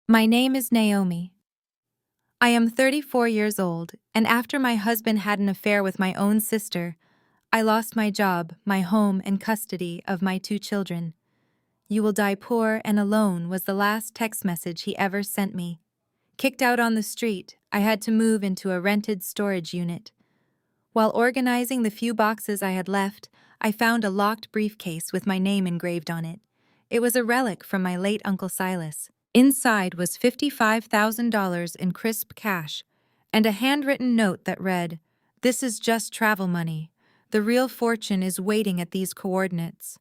My name is Naomi. I am 34 years old, and after my husband had an affair with my own sister, I lost my job, my home, and custody of my two children. "You will die poor and alone" was the last text message he ever sent me. Kicked out on the street, I had to move into a rented storage unit. While organizing the few boxes I had left, I found a locked briefcase with my name engraved on it. It was a relic from my late Uncle Silas. Inside was $55,000 in crisp cash and a handwritten note that read, "This is just travel money. The real fortune is waiting at these coordinates."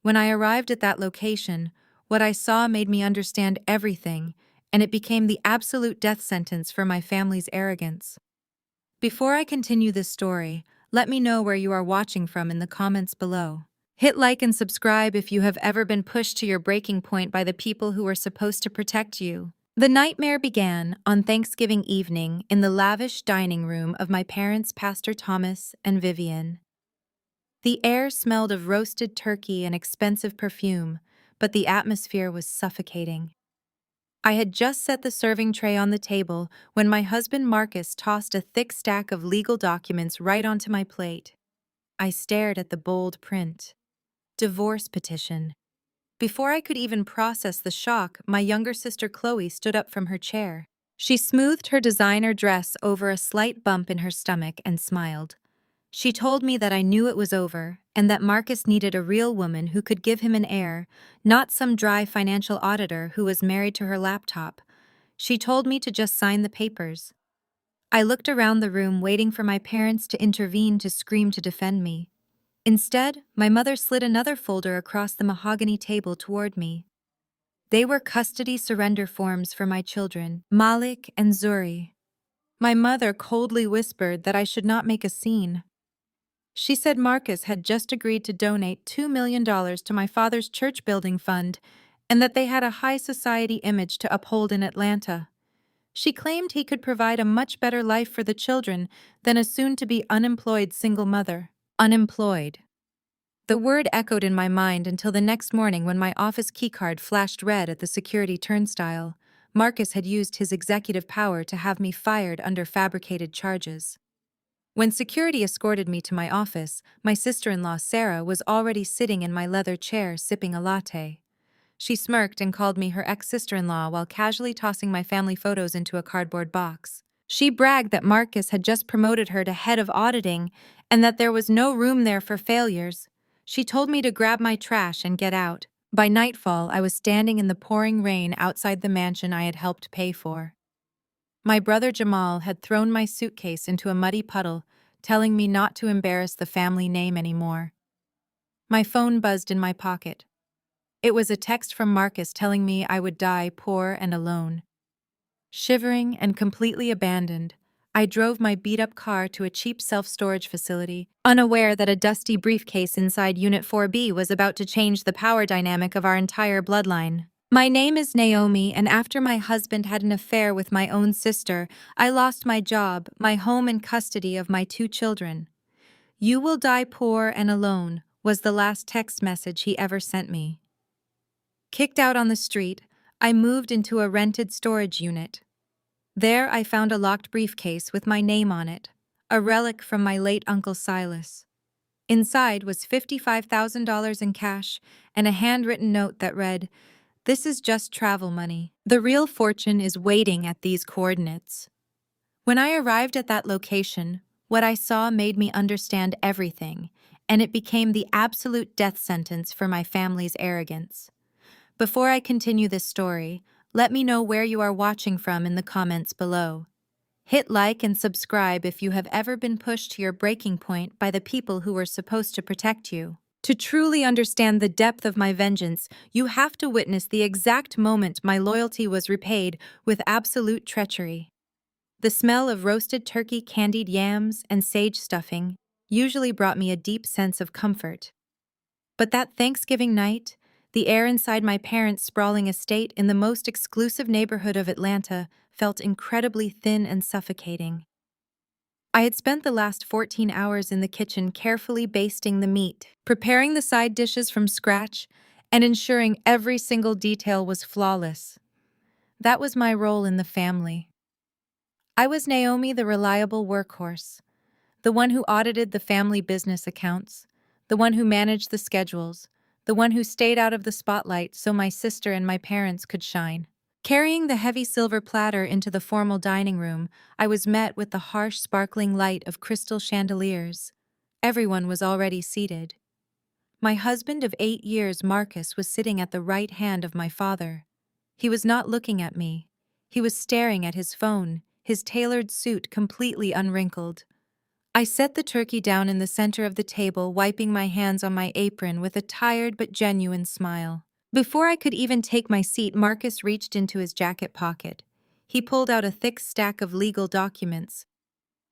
When I arrived at that location, what I saw made me understand everything, and it became the absolute death sentence for my family's arrogance. Before I continue this story, let me know where you are watching from in the comments below. Hit like and subscribe if you have ever been pushed to your breaking point by the people who were supposed to protect you. The nightmare began on Thanksgiving evening in the lavish dining room of my parents, Pastor Thomas and Vivian. The air smelled of roasted turkey and expensive perfume, but the atmosphere was suffocating. I had just set the serving tray on the table when my husband Marcus tossed a thick stack of legal documents right onto my plate. I stared at the bold print. Divorce petition. Before I could even process the shock, my younger sister Chloe stood up from her chair. She smoothed her designer dress over a slight bump in her stomach and smiled. She told me that I knew it was over and that Marcus needed a real woman who could give him an heir, not some dry financial auditor who was married to her laptop. She told me to just sign the papers. I looked around the room waiting for my parents to intervene to scream to defend me. Instead, my mother slid another folder across the mahogany table toward me. They were custody surrender forms for my children, Malik and Zuri. My mother coldly whispered that I should not make a scene. She said Marcus had just agreed to donate $2 million to my father's church building fund and that they had a high society image to uphold in Atlanta. She claimed he could provide a much better life for the children than a soon-to-be unemployed single mother. Unemployed. The word echoed in my mind until the next morning when my office keycard flashed red at the security turnstile. Marcus had used his executive power to have me fired under fabricated charges. When security escorted me to my office, my sister-in-law Sarah was already sitting in my leather chair sipping a latte. She smirked and called me her ex-sister-in-law while casually tossing my family photos into a cardboard box. She bragged that Marcus had just promoted her to head of auditing and that there was no room there for failures. She told me to grab my trash and get out. By nightfall, I was standing in the pouring rain outside the mansion I had helped pay for. My brother Jamal had thrown my suitcase into a muddy puddle, telling me not to embarrass the family name anymore. My phone buzzed in my pocket. It was a text from Marcus telling me I would die poor and alone. Shivering and completely abandoned, I drove my beat-up car to a cheap self-storage facility, unaware that a dusty briefcase inside Unit 4B was about to change the power dynamic of our entire bloodline. My name is Naomi, and after my husband had an affair with my own sister, I lost my job, my home, and custody of my two children. "You will die poor and alone" was the last text message he ever sent me. Kicked out on the street, I moved into a rented storage unit. There I found a locked briefcase with my name on it, a relic from my late Uncle Silas. Inside was $55,000 in cash and a handwritten note that read, "This is just travel money. The real fortune is waiting at these coordinates." When I arrived at that location, what I saw made me understand everything, and it became the absolute death sentence for my family's arrogance. Before I continue this story, let me know where you are watching from in the comments below. Hit like and subscribe if you have ever been pushed to your breaking point by the people who were supposed to protect you. To truly understand the depth of my vengeance, you have to witness the exact moment my loyalty was repaid with absolute treachery. The smell of roasted turkey, candied yams, and sage stuffing usually brought me a deep sense of comfort. But that Thanksgiving night, the air inside my parents' sprawling estate in the most exclusive neighborhood of Atlanta felt incredibly thin and suffocating. I had spent the last 14 hours in the kitchen carefully basting the meat, preparing the side dishes from scratch, and ensuring every single detail was flawless. That was my role in the family. I was Naomi, the reliable workhorse, the one who audited the family business accounts, the one who managed the schedules, the one who stayed out of the spotlight so my sister and my parents could shine. Carrying the heavy silver platter into the formal dining room, I was met with the harsh, sparkling light of crystal chandeliers. Everyone was already seated. My husband of 8 years, Marcus, was sitting at the right hand of my father. He was not looking at me. He was staring at his phone, his tailored suit completely unwrinkled. I set the turkey down in the center of the table, wiping my hands on my apron with a tired but genuine smile. Before I could even take my seat, Marcus reached into his jacket pocket. He pulled out a thick stack of legal documents.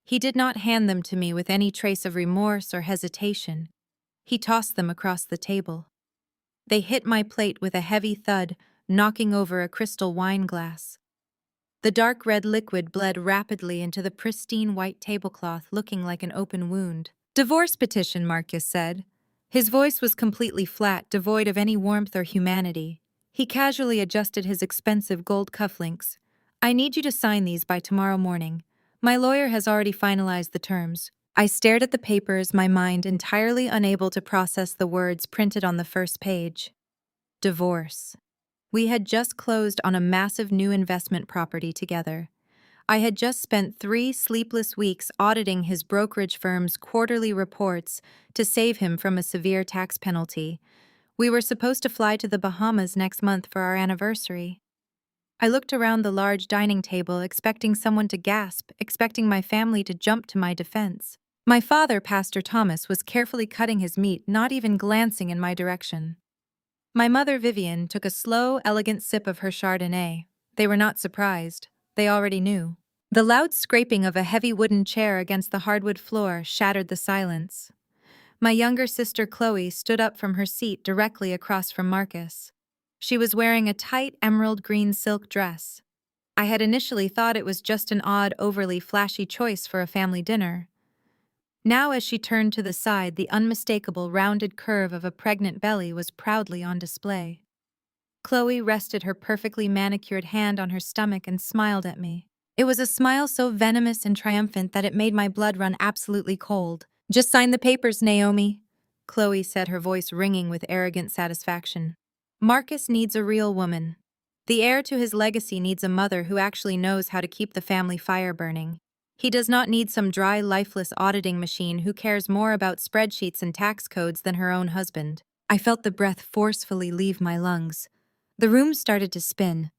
He did not hand them to me with any trace of remorse or hesitation. He tossed them across the table. They hit my plate with a heavy thud, knocking over a crystal wine glass. The dark red liquid bled rapidly into the pristine white tablecloth, looking like an open wound. "Divorce petition," Marcus said. His voice was completely flat, devoid of any warmth or humanity. He casually adjusted his expensive gold cufflinks. "I need you to sign these by tomorrow morning. My lawyer has already finalized the terms." I stared at the papers, my mind entirely unable to process the words printed on the first page. Divorce. We had just closed on a massive new investment property together. I had just spent 3 sleepless weeks auditing his brokerage firm's quarterly reports to save him from a severe tax penalty. We were supposed to fly to the Bahamas next month for our anniversary. I looked around the large dining table, expecting someone to gasp, expecting my family to jump to my defense. My father, Pastor Thomas, was carefully cutting his meat, not even glancing in my direction. My mother, Vivian, took a slow, elegant sip of her Chardonnay. They were not surprised. They already knew. The loud scraping of a heavy wooden chair against the hardwood floor shattered the silence. My younger sister, Chloe, stood up from her seat directly across from Marcus. She was wearing a tight emerald green silk dress. I had initially thought it was just an odd, overly flashy choice for a family dinner. Now, as she turned to the side, the unmistakable rounded curve of a pregnant belly was proudly on display. Chloe rested her perfectly manicured hand on her stomach and smiled at me. It was a smile so venomous and triumphant that it made my blood run absolutely cold. "Just sign the papers, Naomi," Chloe said, her voice ringing with arrogant satisfaction. "Marcus needs a real woman. The heir to his legacy needs a mother who actually knows how to keep the family fire burning. He does not need some dry, lifeless auditing machine who cares more about spreadsheets and tax codes than her own husband." I felt the breath forcefully leave my lungs. The room started to spin.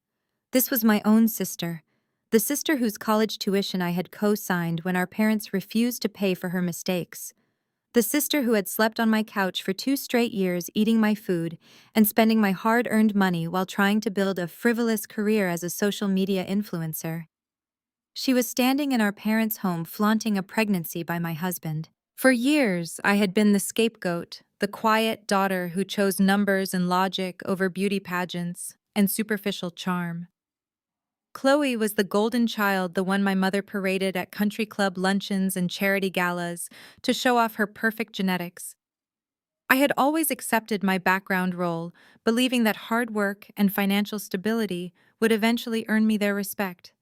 This was my own sister, the sister whose college tuition I had co-signed when our parents refused to pay for her mistakes. The sister who had slept on my couch for 2 straight years, eating my food and spending my hard-earned money while trying to build a frivolous career as a social media influencer. She was standing in our parents' home flaunting a pregnancy by my husband. For years, I had been the scapegoat, the quiet daughter who chose numbers and logic over beauty pageants and superficial charm. Chloe was the golden child, the one my mother paraded at country club luncheons and charity galas to show off her perfect genetics. I had always accepted my background role, believing that hard work and financial stability would eventually earn me their respect.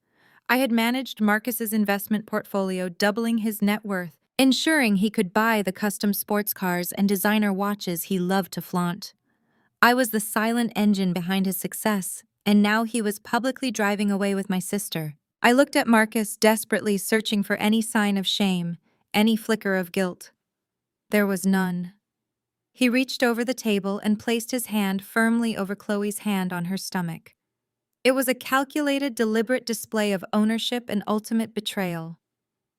I had managed Marcus's investment portfolio, doubling his net worth, ensuring he could buy the custom sports cars and designer watches he loved to flaunt. I was the silent engine behind his success, and now he was publicly driving away with my sister. I looked at Marcus, desperately searching for any sign of shame, any flicker of guilt. There was none. He reached over the table and placed his hand firmly over Chloe's hand on her stomach. It was a calculated, deliberate display of ownership and ultimate betrayal.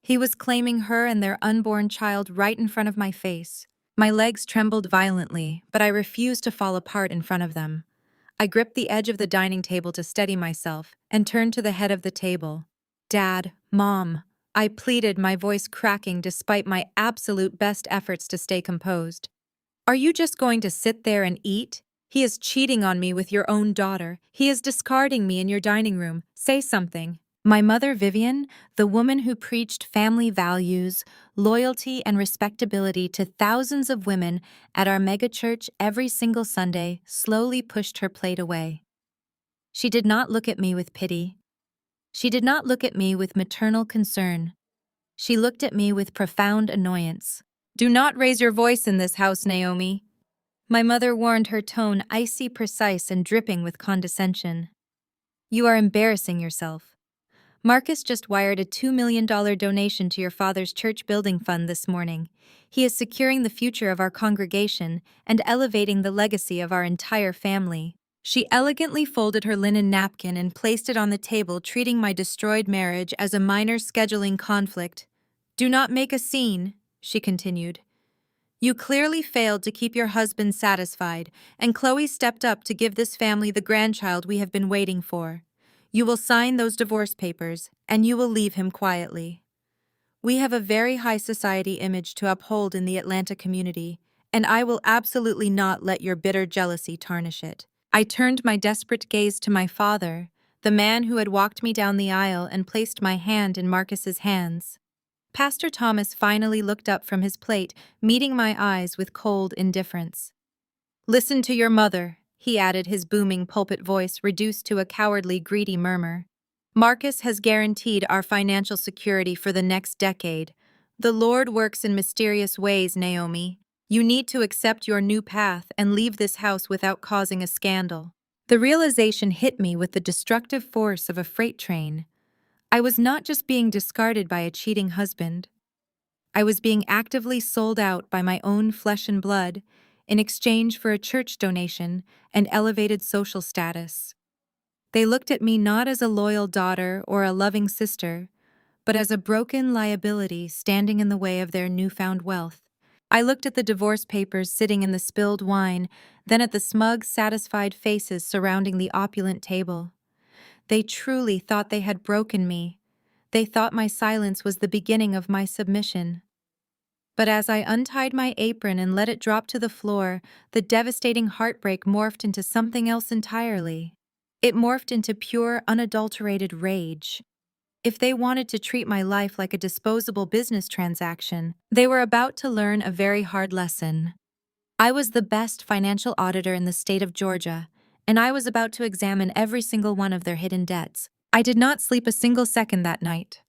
He was claiming her and their unborn child right in front of my face. My legs trembled violently, but I refused to fall apart in front of them. I gripped the edge of the dining table to steady myself and turned to the head of the table. "Dad, Mom," I pleaded, my voice cracking despite my absolute best efforts to stay composed. "Are you just going to sit there and eat? He is cheating on me with your own daughter. He is discarding me in your dining room. Say something." My mother, Vivian, the woman who preached family values, loyalty, and respectability to thousands of women at our megachurch every single Sunday, slowly pushed her plate away. She did not look at me with pity. She did not look at me with maternal concern. She looked at me with profound annoyance. "Do not raise your voice in this house, Naomi." My mother warned, her tone icy precise and dripping with condescension. "You are embarrassing yourself. Marcus just wired a $2 million donation to your father's church building fund this morning. He is securing the future of our congregation and elevating the legacy of our entire family." She elegantly folded her linen napkin and placed it on the table, treating my destroyed marriage as a minor scheduling conflict. "Do not make a scene," she continued. "You clearly failed to keep your husband satisfied, and Chloe stepped up to give this family the grandchild we have been waiting for. You will sign those divorce papers, and you will leave him quietly. We have a very high society image to uphold in the Atlanta community, and I will absolutely not let your bitter jealousy tarnish it." I turned my desperate gaze to my father, the man who had walked me down the aisle and placed my hand in Marcus's hands. Pastor Thomas finally looked up from his plate, meeting my eyes with cold indifference. "Listen to your mother," he added, his booming pulpit voice reduced to a cowardly, greedy murmur. "Marcus has guaranteed our financial security for the next decade. The Lord works in mysterious ways, Naomi. You need to accept your new path and leave this house without causing a scandal." The realization hit me with the destructive force of a freight train. I was not just being discarded by a cheating husband. I was being actively sold out by my own flesh and blood in exchange for a church donation and elevated social status. They looked at me not as a loyal daughter or a loving sister, but as a broken liability standing in the way of their newfound wealth. I looked at the divorce papers sitting in the spilled wine, then at the smug, satisfied faces surrounding the opulent table. They truly thought they had broken me. They thought my silence was the beginning of my submission. But as I untied my apron and let it drop to the floor, the devastating heartbreak morphed into something else entirely. It morphed into pure, unadulterated rage. If they wanted to treat my life like a disposable business transaction, they were about to learn a very hard lesson. I was the best financial auditor in the state of Georgia, and I was about to examine every single one of their hidden debts. I did not sleep a single second that night.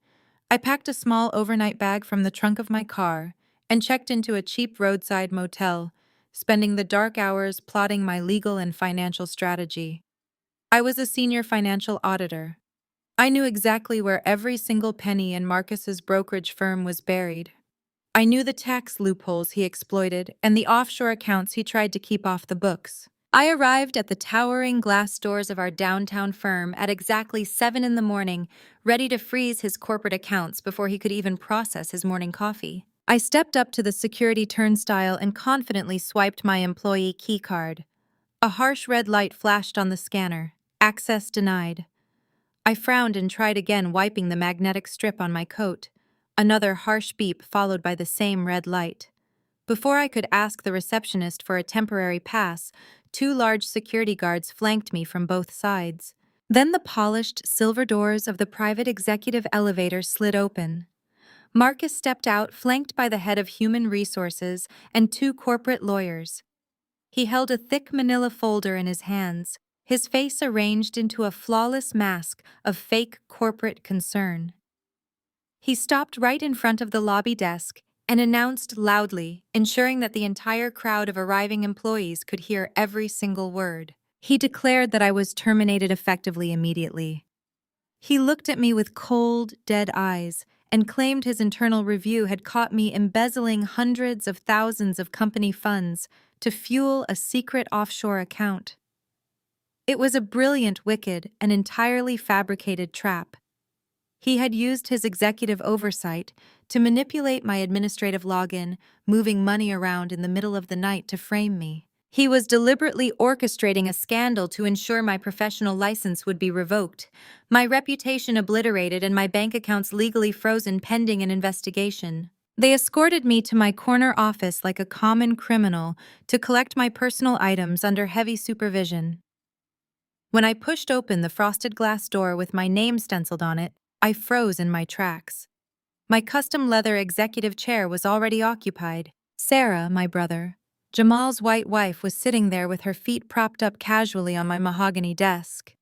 I packed a small overnight bag from the trunk of my car and checked into a cheap roadside motel, spending the dark hours plotting my legal and financial strategy. I was a senior financial auditor. I knew exactly where every single penny in Marcus's brokerage firm was buried. I knew the tax loopholes he exploited and the offshore accounts he tried to keep off the books. I arrived at the towering glass doors of our downtown firm at exactly 7 in the morning, ready to freeze his corporate accounts before he could even process his morning coffee. I stepped up to the security turnstile and confidently swiped my employee key card. A harsh red light flashed on the scanner. Access denied. I frowned and tried again, wiping the magnetic strip on my coat. Another harsh beep followed by the same red light. Before I could ask the receptionist for a temporary pass, 2 large security guards flanked me from both sides. Then the polished silver doors of the private executive elevator slid open. Marcus stepped out, flanked by the head of human resources and 2 corporate lawyers. He held a thick manila folder in his hands, his face arranged into a flawless mask of fake corporate concern. He stopped right in front of the lobby desk and announced loudly, ensuring that the entire crowd of arriving employees could hear every single word. He declared that I was terminated effectively immediately. He looked at me with cold, dead eyes and claimed his internal review had caught me embezzling hundreds of thousands of company funds to fuel a secret offshore account. It was a brilliant, wicked, and entirely fabricated trap. He had used his executive oversight to manipulate my administrative login, moving money around in the middle of the night to frame me. He was deliberately orchestrating a scandal to ensure my professional license would be revoked, my reputation obliterated, and my bank accounts legally frozen pending an investigation. They escorted me to my corner office like a common criminal to collect my personal items under heavy supervision. When I pushed open the frosted glass door with my name stenciled on it, I froze in my tracks. My custom leather executive chair was already occupied. Sarah, my brother, Jamal's white wife, was sitting there with her feet propped up casually on my mahogany desk.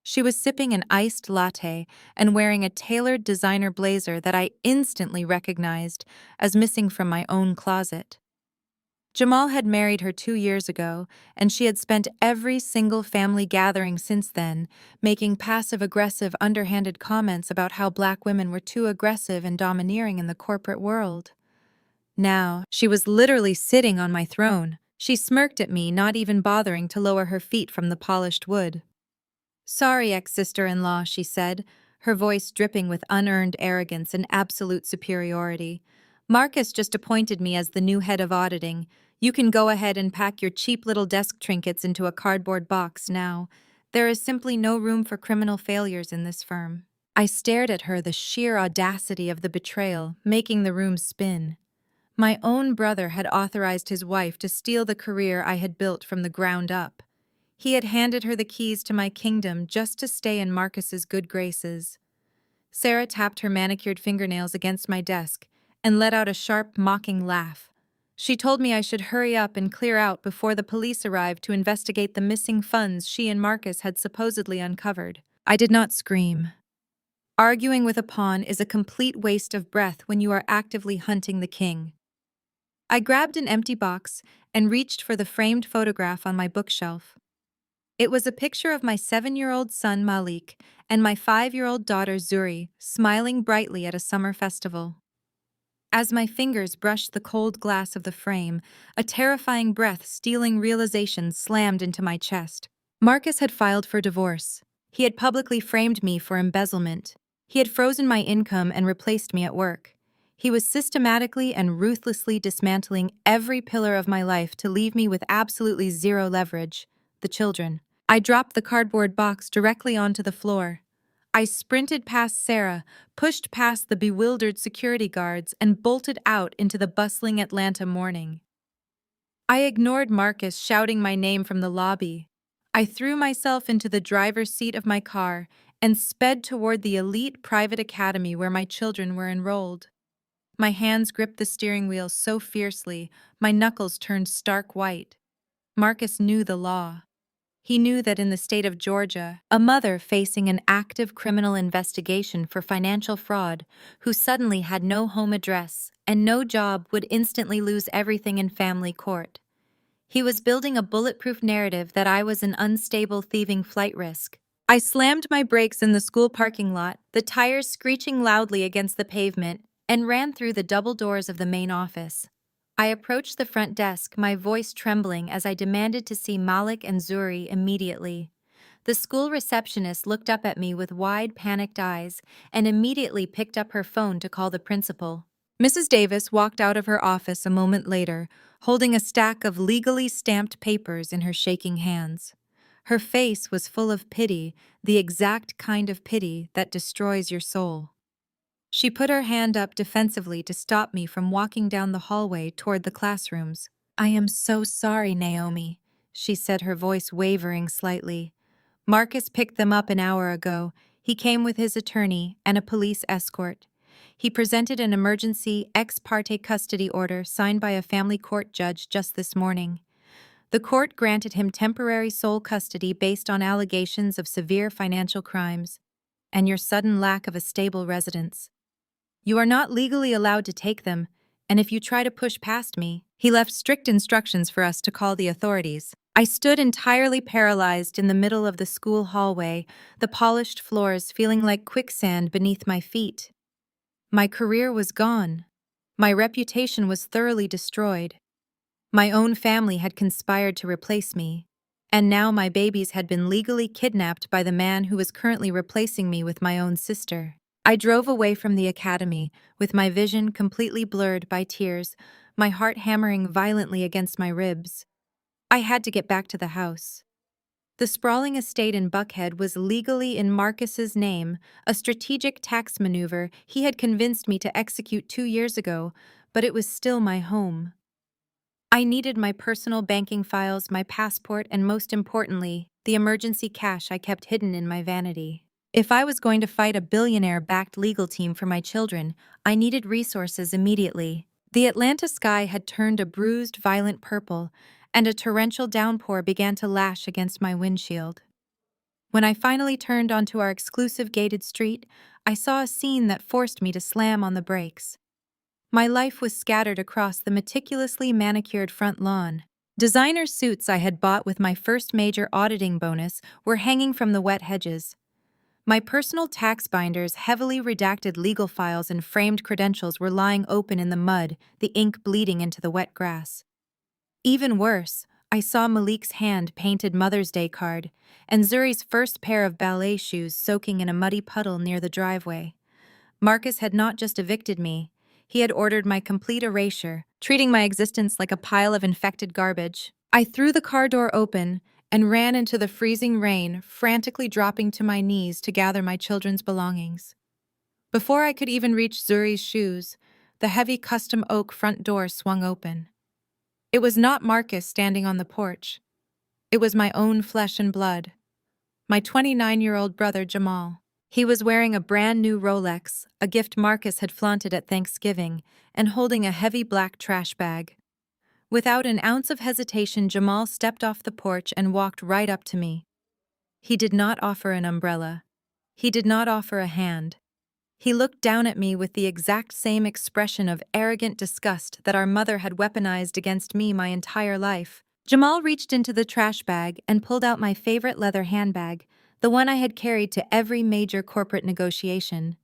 She was sipping an iced latte and wearing a tailored designer blazer that I instantly recognized as missing from my own closet. Jamal had married her 2 years ago, and she had spent every single family gathering since then making passive-aggressive, underhanded comments about how black women were too aggressive and domineering in the corporate world. Now, she was literally sitting on my throne. She smirked at me, not even bothering to lower her feet from the polished wood. "Sorry, ex-sister-in-law," she said, her voice dripping with unearned arrogance and absolute superiority. "Marcus just appointed me as the new head of auditing. You can go ahead and pack your cheap little desk trinkets into a cardboard box now. There is simply no room for criminal failures in this firm." I stared at her, the sheer audacity of the betrayal, making the room spin. My own brother had authorized his wife to steal the career I had built from the ground up. He had handed her the keys to my kingdom just to stay in Marcus's good graces. Sarah tapped her manicured fingernails against my desk and let out a sharp, mocking laugh. She told me I should hurry up and clear out before the police arrived to investigate the missing funds she and Marcus had supposedly uncovered. I did not scream. Arguing with a pawn is a complete waste of breath when you are actively hunting the king. I grabbed an empty box and reached for the framed photograph on my bookshelf. It was a picture of my 7-year-old son Malik and my 5-year-old daughter Zuri smiling brightly at a summer festival. As my fingers brushed the cold glass of the frame, a terrifying breath-stealing realization slammed into my chest. Marcus had filed for divorce. He had publicly framed me for embezzlement. He had frozen my income and replaced me at work. He was systematically and ruthlessly dismantling every pillar of my life to leave me with absolutely zero leverage: the children. I dropped the cardboard box directly onto the floor. I sprinted past Sarah, pushed past the bewildered security guards, and bolted out into the bustling Atlanta morning. I ignored Marcus shouting my name from the lobby. I threw myself into the driver's seat of my car and sped toward the elite private academy where my children were enrolled. My hands gripped the steering wheel so fiercely, my knuckles turned stark white. Marcus knew the law. He knew that in the state of Georgia, a mother facing an active criminal investigation for financial fraud who suddenly had no home address and no job would instantly lose everything in family court. He was building a bulletproof narrative that I was an unstable, thieving flight risk. I slammed my brakes in the school parking lot, the tires screeching loudly against the pavement, and ran through the double doors of the main office. I approached the front desk, my voice trembling as I demanded to see Malik and Zuri immediately. The school receptionist looked up at me with wide, panicked eyes and immediately picked up her phone to call the principal. Mrs. Davis walked out of her office a moment later, holding a stack of legally stamped papers in her shaking hands. Her face was full of pity, the exact kind of pity that destroys your soul. She put her hand up defensively to stop me from walking down the hallway toward the classrooms. "I am so sorry, Naomi," she said, her voice wavering slightly. "Marcus picked them up an hour ago. He came with his attorney and a police escort. He presented an emergency ex parte custody order signed by a family court judge just this morning. The court granted him temporary sole custody based on allegations of severe financial crimes and your sudden lack of a stable residence. You are not legally allowed to take them, and if you try to push past me..." He left strict instructions for us to call the authorities. I stood entirely paralyzed in the middle of the school hallway, the polished floors feeling like quicksand beneath my feet. My career was gone. My reputation was thoroughly destroyed. My own family had conspired to replace me, and now my babies had been legally kidnapped by the man who was currently replacing me with my own sister. I drove away from the academy, with my vision completely blurred by tears, my heart hammering violently against my ribs. I had to get back to the house. The sprawling estate in Buckhead was legally in Marcus's name, a strategic tax maneuver he had convinced me to execute 2 years ago, but it was still my home. I needed my personal banking files, my passport, and most importantly, the emergency cash I kept hidden in my vanity. If I was going to fight a billionaire-backed legal team for my children, I needed resources immediately. The Atlanta sky had turned a bruised, violent purple, and a torrential downpour began to lash against my windshield. When I finally turned onto our exclusive gated street, I saw a scene that forced me to slam on the brakes. My life was scattered across the meticulously manicured front lawn. Designer suits I had bought with my first major auditing bonus were hanging from the wet hedges. My personal tax binders, heavily redacted legal files, and framed credentials were lying open in the mud, the ink bleeding into the wet grass. Even worse, I saw Malik's hand-painted Mother's Day card and Zuri's first pair of ballet shoes soaking in a muddy puddle near the driveway. Marcus had not just evicted me, he had ordered my complete erasure, treating my existence like a pile of infected garbage. I threw the car door open and ran into the freezing rain, frantically dropping to my knees to gather my children's belongings. Before I could even reach Zuri's shoes, the heavy custom oak front door swung open. It was not Marcus standing on the porch. It was my own flesh and blood, my 29-year-old brother Jamal. He was wearing a brand new Rolex, a gift Marcus had flaunted at Thanksgiving, and holding a heavy black trash bag. Without an ounce of hesitation, Jamal stepped off the porch and walked right up to me. He did not offer an umbrella. He did not offer a hand. He looked down at me with the exact same expression of arrogant disgust that our mother had weaponized against me my entire life. Jamal reached into the trash bag and pulled out my favorite leather handbag, the one I had carried to every major corporate negotiation.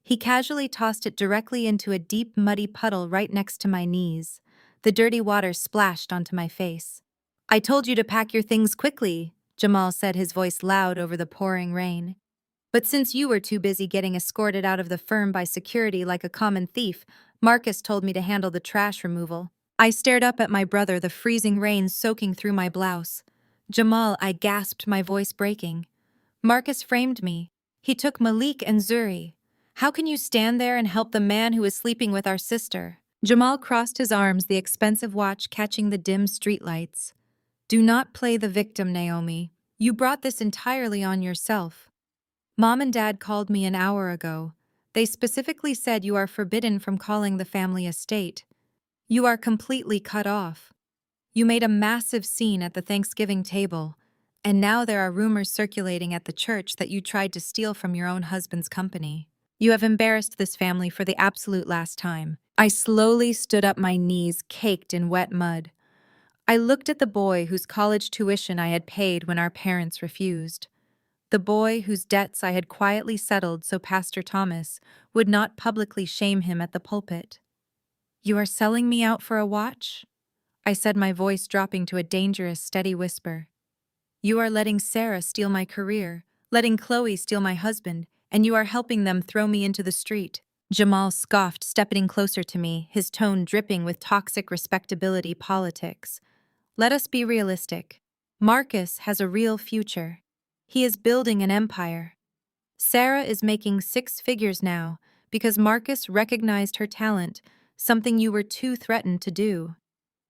He casually tossed it directly into a deep, muddy puddle right next to my knees. The dirty water splashed onto my face. "I told you to pack your things quickly," Jamal said, his voice loud over the pouring rain. "But since you were too busy getting escorted out of the firm by security like a common thief, Marcus told me to handle the trash removal." I stared up at my brother, the freezing rain soaking through my blouse. "Jamal," I gasped, my voice breaking. "Marcus framed me. He took Malik and Zuri. How can you stand there and help the man who is sleeping with our sister?" Jamal crossed his arms, the expensive watch catching the dim streetlights. "Do not play the victim, Naomi. You brought this entirely on yourself. Mom and Dad called me an hour ago. They specifically said you are forbidden from calling the family estate. You are completely cut off. You made a massive scene at the Thanksgiving table, and now there are rumors circulating at the church that you tried to steal from your own husband's company. You have embarrassed this family for the absolute last time." I slowly stood up, my knees caked in wet mud. I looked at the boy whose college tuition I had paid when our parents refused. The boy whose debts I had quietly settled so Pastor Thomas would not publicly shame him at the pulpit. "You are selling me out for a watch?" I said, my voice dropping to a dangerous, steady whisper. "You are letting Sarah steal my career, letting Chloe steal my husband, and you are helping them throw me into the street." Jamal scoffed, stepping closer to me, his tone dripping with toxic respectability politics. "Let us be realistic. Marcus has a real future. He is building an empire. Sarah is making 6 figures now because Marcus recognized her talent, something you were too threatened to do.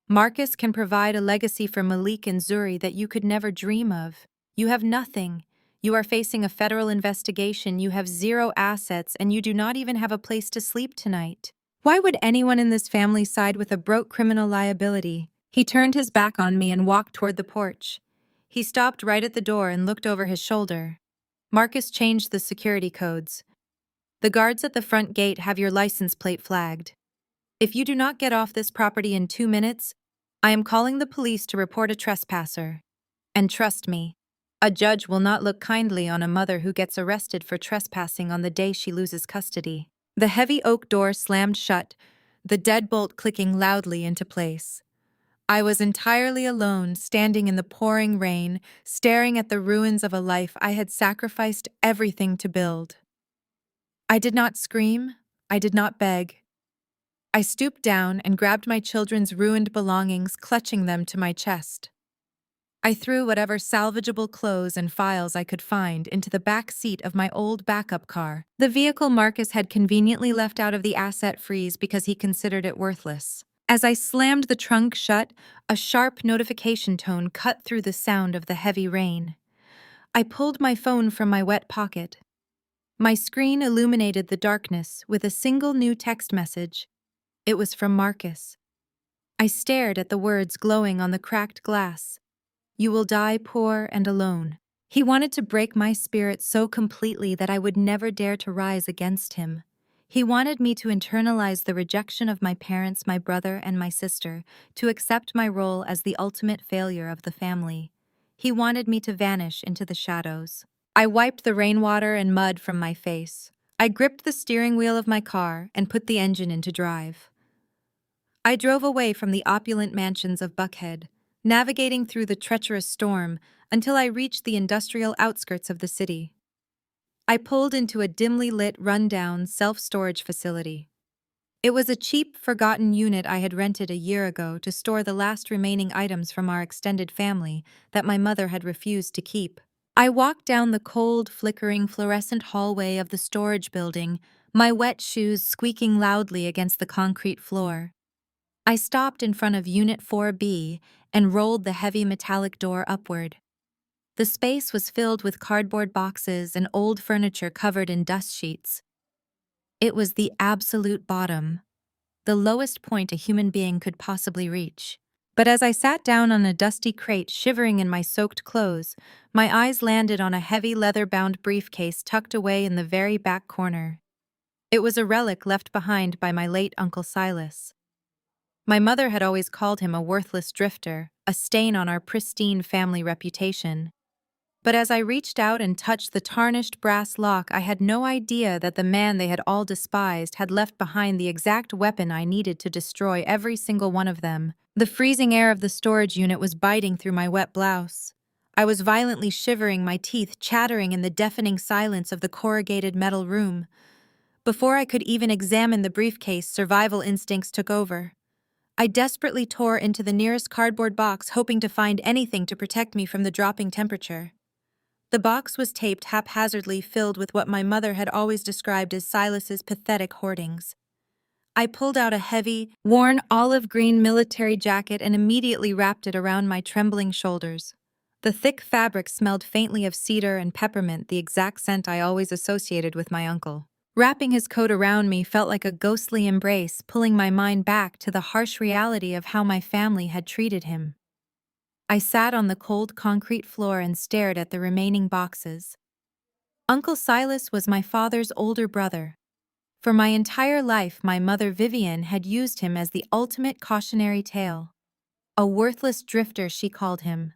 Marcus can provide a legacy for Malik and Zuri that you could never dream of. You have nothing. You are facing a federal investigation, you have 0 assets, and you do not even have a place to sleep tonight. Why would anyone in this family side with a broke criminal liability?" He turned his back on me and walked toward the porch. He stopped right at the door and looked over his shoulder. "Marcus changed the security codes. The guards at the front gate have your license plate flagged. If you do not get off this property in 2 minutes, I am calling the police to report a trespasser. And trust me, a judge will not look kindly on a mother who gets arrested for trespassing on the day she loses custody." The heavy oak door slammed shut, the deadbolt clicking loudly into place. I was entirely alone, standing in the pouring rain, staring at the ruins of a life I had sacrificed everything to build. I did not scream. I did not beg. I stooped down and grabbed my children's ruined belongings, clutching them to my chest. I threw whatever salvageable clothes and files I could find into the back seat of my old backup car, the vehicle Marcus had conveniently left out of the asset freeze because he considered it worthless. As I slammed the trunk shut, a sharp notification tone cut through the sound of the heavy rain. I pulled my phone from my wet pocket. My screen illuminated the darkness with a single new text message. It was from Marcus. I stared at the words glowing on the cracked glass. "You will die poor and alone." He wanted to break my spirit so completely that I would never dare to rise against him. He wanted me to internalize the rejection of my parents, my brother, and my sister, to accept my role as the ultimate failure of the family. He wanted me to vanish into the shadows. I wiped the rainwater and mud from my face. I gripped the steering wheel of my car and put the engine into drive. I drove away from the opulent mansions of Buckhead, navigating through the treacherous storm until I reached the industrial outskirts of the city. I pulled into a dimly lit, run-down self-storage facility. It was a cheap, forgotten unit I had rented a year ago to store the last remaining items from our extended family that my mother had refused to keep. I walked down the cold, flickering, fluorescent hallway of the storage building, my wet shoes squeaking loudly against the concrete floor. I stopped in front of Unit 4B and rolled the heavy metallic door upward. The space was filled with cardboard boxes and old furniture covered in dust sheets. It was the absolute bottom, the lowest point a human being could possibly reach. But as I sat down on a dusty crate shivering in my soaked clothes, my eyes landed on a heavy leather-bound briefcase tucked away in the very back corner. It was a relic left behind by my late Uncle Silas. My mother had always called him a worthless drifter, a stain on our pristine family reputation. But as I reached out and touched the tarnished brass lock, I had no idea that the man they had all despised had left behind the exact weapon I needed to destroy every single one of them. The freezing air of the storage unit was biting through my wet blouse. I was violently shivering, my teeth chattering in the deafening silence of the corrugated metal room. Before I could even examine the briefcase, survival instincts took over. I desperately tore into the nearest cardboard box, hoping to find anything to protect me from the dropping temperature. The box was taped haphazardly, filled with what my mother had always described as Silas's pathetic hoardings. I pulled out a heavy, worn olive green military jacket and immediately wrapped it around my trembling shoulders. The thick fabric smelled faintly of cedar and peppermint, the exact scent I always associated with my uncle. Wrapping his coat around me felt like a ghostly embrace, pulling my mind back to the harsh reality of how my family had treated him. I sat on the cold concrete floor and stared at the remaining boxes. Uncle Silas was my father's older brother. For my entire life, my mother Vivian had used him as the ultimate cautionary tale. A worthless drifter, she called him.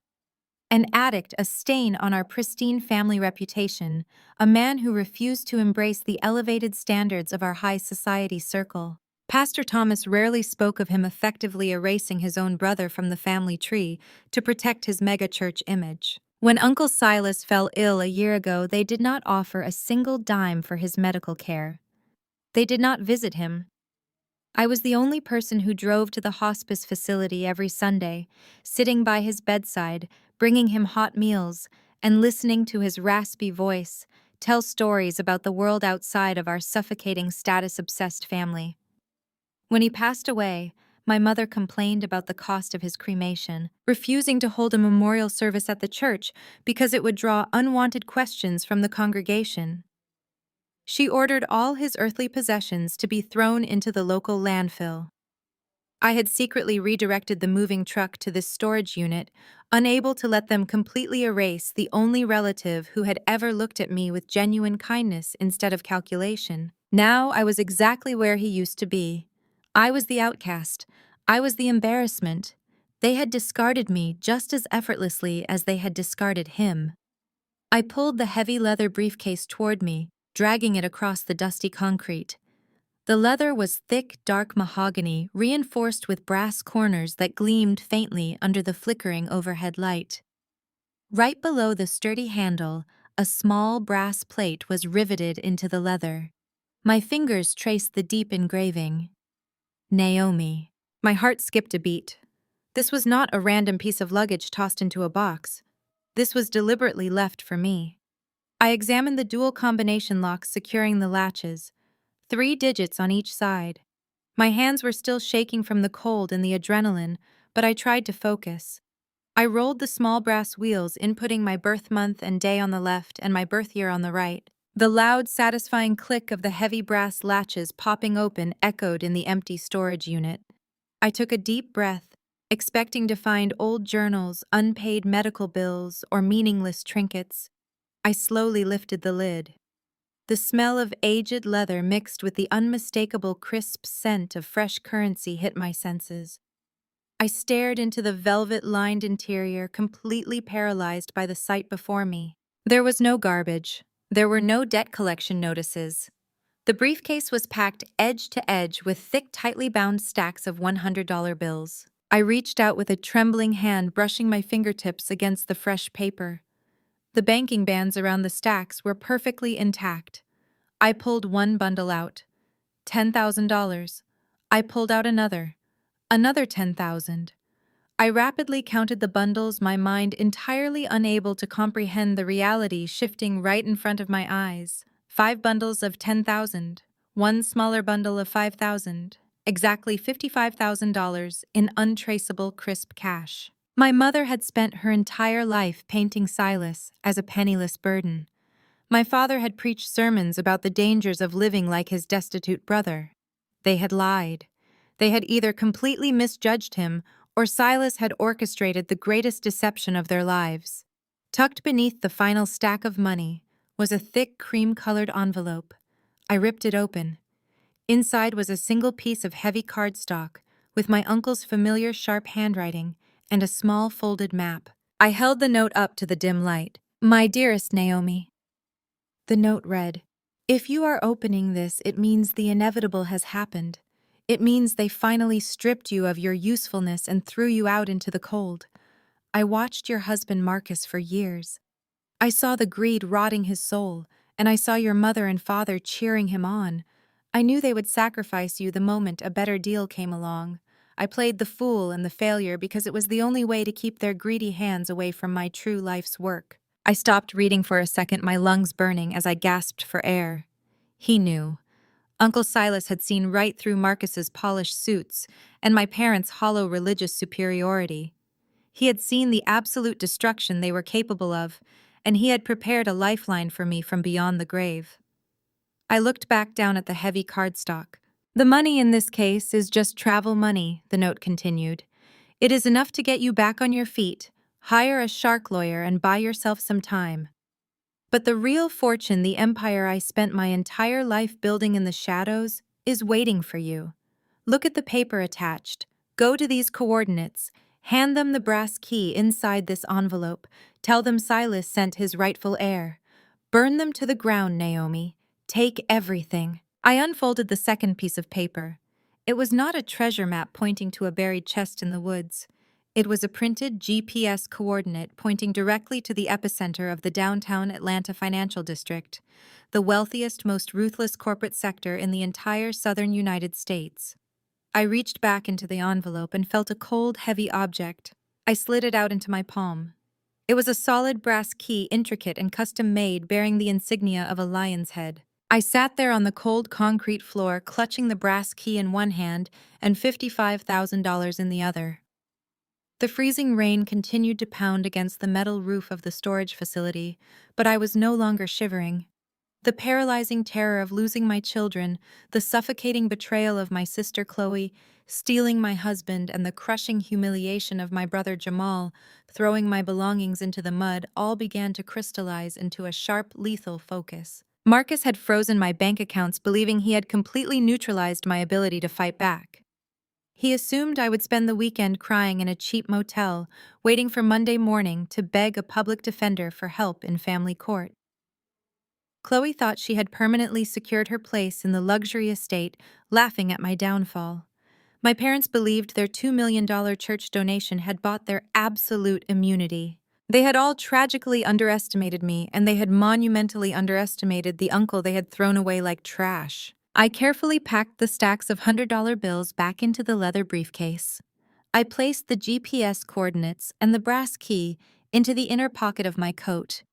An addict, a stain on our pristine family reputation, a man who refused to embrace the elevated standards of our high society circle. Pastor Thomas rarely spoke of him, effectively erasing his own brother from the family tree to protect his megachurch image. When Uncle Silas fell ill a year ago, they did not offer a single dime for his medical care. They did not visit him. I was the only person who drove to the hospice facility every Sunday, sitting by his bedside, bringing him hot meals, and listening to his raspy voice tell stories about the world outside of our suffocating status-obsessed family. When he passed away, my mother complained about the cost of his cremation, refusing to hold a memorial service at the church because it would draw unwanted questions from the congregation. She ordered all his earthly possessions to be thrown into the local landfill. I had secretly redirected the moving truck to this storage unit, unable to let them completely erase the only relative who had ever looked at me with genuine kindness instead of calculation. Now I was exactly where he used to be. I was the outcast. I was the embarrassment. They had discarded me just as effortlessly as they had discarded him. I pulled the heavy leather briefcase toward me, dragging it across the dusty concrete. The leather was thick, dark mahogany, reinforced with brass corners that gleamed faintly under the flickering overhead light. Right below the sturdy handle, a small brass plate was riveted into the leather. My fingers traced the deep engraving. Naomi. My heart skipped a beat. This was not a random piece of luggage tossed into a box. This was deliberately left for me. I examined the dual combination locks securing the latches, 3 digits on each side. My hands were still shaking from the cold and the adrenaline, but I tried to focus. I rolled the small brass wheels, inputting my birth month and day on the left and my birth year on the right. The loud, satisfying click of the heavy brass latches popping open echoed in the empty storage unit. I took a deep breath, expecting to find old journals, unpaid medical bills, or meaningless trinkets. I slowly lifted the lid. The smell of aged leather mixed with the unmistakable crisp scent of fresh currency hit my senses. I stared into the velvet-lined interior, completely paralyzed by the sight before me. There was no garbage. There were no debt collection notices. The briefcase was packed edge to edge with thick, tightly bound stacks of $100 bills. I reached out with a trembling hand, brushing my fingertips against the fresh paper. The banking bands around the stacks were perfectly intact. I pulled one bundle out. $10,000. I pulled out another. Another 10,000. I rapidly counted the bundles, my mind entirely unable to comprehend the reality shifting right in front of my eyes. 5 bundles of 10,000. One smaller bundle of 5,000. Exactly $55,000 in untraceable crisp cash. My mother had spent her entire life painting Silas as a penniless burden. My father had preached sermons about the dangers of living like his destitute brother. They had lied. They had either completely misjudged him, or Silas had orchestrated the greatest deception of their lives. Tucked beneath the final stack of money was a thick cream-colored envelope. I ripped it open. Inside was a single piece of heavy cardstock, with my uncle's familiar sharp handwriting and a small folded map. I held the note up to the dim light. "My dearest Naomi." The note read, "If you are opening this, it means the inevitable has happened. It means they finally stripped you of your usefulness and threw you out into the cold. I watched your husband Marcus for years. I saw the greed rotting his soul, and I saw your mother and father cheering him on. I knew they would sacrifice you the moment a better deal came along. I played the fool and the failure because it was the only way to keep their greedy hands away from my true life's work." I stopped reading for a second, my lungs burning as I gasped for air. He knew. Uncle Silas had seen right through Marcus's polished suits and my parents' hollow religious superiority. He had seen the absolute destruction they were capable of, and he had prepared a lifeline for me from beyond the grave. I looked back down at the heavy cardstock. "The money in this case is just travel money," the note continued. "It is enough to get you back on your feet, hire a shark lawyer, and buy yourself some time. But the real fortune, the empire I spent my entire life building in the shadows, is waiting for you. Look at the paper attached. Go to these coordinates. Hand them the brass key inside this envelope. Tell them Silas sent his rightful heir. Burn them to the ground, Naomi. Take everything." I unfolded the second piece of paper. It was not a treasure map pointing to a buried chest in the woods. It was a printed GPS coordinate pointing directly to the epicenter of the downtown Atlanta financial district, the wealthiest, most ruthless corporate sector in the entire southern United States. I reached back into the envelope and felt a cold, heavy object. I slid it out into my palm. It was a solid brass key, intricate and custom-made, bearing the insignia of a lion's head. I sat there on the cold concrete floor, clutching the brass key in one hand and $55,000 in the other. The freezing rain continued to pound against the metal roof of the storage facility, but I was no longer shivering. The paralyzing terror of losing my children, the suffocating betrayal of my sister Chloe, stealing my husband, and the crushing humiliation of my brother Jamal, throwing my belongings into the mud, all began to crystallize into a sharp, lethal focus. Marcus had frozen my bank accounts, believing he had completely neutralized my ability to fight back. He assumed I would spend the weekend crying in a cheap motel, waiting for Monday morning to beg a public defender for help in family court. Chloe thought she had permanently secured her place in the luxury estate, laughing at my downfall. My parents believed their $2 million church donation had bought their absolute immunity. They had all tragically underestimated me, and they had monumentally underestimated the uncle they had thrown away like trash. I carefully packed the stacks of $100 bills back into the leather briefcase. I placed the GPS coordinates and the brass key into the inner pocket of my coat.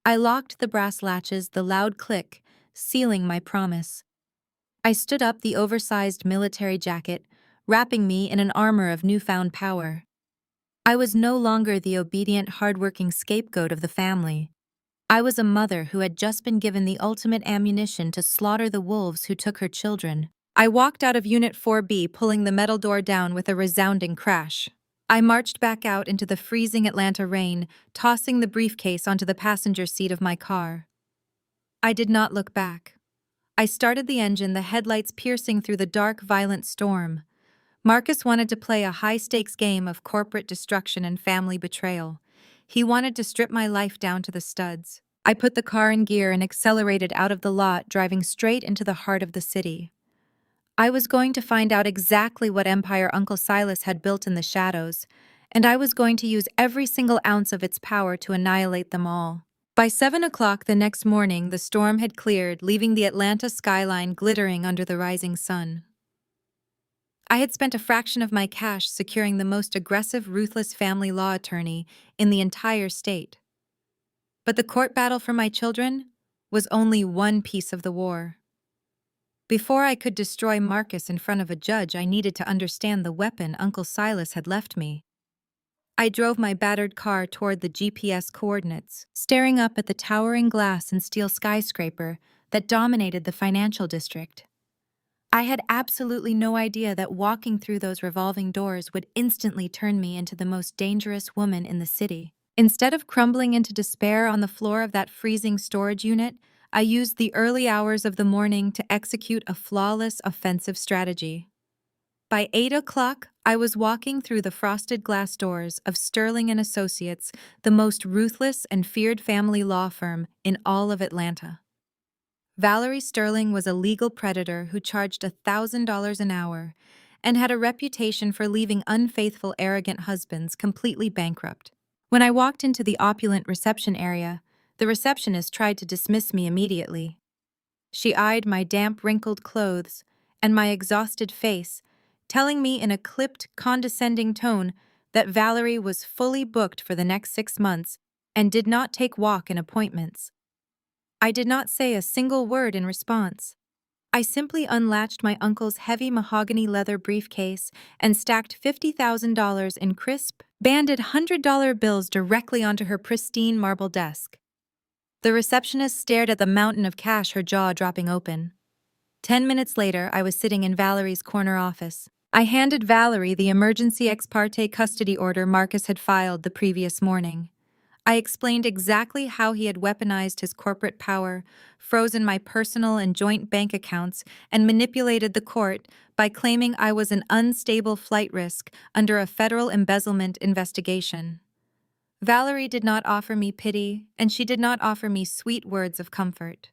I locked the brass latches, the loud click, sealing my promise. I stood up the oversized military jacket, wrapping me in an armor of newfound power. I was no longer the obedient, hardworking scapegoat of the family. I was a mother who had just been given the ultimate ammunition to slaughter the wolves who took her children. I walked out of Unit 4B, pulling the metal door down with a resounding crash. I marched back out into the freezing Atlanta rain, tossing the briefcase onto the passenger seat of my car. I did not look back. I started the engine, the headlights piercing through the dark, violent storm. Marcus wanted to play a high-stakes game of corporate destruction and family betrayal. He wanted to strip my life down to the studs. I put the car in gear and accelerated out of the lot, driving straight into the heart of the city. I was going to find out exactly what empire Uncle Silas had built in the shadows, and I was going to use every single ounce of its power to annihilate them all. By 7 o'clock the next morning, the storm had cleared, leaving the Atlanta skyline glittering under the rising sun. I had spent a fraction of my cash securing the most aggressive, ruthless family law attorney in the entire state. But the court battle for my children was only one piece of the war. Before I could destroy Marcus in front of a judge, I needed to understand the weapon Uncle Silas had left me. I drove my battered car toward the GPS coordinates, staring up at the towering glass and steel skyscraper that dominated the financial district. I had absolutely no idea that walking through those revolving doors would instantly turn me into the most dangerous woman in the city. Instead of crumbling into despair on the floor of that freezing storage unit, I used the early hours of the morning to execute a flawless offensive strategy. By 8 o'clock, I was walking through the frosted glass doors of Sterling and Associates, the most ruthless and feared family law firm in all of Atlanta. Valerie Sterling was a legal predator who charged $1,000 an hour and had a reputation for leaving unfaithful, arrogant husbands completely bankrupt. When I walked into the opulent reception area, the receptionist tried to dismiss me immediately. She eyed my damp, wrinkled clothes and my exhausted face, telling me in a clipped, condescending tone that Valerie was fully booked for the next 6 months and did not take walk-in appointments. I did not say a single word in response. I simply unlatched my uncle's heavy mahogany leather briefcase and stacked $50,000 in crisp, banded $100 bills directly onto her pristine marble desk. The receptionist stared at the mountain of cash, her jaw dropping open. 10 minutes later, I was sitting in Valerie's corner office. I handed Valerie the emergency ex parte custody order Marcus had filed the previous morning. I explained exactly how he had weaponized his corporate power, frozen my personal and joint bank accounts, and manipulated the court by claiming I was an unstable flight risk under a federal embezzlement investigation. Valerie did not offer me pity, and she did not offer me sweet words of comfort.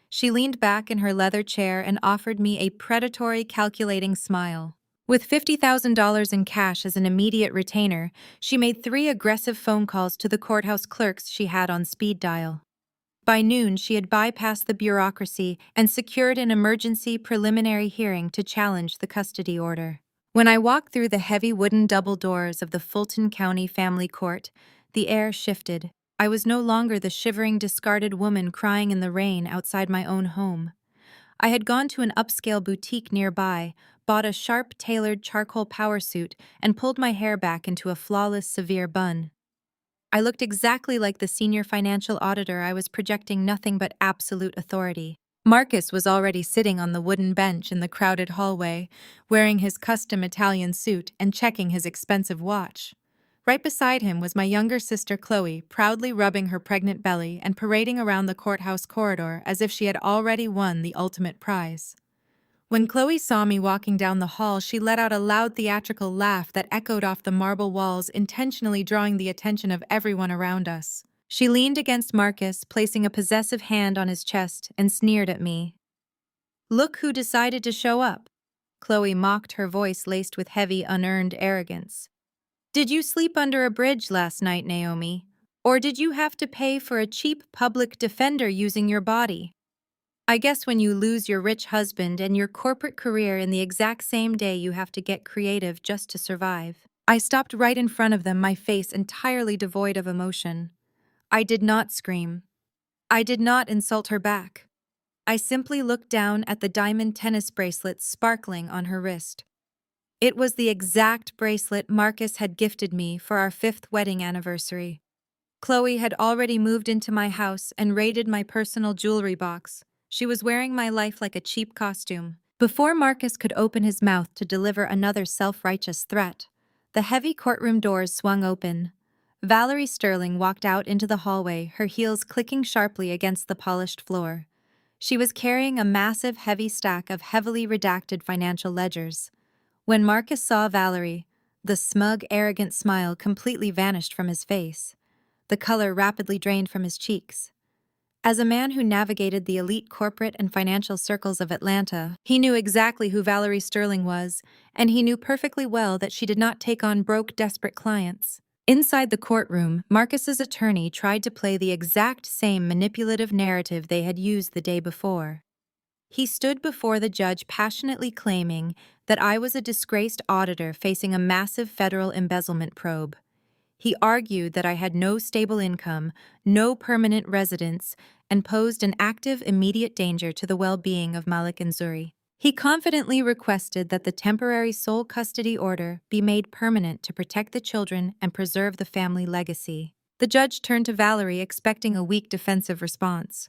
She leaned back in her leather chair and offered me a predatory, calculating smile. With $50,000 in cash as an immediate retainer, she made 3 aggressive phone calls to the courthouse clerks she had on speed dial. By noon, she had bypassed the bureaucracy and secured an emergency preliminary hearing to challenge the custody order. When I walked through the heavy wooden double doors of the Fulton County Family Court, the air shifted. I was no longer the shivering, discarded woman crying in the rain outside my own home. I had gone to an upscale boutique nearby, bought a sharp, tailored charcoal power suit, and pulled my hair back into a flawless, severe bun. I looked exactly like the senior financial auditor. I was projecting nothing but absolute authority. Marcus was already sitting on the wooden bench in the crowded hallway, wearing his custom Italian suit and checking his expensive watch. Right beside him was my younger sister Chloe, proudly rubbing her pregnant belly and parading around the courthouse corridor as if she had already won the ultimate prize. When Chloe saw me walking down the hall, she let out a loud theatrical laugh that echoed off the marble walls, intentionally drawing the attention of everyone around us. She leaned against Marcus, placing a possessive hand on his chest, and sneered at me. "Look who decided to show up," Chloe mocked, her voice laced with heavy, unearned arrogance. "Did you sleep under a bridge last night, Naomi? Or did you have to pay for a cheap public defender using your body? I guess when you lose your rich husband and your corporate career in the exact same day, you have to get creative just to survive." I stopped right in front of them, my face entirely devoid of emotion. I did not scream. I did not insult her back. I simply looked down at the diamond tennis bracelet sparkling on her wrist. It was the exact bracelet Marcus had gifted me for our 5th wedding anniversary. Chloe had already moved into my house and raided my personal jewelry box. She was wearing my life like a cheap costume. Before Marcus could open his mouth to deliver another self-righteous threat, The heavy courtroom doors swung open. Valerie Sterling walked out into the hallway, her heels clicking sharply against the polished floor. She was carrying a massive, heavy stack of heavily redacted financial ledgers. When Marcus saw Valerie, the smug, arrogant smile completely vanished from his face. The color rapidly drained from his cheeks. As a man who navigated the elite corporate and financial circles of Atlanta, he knew exactly who Valerie Sterling was, and he knew perfectly well that she did not take on broke, desperate clients. Inside the courtroom, Marcus's attorney tried to play the exact same manipulative narrative they had used the day before. He stood before the judge passionately claiming that I was a disgraced auditor facing a massive federal embezzlement probe. He argued that I had no stable income, no permanent residence, and posed an active, immediate danger to the well-being of Malik and Zuri. He confidently requested that the temporary sole custody order be made permanent to protect the children and preserve the family legacy. The judge turned to Valerie, expecting a weak defensive response.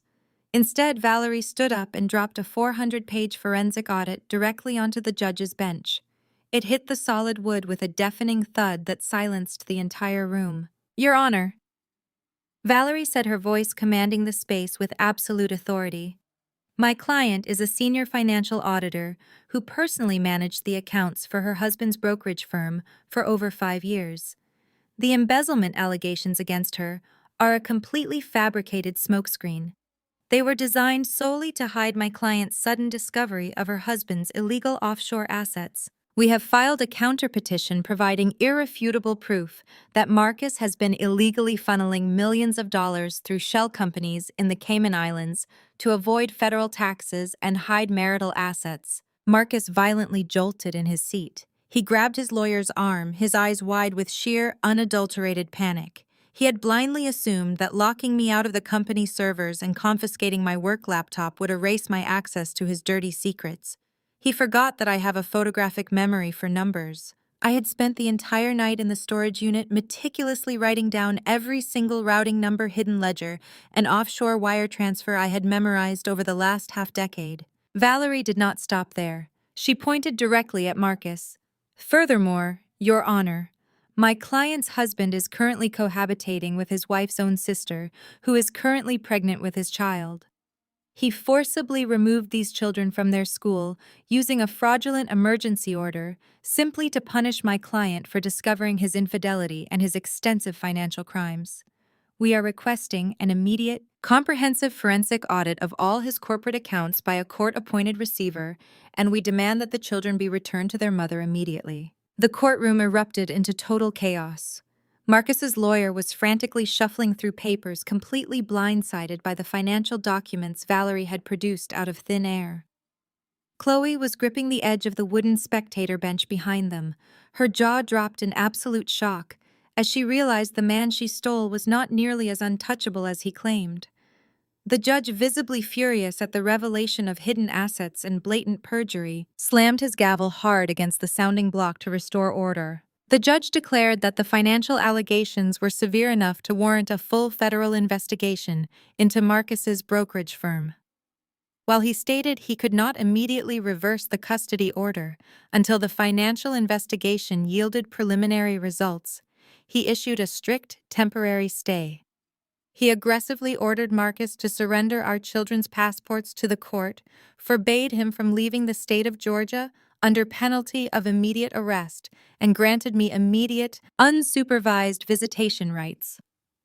Instead, Valerie stood up and dropped a 400-page forensic audit directly onto the judge's bench. It hit the solid wood with a deafening thud that silenced the entire room. "Your Honor." Valerie said, her voice commanding the space with absolute authority. "My client is a senior financial auditor who personally managed the accounts for her husband's brokerage firm for over 5 years. The embezzlement allegations against her are a completely fabricated smokescreen. They were designed solely to hide my client's sudden discovery of her husband's illegal offshore assets. We have filed a counterpetition providing irrefutable proof that Marcus has been illegally funneling millions of dollars through shell companies in the Cayman Islands to avoid federal taxes and hide marital assets." Marcus violently jolted in his seat. He grabbed his lawyer's arm, his eyes wide with sheer, unadulterated panic. He had blindly assumed that locking me out of the company servers and confiscating my work laptop would erase my access to his dirty secrets. He forgot that I have a photographic memory for numbers. I had spent the entire night in the storage unit meticulously writing down every single routing number, hidden ledger, and offshore wire transfer I had memorized over the last half-decade. Valerie did not stop there. She pointed directly at Marcus. "Furthermore, Your Honor, my client's husband is currently cohabitating with his wife's own sister, who is currently pregnant with his child. He forcibly removed these children from their school using a fraudulent emergency order simply to punish my client for discovering his infidelity and his extensive financial crimes. We are requesting an immediate, comprehensive forensic audit of all his corporate accounts by a court-appointed receiver, and we demand that the children be returned to their mother immediately." The courtroom erupted into total chaos. Marcus's lawyer was frantically shuffling through papers, completely blindsided by the financial documents Valerie had produced out of thin air. Chloe was gripping the edge of the wooden spectator bench behind them. Her jaw dropped in absolute shock as she realized the man she stole was not nearly as untouchable as he claimed. The judge, visibly furious at the revelation of hidden assets and blatant perjury, slammed his gavel hard against the sounding block to restore order. The judge declared that the financial allegations were severe enough to warrant a full federal investigation into Marcus's brokerage firm. While he stated he could not immediately reverse the custody order until the financial investigation yielded preliminary results, he issued a strict temporary stay. He aggressively ordered Marcus to surrender our children's passports to the court, forbade him from leaving the state of Georgia under penalty of immediate arrest, and granted me immediate, unsupervised visitation rights.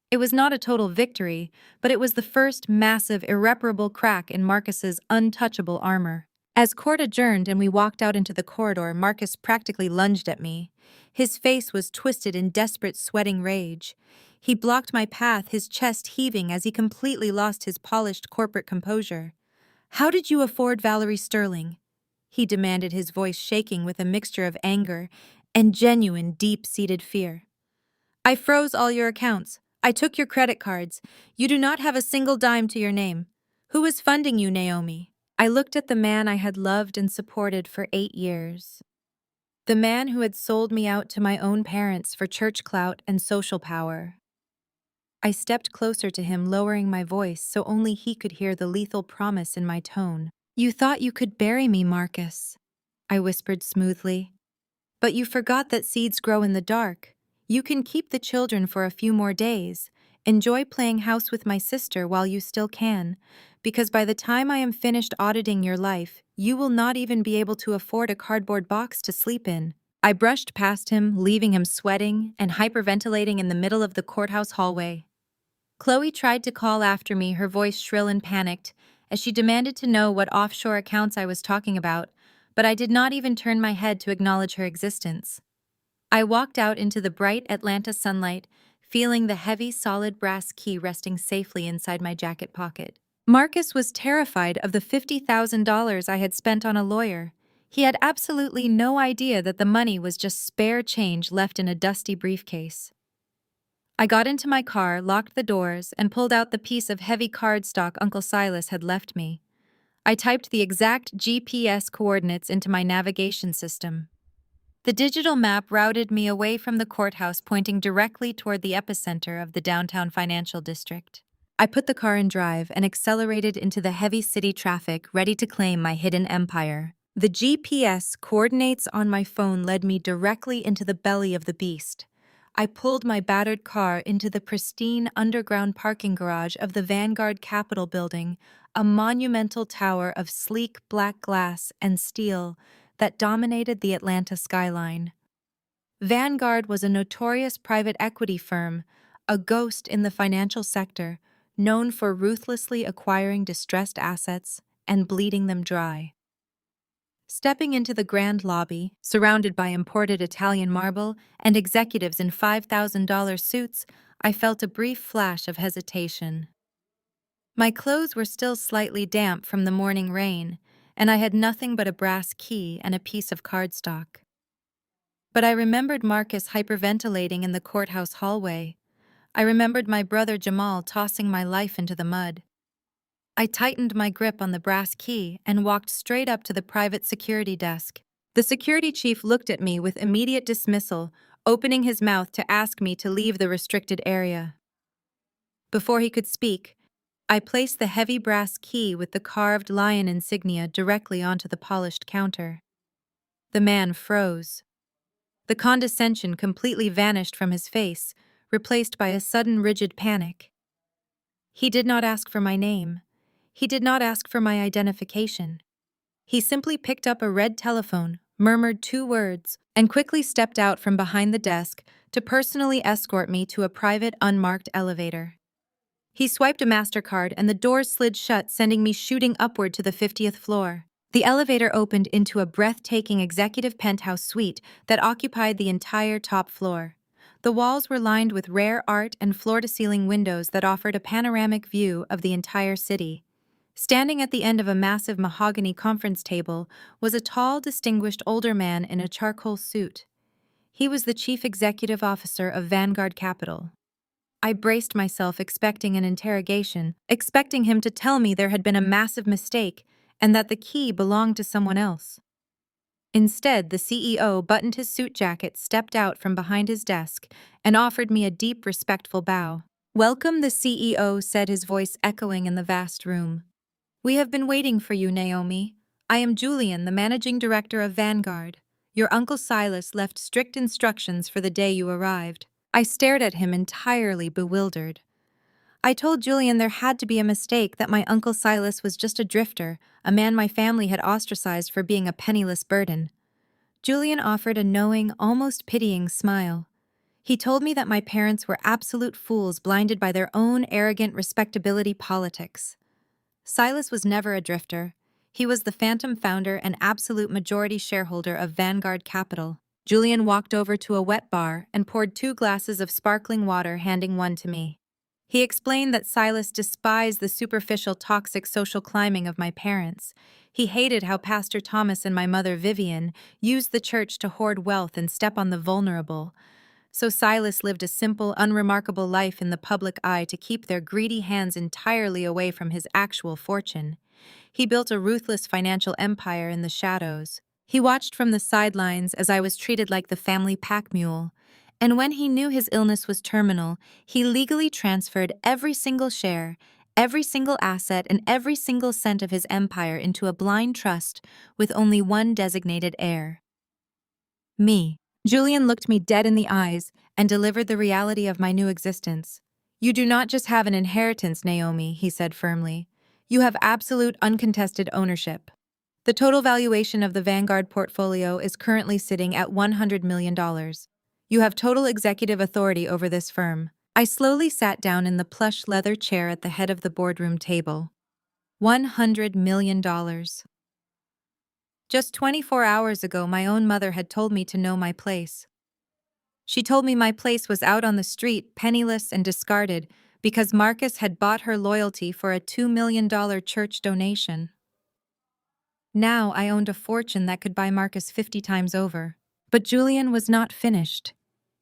It was not a total victory, but it was the first massive, irreparable crack in Marcus's untouchable armor. As court adjourned and we walked out into the corridor, Marcus practically lunged at me. His face was twisted in desperate, sweating rage. He blocked my path, his chest heaving as he completely lost his polished corporate composure. "How did you afford Valerie Sterling?" he demanded, his voice shaking with a mixture of anger and genuine, deep-seated fear. "I froze all your accounts. I took your credit cards. You do not have a single dime to your name. Who is funding you, Naomi?" I looked at the man I had loved and supported for 8 years. The man who had sold me out to my own parents for church clout and social power. I stepped closer to him, lowering my voice so only he could hear the lethal promise in my tone. "You thought you could bury me, Marcus," I whispered smoothly. But you forgot that seeds grow in the dark. You can keep the children for a few more days. Enjoy playing house with my sister while you still can, because by the time I am finished auditing your life, you will not even be able to afford a cardboard box to sleep in. I brushed past him, leaving him sweating and hyperventilating in the middle of the courthouse hallway. Chloe tried to call after me, her voice shrill and panicked, as she demanded to know what offshore accounts I was talking about, but I did not even turn my head to acknowledge her existence. I walked out into the bright Atlanta sunlight, feeling the heavy, solid brass key resting safely inside my jacket pocket. Marcus was terrified of the $50,000 I had spent on a lawyer. He had absolutely no idea that the money was just spare change left in a dusty briefcase. I got into my car, locked the doors, and pulled out the piece of heavy cardstock Uncle Silas had left me. I typed the exact GPS coordinates into my navigation system. The digital map routed me away from the courthouse, pointing directly toward the epicenter of the downtown financial district. I put the car in drive and accelerated into the heavy city traffic, ready to claim my hidden empire. The GPS coordinates on my phone led me directly into the belly of the beast. I pulled my battered car into the pristine underground parking garage of the Vanguard Capitol building, a monumental tower of sleek black glass and steel that dominated the Atlanta skyline. Vanguard was a notorious private equity firm, a ghost in the financial sector, known for ruthlessly acquiring distressed assets and bleeding them dry. Stepping into the grand lobby, surrounded by imported Italian marble and executives in $5,000 suits, I felt a brief flash of hesitation. My clothes were still slightly damp from the morning rain, and I had nothing but a brass key and a piece of cardstock. But I remembered Marcus hyperventilating in the courthouse hallway. I remembered my brother Jamal tossing my life into the mud. I tightened my grip on the brass key and walked straight up to the private security desk. The security chief looked at me with immediate dismissal, opening his mouth to ask me to leave the restricted area. Before he could speak, I placed the heavy brass key with the carved lion insignia directly onto the polished counter. The man froze. The condescension completely vanished from his face, replaced by a sudden rigid panic. He did not ask for my name. He did not ask for my identification. He simply picked up a red telephone, murmured 2 words, and quickly stepped out from behind the desk to personally escort me to a private, unmarked elevator. He swiped a MasterCard and the doors slid shut, sending me shooting upward to the 50th floor. The elevator opened into a breathtaking executive penthouse suite that occupied the entire top floor. The walls were lined with rare art and floor-to-ceiling windows that offered a panoramic view of the entire city. Standing at the end of a massive mahogany conference table was a tall, distinguished older man in a charcoal suit. He was the chief executive officer of Vanguard Capital. I braced myself, expecting an interrogation, expecting him to tell me there had been a massive mistake and that the key belonged to someone else. Instead, the CEO buttoned his suit jacket, stepped out from behind his desk, and offered me a deep, respectful bow. "Welcome," the CEO said, his voice echoing in the vast room. "We have been waiting for you, Naomi. I am Julian, the managing director of Vanguard. Your Uncle Silas left strict instructions for the day you arrived." I stared at him, entirely bewildered. I told Julian there had to be a mistake, that my Uncle Silas was just a drifter, a man my family had ostracized for being a penniless burden. Julian offered a knowing, almost pitying smile. He told me that my parents were absolute fools, blinded by their own arrogant respectability politics. Silas was never a drifter. He was the phantom founder and absolute majority shareholder of Vanguard Capital. Julian walked over to a wet bar and poured 2 glasses of sparkling water, handing one to me. He explained that Silas despised the superficial, toxic social climbing of my parents. He hated how Pastor Thomas and my mother Vivian used the church to hoard wealth and step on the vulnerable. So Silas lived a simple, unremarkable life in the public eye to keep their greedy hands entirely away from his actual fortune. He built a ruthless financial empire in the shadows. He watched from the sidelines as I was treated like the family pack mule. And when he knew his illness was terminal, he legally transferred every single share, every single asset, and every single cent of his empire into a blind trust with only one designated heir. Me. Julian looked me dead in the eyes and delivered the reality of my new existence. You do not just have an inheritance, Naomi, he said firmly. You have absolute uncontested ownership. The total valuation of the Vanguard portfolio is currently sitting at $100 million. You have total executive authority over this firm. I slowly sat down in the plush leather chair at the head of the boardroom table. $100 million. Just 24 hours ago, my own mother had told me to know my place. She told me my place was out on the street, penniless and discarded, because Marcus had bought her loyalty for a $2 million church donation. Now I owned a fortune that could buy Marcus 50 times over. But Julian was not finished.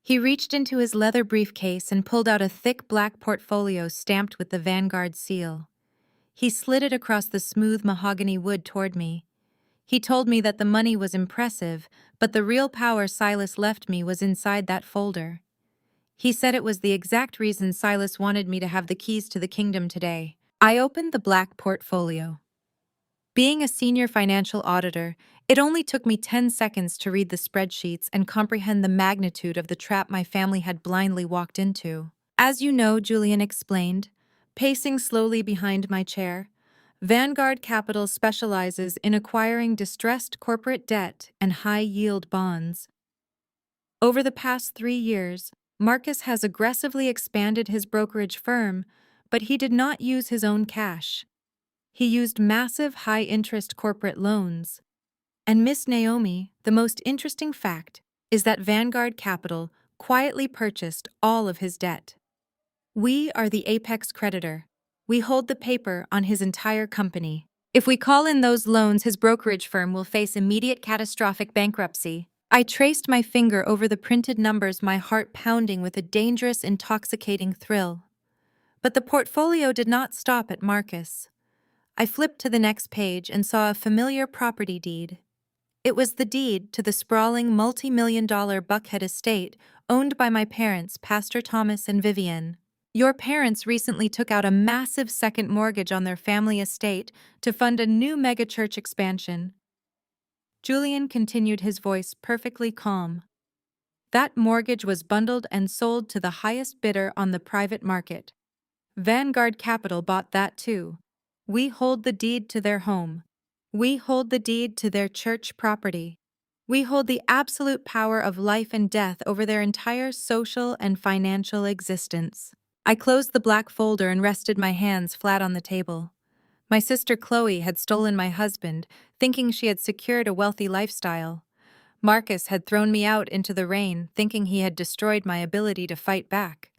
He reached into his leather briefcase and pulled out a thick black portfolio stamped with the Vanguard seal. He slid it across the smooth mahogany wood toward me. He told me that the money was impressive, but the real power Silas left me was inside that folder. He said it was the exact reason Silas wanted me to have the keys to the kingdom today. I opened the black portfolio. Being a senior financial auditor, it only took me 10 seconds to read the spreadsheets and comprehend the magnitude of the trap my family had blindly walked into. As you know, Julian explained, pacing slowly behind my chair, Vanguard Capital specializes in acquiring distressed corporate debt and high-yield bonds. Over the past 3 years, Marcus has aggressively expanded his brokerage firm, but he did not use his own cash. He used massive high-interest corporate loans. And Miss Naomi, the most interesting fact is that Vanguard Capital quietly purchased all of his debt. We are the apex creditor. We hold the paper on his entire company. If we call in those loans, his brokerage firm will face immediate catastrophic bankruptcy. I traced my finger over the printed numbers, my heart pounding with a dangerous, intoxicating thrill. But the portfolio did not stop at Marcus. I flipped to the next page and saw a familiar property deed. It was the deed to the sprawling multi-million-dollar Buckhead estate owned by my parents, Pastor Thomas and Vivian. Your parents recently took out a massive second mortgage on their family estate to fund a new megachurch expansion. Julian continued, his voice perfectly calm. That mortgage was bundled and sold to the highest bidder on the private market. Vanguard Capital bought that too. We hold the deed to their home. We hold the deed to their church property. We hold the absolute power of life and death over their entire social and financial existence. I closed the black folder and rested my hands flat on the table. My sister Chloe had stolen my husband, thinking she had secured a wealthy lifestyle. Marcus had thrown me out into the rain, thinking he had destroyed my ability to fight back.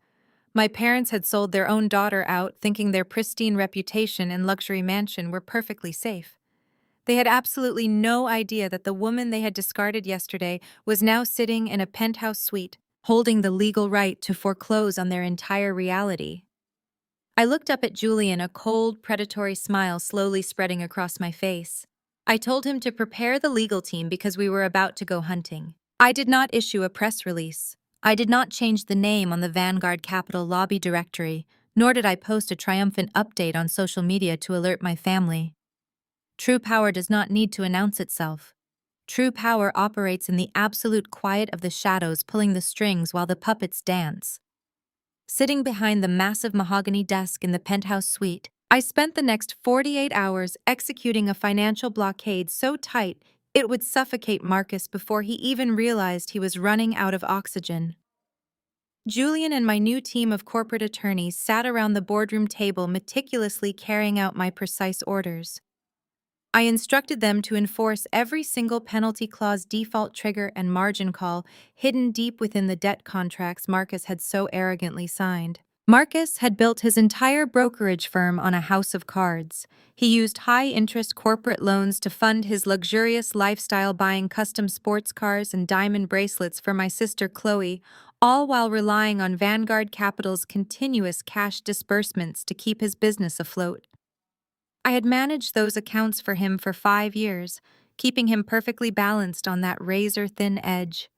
My parents had sold their own daughter out, thinking their pristine reputation and luxury mansion were perfectly safe. They had absolutely no idea that the woman they had discarded yesterday was now sitting in a penthouse suite, holding the legal right to foreclose on their entire reality. I looked up at Julian, a cold, predatory smile slowly spreading across my face. I told him to prepare the legal team because we were about to go hunting. I did not issue a press release. I did not change the name on the Vanguard Capital lobby directory, nor did I post a triumphant update on social media to alert my family. True power does not need to announce itself. True power operates in the absolute quiet of the shadows, pulling the strings while the puppets dance. Sitting behind the massive mahogany desk in the penthouse suite, I spent the next 48 hours executing a financial blockade so tight it would suffocate Marcus before he even realized he was running out of oxygen. Julian and my new team of corporate attorneys sat around the boardroom table meticulously carrying out my precise orders. I instructed them to enforce every single penalty clause, default trigger, and margin call hidden deep within the debt contracts Marcus had so arrogantly signed. Marcus had built his entire brokerage firm on a house of cards. He used high-interest corporate loans to fund his luxurious lifestyle, buying custom sports cars and diamond bracelets for my sister Chloe, all while relying on Vanguard Capital's continuous cash disbursements to keep his business afloat. I had managed those accounts for him for 5 years, keeping him perfectly balanced on that razor-thin edge.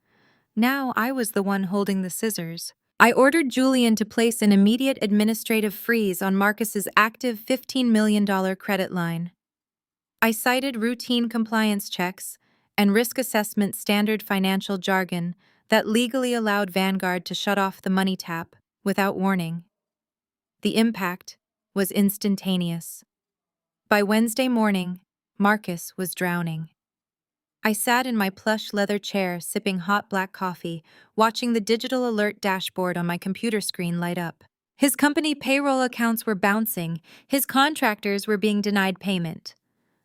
Now I was the one holding the scissors. I ordered Julian to place an immediate administrative freeze on Marcus's active $15 million credit line. I cited routine compliance checks, and risk assessment standard financial jargon that legally allowed Vanguard to shut off the money tap without warning. The impact was instantaneous. By Wednesday morning, Marcus was drowning. I sat in my plush leather chair sipping hot black coffee, watching the digital alert dashboard on my computer screen light up. His company payroll accounts were bouncing, his contractors were being denied payment.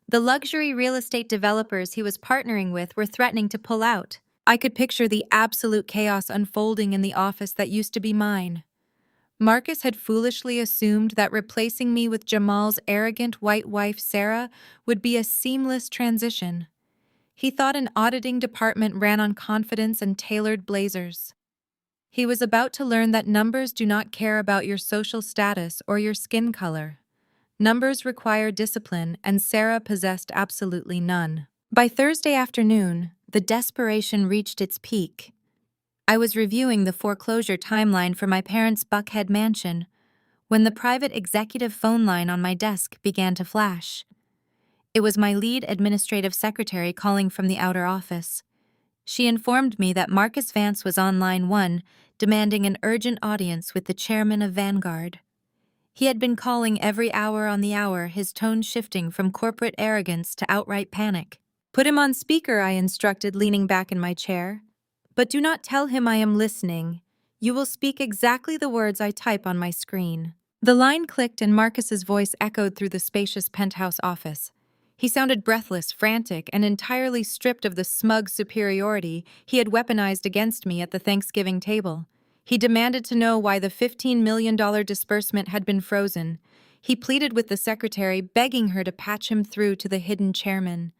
The luxury real estate developers he was partnering with were threatening to pull out. I could picture the absolute chaos unfolding in the office that used to be mine. Marcus had foolishly assumed that replacing me with Jamal's arrogant white wife Sarah would be a seamless transition. He thought an auditing department ran on confidence and tailored blazers. He was about to learn that numbers do not care about your social status or your skin color. Numbers require discipline, and Sarah possessed absolutely none. By Thursday afternoon, the desperation reached its peak. I was reviewing the foreclosure timeline for my parents' Buckhead mansion when the private executive phone line on my desk began to flash. It was my lead administrative secretary calling from the outer office. She informed me that Marcus Vance was on line 1, demanding an urgent audience with the chairman of Vanguard. He had been calling every hour on the hour, his tone shifting from corporate arrogance to outright panic. "Put him on speaker," I instructed, leaning back in my chair. "But do not tell him I am listening. You will speak exactly the words I type on my screen." The line clicked and Marcus's voice echoed through the spacious penthouse office. He sounded breathless, frantic, and entirely stripped of the smug superiority he had weaponized against me at the Thanksgiving table. He demanded to know why the $15 million disbursement had been frozen. He pleaded with the secretary, begging her to patch him through to the hidden chairman.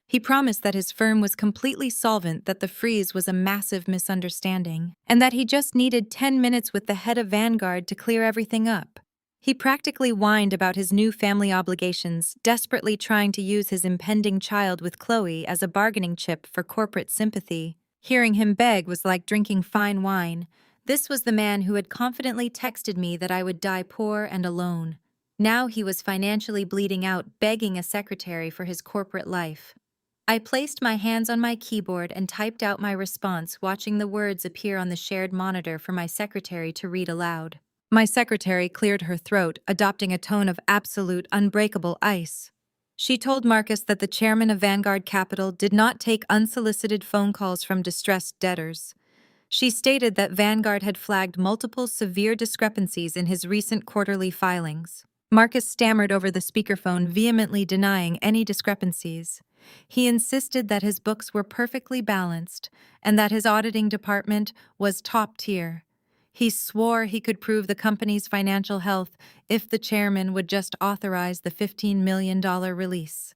He promised that his firm was completely solvent, that the freeze was a massive misunderstanding, and that he just needed 10 minutes with the head of Vanguard to clear everything up. He practically whined about his new family obligations, desperately trying to use his impending child with Chloe as a bargaining chip for corporate sympathy. Hearing him beg was like drinking fine wine. This was the man who had confidently texted me that I would die poor and alone. Now he was financially bleeding out, begging a secretary for his corporate life. I placed my hands on my keyboard and typed out my response, watching the words appear on the shared monitor for my secretary to read aloud. My secretary cleared her throat, adopting a tone of absolute, unbreakable ice. She told Marcus that the chairman of Vanguard Capital did not take unsolicited phone calls from distressed debtors. She stated that Vanguard had flagged multiple severe discrepancies in his recent quarterly filings. Marcus stammered over the speakerphone, vehemently denying any discrepancies. He insisted that his books were perfectly balanced and that his auditing department was top tier. He swore he could prove the company's financial health if the chairman would just authorize the $15 million release.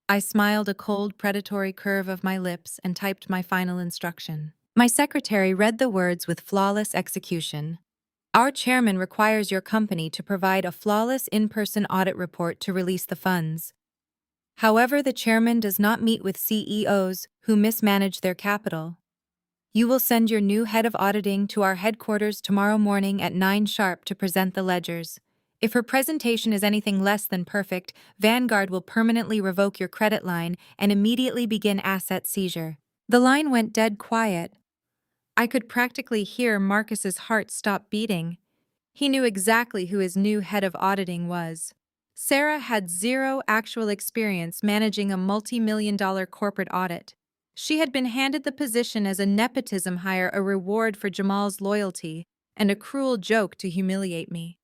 I smiled a cold, predatory curve of my lips and typed my final instruction. My secretary read the words with flawless execution. "Our chairman requires your company to provide a flawless in-person audit report to release the funds. However, the chairman does not meet with CEOs who mismanage their capital. You will send your new head of auditing to our headquarters tomorrow morning at 9 sharp to present the ledgers. If her presentation is anything less than perfect, Vanguard will permanently revoke your credit line and immediately begin asset seizure." The line went dead quiet. I could practically hear Marcus's heart stop beating. He knew exactly who his new head of auditing was. Sarah had zero actual experience managing a multi-million-dollar corporate audit. She had been handed the position as a nepotism hire, a reward for Jamal's loyalty, and a cruel joke to humiliate me.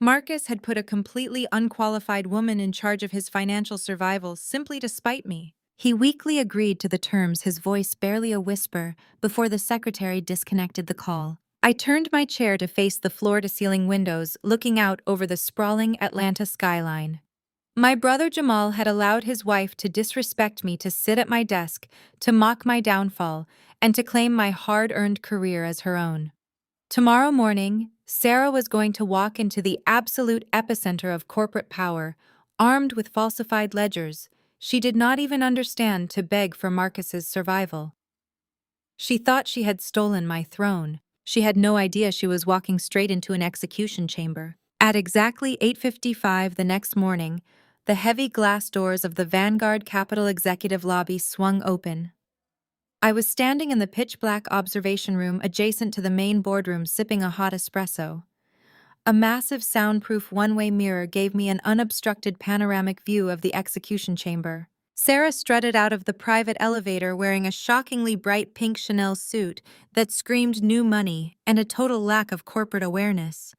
Marcus had put a completely unqualified woman in charge of his financial survival simply to spite me. He weakly agreed to the terms, his voice barely a whisper, before the secretary disconnected the call. I turned my chair to face the floor-to-ceiling windows, looking out over the sprawling Atlanta skyline. My brother Jamal had allowed his wife to disrespect me, to sit at my desk, to mock my downfall, and to claim my hard-earned career as her own. Tomorrow morning, Sarah was going to walk into the absolute epicenter of corporate power, armed with falsified ledgers. She did not even understand to beg for Marcus's survival. She thought she had stolen my throne. She had no idea she was walking straight into an execution chamber. At exactly 8:55 the next morning, The heavy glass doors of the Vanguard Capital Executive Lobby swung open. I was standing in the pitch-black observation room adjacent to the main boardroom sipping a hot espresso. A massive soundproof one-way mirror gave me an unobstructed panoramic view of the execution chamber. Sarah strutted out of the private elevator wearing a shockingly bright pink Chanel suit that screamed new money and a total lack of corporate awareness.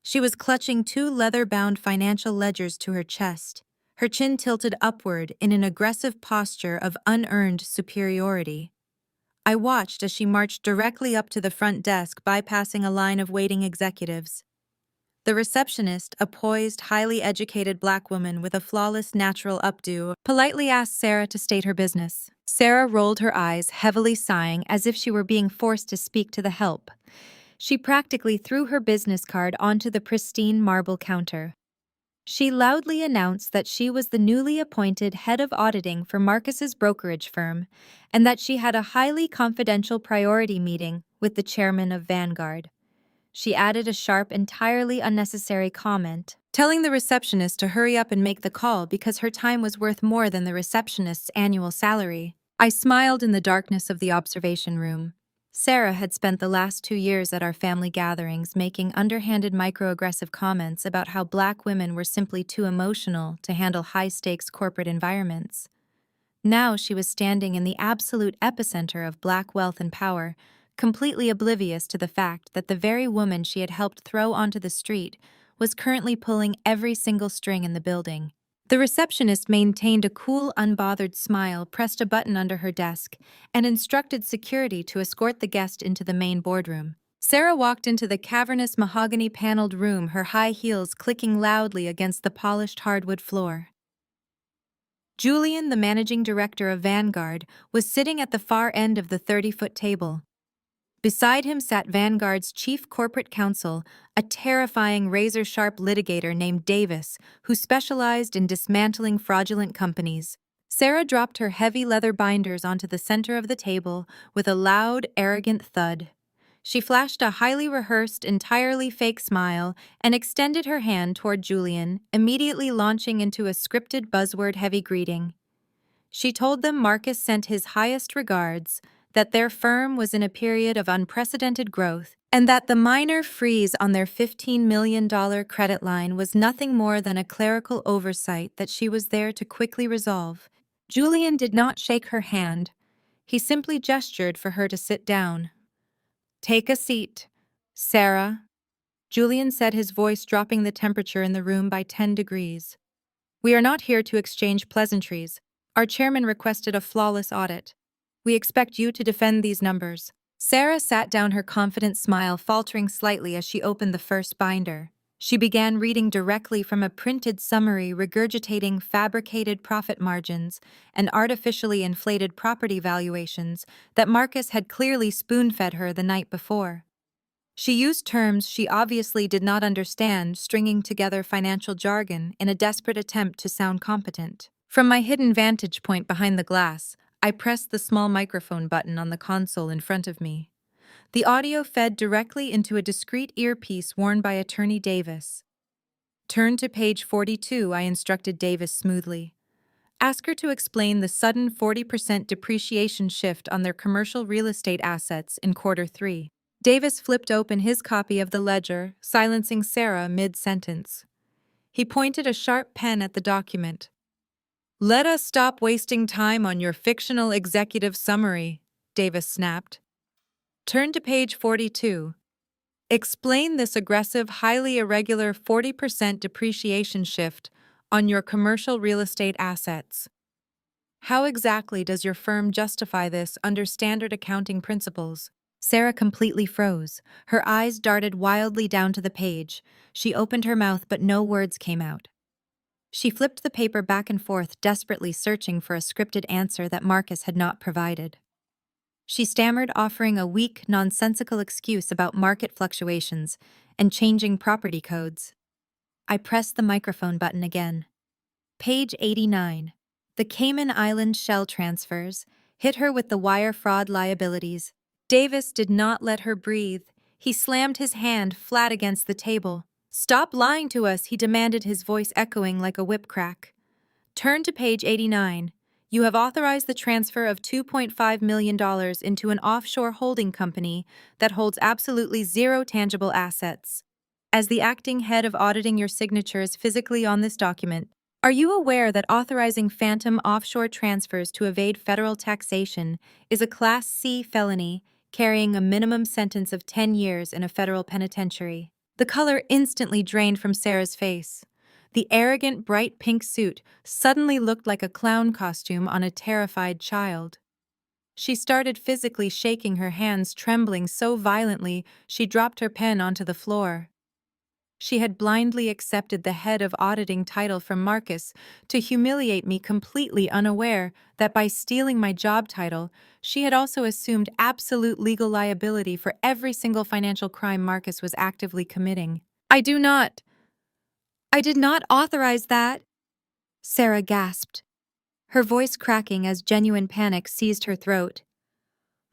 She was clutching two leather-bound financial ledgers to her chest, her chin tilted upward in an aggressive posture of unearned superiority. I watched as she marched directly up to the front desk, bypassing a line of waiting executives. The receptionist, a poised, highly educated black woman with a flawless natural updo, politely asked Sarah to state her business. Sarah rolled her eyes, heavily sighing as if she were being forced to speak to the help. She practically threw her business card onto the pristine marble counter. She loudly announced that she was the newly appointed head of auditing for Marcus's brokerage firm, and that she had a highly confidential priority meeting with the chairman of Vanguard. She added a sharp, entirely unnecessary comment, telling the receptionist to hurry up and make the call because her time was worth more than the receptionist's annual salary. I smiled in the darkness of the observation room. Sarah had spent the last 2 years at our family gatherings making underhanded microaggressive comments about how black women were simply too emotional to handle high-stakes corporate environments. Now she was standing in the absolute epicenter of black wealth and power, completely oblivious to the fact that the very woman she had helped throw onto the street was currently pulling every single string in the building. The receptionist maintained a cool, unbothered smile, pressed a button under her desk, and instructed security to escort the guest into the main boardroom. Sarah walked into the cavernous mahogany-paneled room, her high heels clicking loudly against the polished hardwood floor. Julian, the managing director of Vanguard, was sitting at the far end of the 30-foot table. Beside him sat Vanguard's chief corporate counsel, a terrifying razor-sharp litigator named Davis, who specialized in dismantling fraudulent companies. Sarah dropped her heavy leather binders onto the center of the table with a loud, arrogant thud. She flashed a highly rehearsed, entirely fake smile and extended her hand toward Julian, immediately launching into a scripted buzzword-heavy greeting. She told them Marcus sent his highest regards, that their firm was in a period of unprecedented growth, and that the minor freeze on their $15 million credit line was nothing more than a clerical oversight that she was there to quickly resolve. Julian did not shake her hand. He simply gestured for her to sit down. "Take a seat, Sarah," Julian said, his voice dropping the temperature in the room by 10 degrees. "We are not here to exchange pleasantries. Our chairman requested a flawless audit. We expect you to defend these numbers." Sarah sat down, her confident smile faltering slightly as she opened the first binder. She began reading directly from a printed summary regurgitating fabricated profit margins and artificially inflated property valuations that Marcus had clearly spoon-fed her the night before. She used terms she obviously did not understand, stringing together financial jargon in a desperate attempt to sound competent. From my hidden vantage point behind the glass, I pressed the small microphone button on the console in front of me. The audio fed directly into a discreet earpiece worn by Attorney Davis. "Turn to page 42, I instructed Davis smoothly. "Ask her to explain the sudden 40% depreciation shift on their commercial real estate assets in Q3. Davis flipped open his copy of the ledger, silencing Sarah mid-sentence. He pointed a sharp pen at the document. "Let us stop wasting time on your fictional executive summary," Davis snapped. "Turn to page 42. Explain this aggressive, highly irregular 40% depreciation shift on your commercial real estate assets. How exactly does your firm justify this under standard accounting principles?" Sarah completely froze. Her eyes darted wildly down to the page. She opened her mouth, but no words came out. She flipped the paper back and forth, desperately searching for a scripted answer that Marcus had not provided. She stammered, offering a weak, nonsensical excuse about market fluctuations and changing property codes. I pressed the microphone button again. Page 89. The Cayman Islands shell transfers hit her with the wire fraud liabilities. Davis did not let her breathe. He slammed his hand flat against the table. "Stop lying to us," he demanded, his voice echoing like a whip crack. Turn to page 89. You have authorized the transfer of $2.5 million into an offshore holding company that holds absolutely zero tangible assets. As the acting head of auditing, your signature is physically on this document. Are you aware that authorizing phantom offshore transfers to evade federal taxation is a Class C felony, carrying a minimum sentence of 10 years in a federal penitentiary? The color instantly drained from Sarah's face. The arrogant, bright pink suit suddenly looked like a clown costume on a terrified child. She started physically shaking, her hands trembling so violently she dropped her pen onto the floor. She had blindly accepted the head of auditing title from Marcus to humiliate me, completely unaware that by stealing my job title, she had also assumed absolute legal liability for every single financial crime Marcus was actively committing. I did not authorize that, Sarah gasped, her voice cracking as genuine panic seized her throat.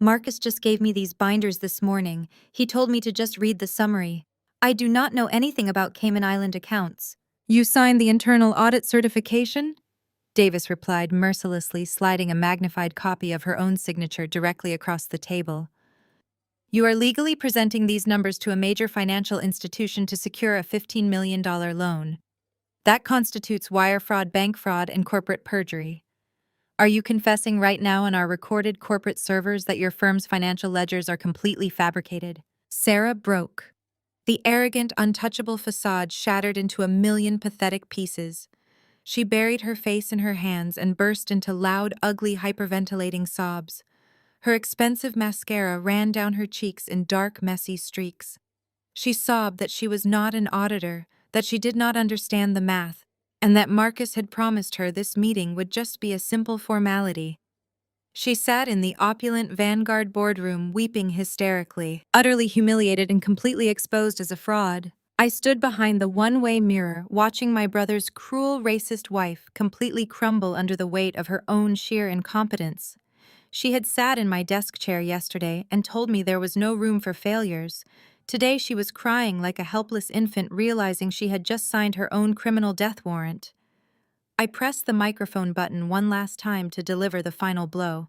Marcus just gave me these binders this morning. He told me to just read the summary. I do not know anything about Cayman Island accounts. You signed the internal audit certification? Davis replied mercilessly, sliding a magnified copy of her own signature directly across the table. You are legally presenting these numbers to a major financial institution to secure a $15 million loan. That constitutes wire fraud, bank fraud, and corporate perjury. Are you confessing right now on our recorded corporate servers that your firm's financial ledgers are completely fabricated? Sarah broke. The arrogant, untouchable facade shattered into a million pathetic pieces. She buried her face in her hands and burst into loud, ugly, hyperventilating sobs. Her expensive mascara ran down her cheeks in dark, messy streaks. She sobbed that she was not an auditor, that she did not understand the math, and that Marcus had promised her this meeting would just be a simple formality. She sat in the opulent Vanguard boardroom weeping hysterically, utterly humiliated and completely exposed as a fraud. I stood behind the one-way mirror, watching my brother's cruel, racist wife completely crumble under the weight of her own sheer incompetence. She had sat in my desk chair yesterday and told me there was no room for failures. Today she was crying like a helpless infant, realizing she had just signed her own criminal death warrant. I pressed the microphone button one last time to deliver the final blow.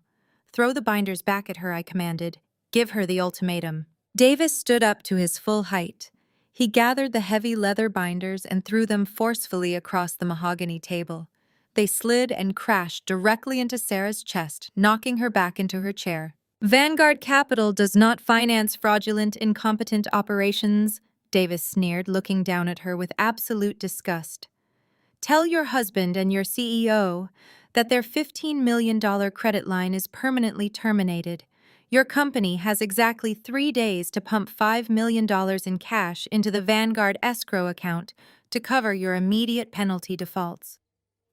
Throw the binders back at her, I commanded. Give her the ultimatum. Davis stood up to his full height. He gathered the heavy leather binders and threw them forcefully across the mahogany table. They slid and crashed directly into Sarah's chest, knocking her back into her chair. Vanguard Capital does not finance fraudulent, incompetent operations, Davis sneered, looking down at her with absolute disgust. Tell your husband and your CEO that their $15 million credit line is permanently terminated. Your company has exactly 3 days to pump $5 million in cash into the Vanguard escrow account to cover your immediate penalty defaults.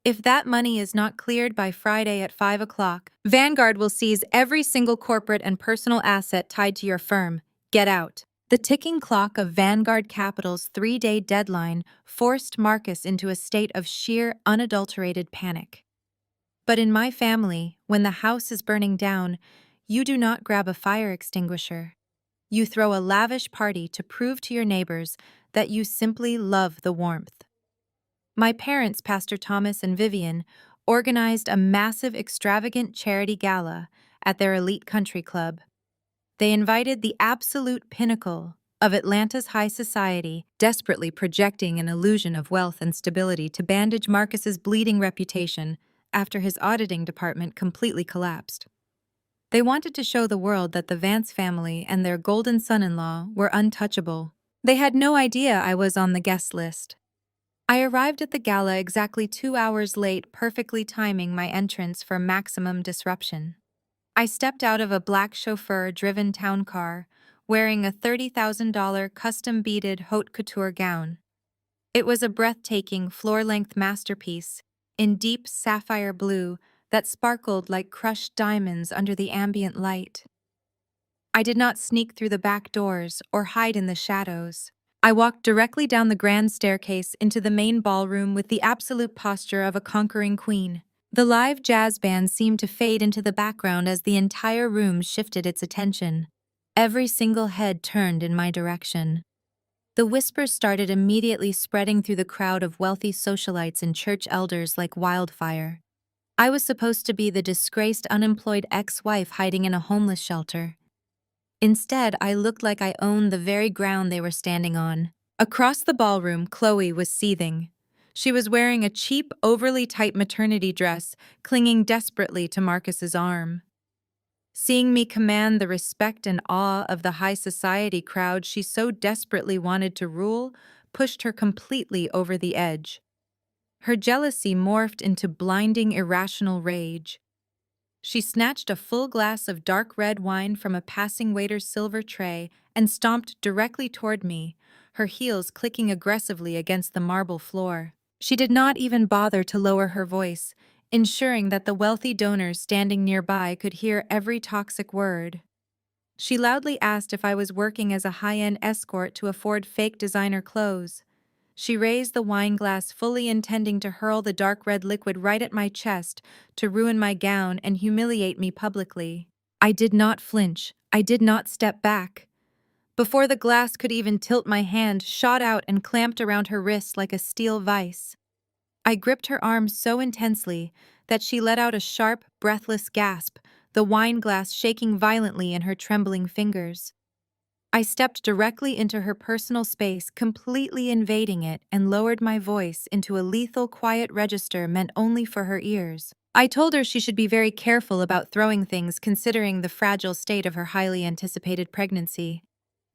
If that money is not cleared by Friday at 5 o'clock, Vanguard will seize every single corporate and personal asset tied to your firm. Get out. The ticking clock of Vanguard Capital's 3-day deadline forced Marcus into a state of sheer, unadulterated panic. But in my family, when the house is burning down, you do not grab a fire extinguisher. You throw a lavish party to prove to your neighbors that you simply love the warmth. My parents, Pastor Thomas and Vivian, organized a massive, extravagant charity gala at their elite country club. They invited the absolute pinnacle of Atlanta's high society, desperately projecting an illusion of wealth and stability to bandage Marcus's bleeding reputation after his auditing department completely collapsed. They wanted to show the world that the Vance family and their golden son-in-law were untouchable. They had no idea I was on the guest list. I arrived at the gala exactly 2 hours late, perfectly timing my entrance for maximum disruption. I stepped out of a black chauffeur-driven town car, wearing a $30,000 custom-beaded haute couture gown. It was a breathtaking, floor-length masterpiece in deep sapphire blue that sparkled like crushed diamonds under the ambient light. I did not sneak through the back doors or hide in the shadows. I walked directly down the grand staircase into the main ballroom with the absolute posture of a conquering queen. The live jazz band seemed to fade into the background as the entire room shifted its attention. Every single head turned in my direction. The whispers started immediately spreading through the crowd of wealthy socialites and church elders like wildfire. I was supposed to be the disgraced unemployed ex-wife hiding in a homeless shelter. Instead, I looked like I owned the very ground they were standing on. Across the ballroom, Chloe was seething. She was wearing a cheap, overly tight maternity dress, clinging desperately to Marcus's arm. Seeing me command the respect and awe of the high society crowd she so desperately wanted to rule pushed her completely over the edge. Her jealousy morphed into blinding, irrational rage. She snatched a full glass of dark red wine from a passing waiter's silver tray and stomped directly toward me, her heels clicking aggressively against the marble floor. She did not even bother to lower her voice, ensuring that the wealthy donors standing nearby could hear every toxic word. She loudly asked if I was working as a high-end escort to afford fake designer clothes. She raised the wine glass, fully intending to hurl the dark red liquid right at my chest to ruin my gown and humiliate me publicly. I did not flinch. I did not step back. Before the glass could even tilt, my hand shot out and clamped around her wrist like a steel vice. I gripped her arm so intensely that she let out a sharp, breathless gasp, the wine glass shaking violently in her trembling fingers. I stepped directly into her personal space, completely invading it, and lowered my voice into a lethal, quiet register meant only for her ears. I told her she should be very careful about throwing things considering the fragile state of her highly anticipated pregnancy.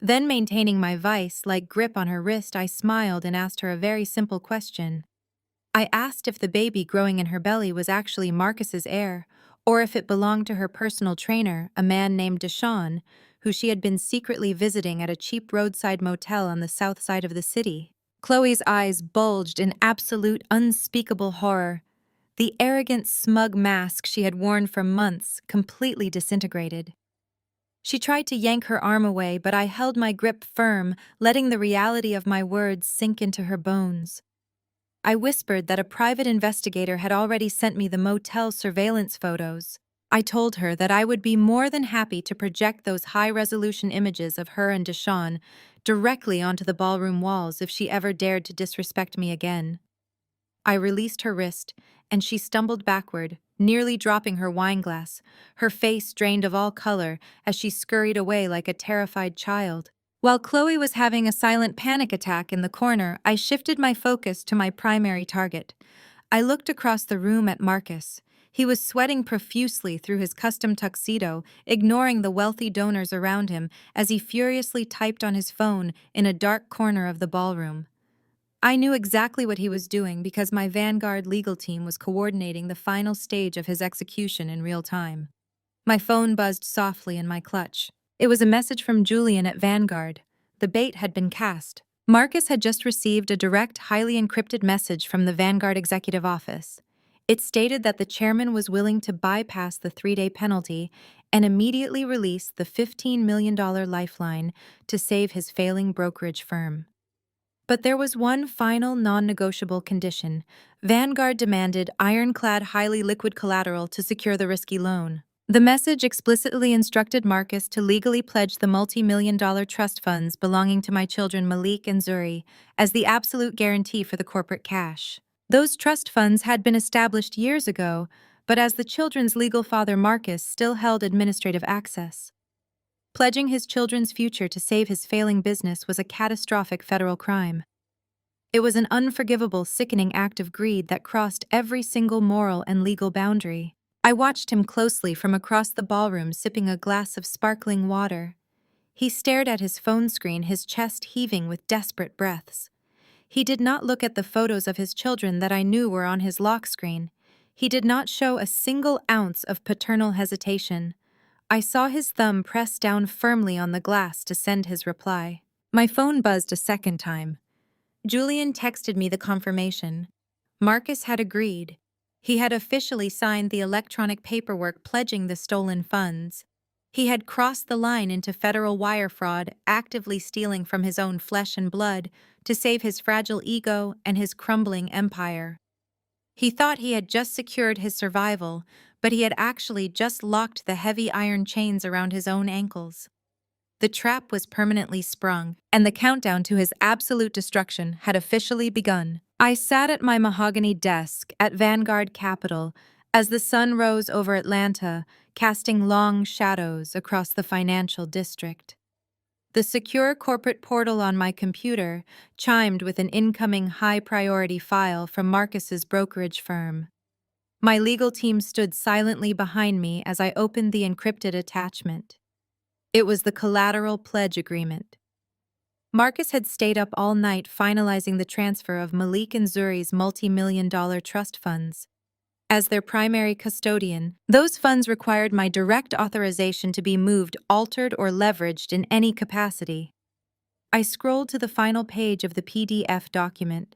Then, maintaining my vice-like grip on her wrist, I smiled and asked her a very simple question. I asked if the baby growing in her belly was actually Marcus's heir, or if it belonged to her personal trainer, a man named Deshawn, who she had been secretly visiting at a cheap roadside motel on the south side of the city. Chloe's eyes bulged in absolute, unspeakable horror. The arrogant, smug mask she had worn for months completely disintegrated. She tried to yank her arm away, but I held my grip firm, letting the reality of my words sink into her bones. I whispered that a private investigator had already sent me the motel surveillance photos. I told her that I would be more than happy to project those high-resolution images of her and Deshawn directly onto the ballroom walls if she ever dared to disrespect me again. I released her wrist, and she stumbled backward, nearly dropping her wine glass, her face drained of all color as she scurried away like a terrified child. While Chloe was having a silent panic attack in the corner, I shifted my focus to my primary target. I looked across the room at Marcus. He was sweating profusely through his custom tuxedo, ignoring the wealthy donors around him as he furiously typed on his phone in a dark corner of the ballroom. I knew exactly what he was doing because my Vanguard legal team was coordinating the final stage of his execution in real time. My phone buzzed softly in my clutch. It was a message from Julian at Vanguard. The bait had been cast. Marcus had just received a direct, highly encrypted message from the Vanguard executive office. It stated that the chairman was willing to bypass the 3-day penalty and immediately release the $15 million lifeline to save his failing brokerage firm. But there was one final non-negotiable condition. Vanguard demanded ironclad, highly liquid collateral to secure the risky loan. The message explicitly instructed Marcus to legally pledge the multi-million-dollar trust funds belonging to my children Malik and Zuri as the absolute guarantee for the corporate cash. Those trust funds had been established years ago, but as the children's legal father Marcus still held administrative access. Pledging his children's future to save his failing business was a catastrophic federal crime. It was an unforgivable, sickening act of greed that crossed every single moral and legal boundary. I watched him closely from across the ballroom, sipping a glass of sparkling water. He stared at his phone screen, his chest heaving with desperate breaths. He did not look at the photos of his children that I knew were on his lock screen. He did not show a single ounce of paternal hesitation. I saw his thumb press down firmly on the glass to send his reply. My phone buzzed a second time. Julian texted me the confirmation. Marcus had agreed. He had officially signed the electronic paperwork pledging the stolen funds. He had crossed the line into federal wire fraud, actively stealing from his own flesh and blood to save his fragile ego and his crumbling empire. He thought he had just secured his survival, but he had actually just locked the heavy iron chains around his own ankles. The trap was permanently sprung, and the countdown to his absolute destruction had officially begun. I sat at my mahogany desk at Vanguard Capital as the sun rose over Atlanta, casting long shadows across the financial district. The secure corporate portal on my computer chimed with an incoming high-priority file from Marcus's brokerage firm. My legal team stood silently behind me as I opened the encrypted attachment. It was the collateral pledge agreement. Marcus had stayed up all night finalizing the transfer of Malik and Zuri's multi-million-dollar trust funds. As their primary custodian, those funds required my direct authorization to be moved, altered, or leveraged in any capacity. I scrolled to the final page of the PDF document.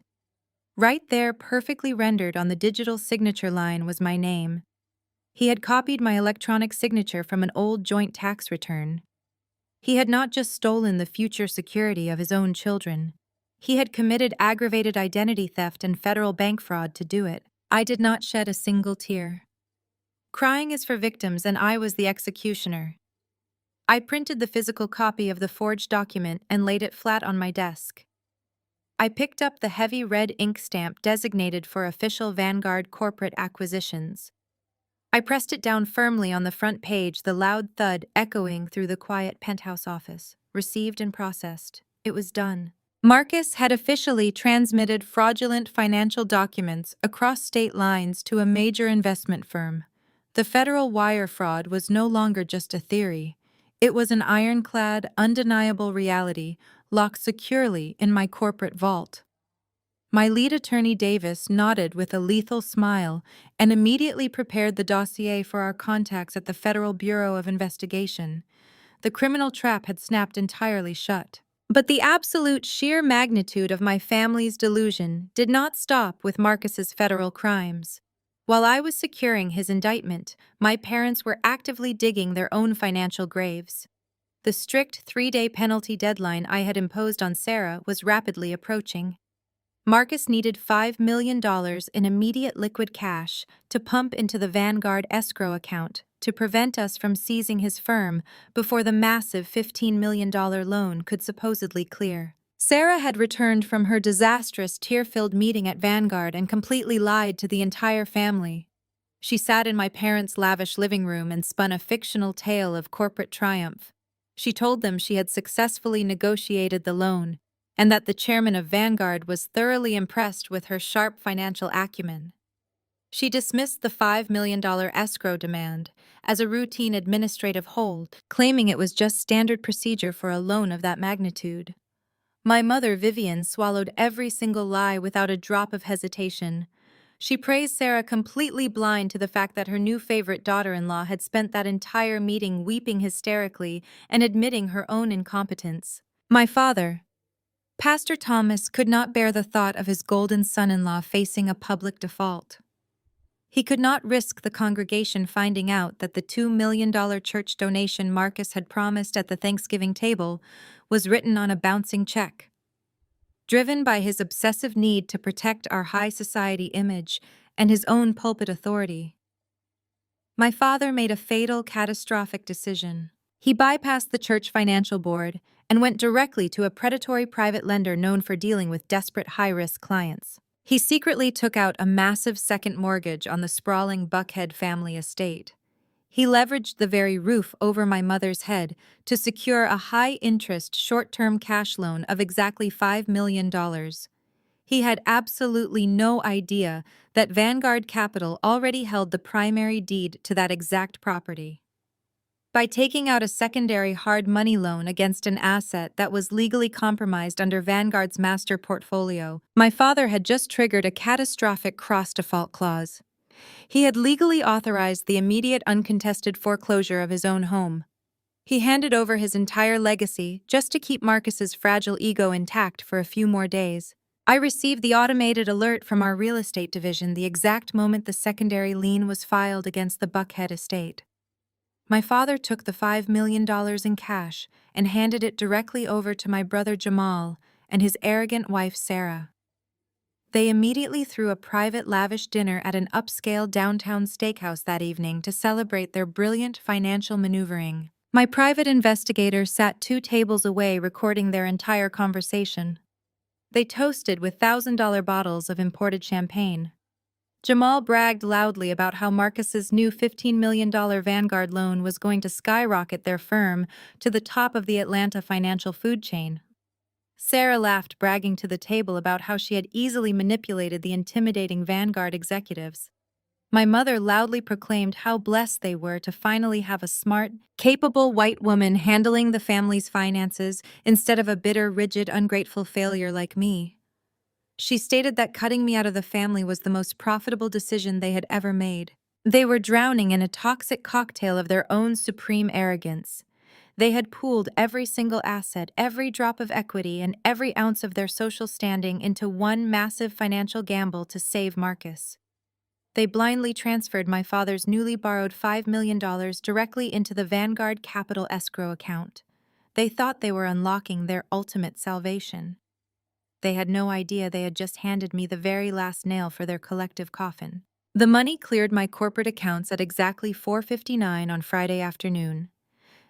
Right there, perfectly rendered on the digital signature line, was my name. He had copied my electronic signature from an old joint tax return. He had not just stolen the future security of his own children. He had committed aggravated identity theft and federal bank fraud to do it. I did not shed a single tear. Crying is for victims, and I was the executioner. I printed the physical copy of the forged document and laid it flat on my desk. I picked up the heavy red ink stamp designated for official Vanguard corporate acquisitions. I pressed it down firmly on the front page, the loud thud echoing through the quiet penthouse office. Received and processed. It was done. Marcus had officially transmitted fraudulent financial documents across state lines to a major investment firm. The federal wire fraud was no longer just a theory. It was an ironclad, undeniable reality, locked securely in my corporate vault. My lead attorney Davis nodded with a lethal smile and immediately prepared the dossier for our contacts at the Federal Bureau of Investigation. The criminal trap had snapped entirely shut. But the absolute sheer magnitude of my family's delusion did not stop with Marcus's federal crimes. While I was securing his indictment, my parents were actively digging their own financial graves. The strict 3-day penalty deadline I had imposed on Sarah was rapidly approaching. Marcus needed $5 million in immediate liquid cash to pump into the Vanguard escrow account to prevent us from seizing his firm before the massive $15 million loan could supposedly clear. Sarah had returned from her disastrous, tear-filled meeting at Vanguard and completely lied to the entire family. She sat in my parents' lavish living room and spun a fictional tale of corporate triumph. She told them she had successfully negotiated the loan, and that the chairman of Vanguard was thoroughly impressed with her sharp financial acumen. She dismissed the $5 million escrow demand as a routine administrative hold, claiming it was just standard procedure for a loan of that magnitude. My mother, Vivian, swallowed every single lie without a drop of hesitation. She praised Sarah, completely blind to the fact that her new favorite daughter-in-law had spent that entire meeting weeping hysterically and admitting her own incompetence. My father, Pastor Thomas, could not bear the thought of his golden son-in-law facing a public default. He could not risk the congregation finding out that the $2 million church donation Marcus had promised at the Thanksgiving table was written on a bouncing check. Driven by his obsessive need to protect our high society image and his own pulpit authority, my father made a fatal, catastrophic decision. He bypassed the church financial board and went directly to a predatory private lender known for dealing with desperate high-risk clients. He secretly took out a massive second mortgage on the sprawling Buckhead family estate. He leveraged the very roof over my mother's head to secure a high-interest short-term cash loan of exactly $5 million. He had absolutely no idea that Vanguard Capital already held the primary deed to that exact property. By taking out a secondary hard money loan against an asset that was legally compromised under Vanguard's master portfolio, my father had just triggered a catastrophic cross-default clause. He had legally authorized the immediate uncontested foreclosure of his own home. He handed over his entire legacy just to keep Marcus's fragile ego intact for a few more days. I received the automated alert from our real estate division the exact moment the secondary lien was filed against the Buckhead estate. My father took the $5 million in cash and handed it directly over to my brother Jamal and his arrogant wife Sarah. They immediately threw a private, lavish dinner at an upscale downtown steakhouse that evening to celebrate their brilliant financial maneuvering. My private investigator sat 2 tables away recording their entire conversation. They toasted with $1,000 bottles of imported champagne. Jamal bragged loudly about how Marcus's new $15 million Vanguard loan was going to skyrocket their firm to the top of the Atlanta financial food chain. Sarah laughed, bragging to the table about how she had easily manipulated the intimidating Vanguard executives. My mother loudly proclaimed how blessed they were to finally have a smart, capable white woman handling the family's finances instead of a bitter, rigid, ungrateful failure like me. She stated that cutting me out of the family was the most profitable decision they had ever made. They were drowning in a toxic cocktail of their own supreme arrogance. They had pooled every single asset, every drop of equity, and every ounce of their social standing into one massive financial gamble to save Marcus. They blindly transferred my father's newly borrowed $5 million directly into the Vanguard Capital escrow account. They thought they were unlocking their ultimate salvation. They had no idea they had just handed me the very last nail for their collective coffin. The money cleared my corporate accounts at exactly 4:59 on Friday afternoon.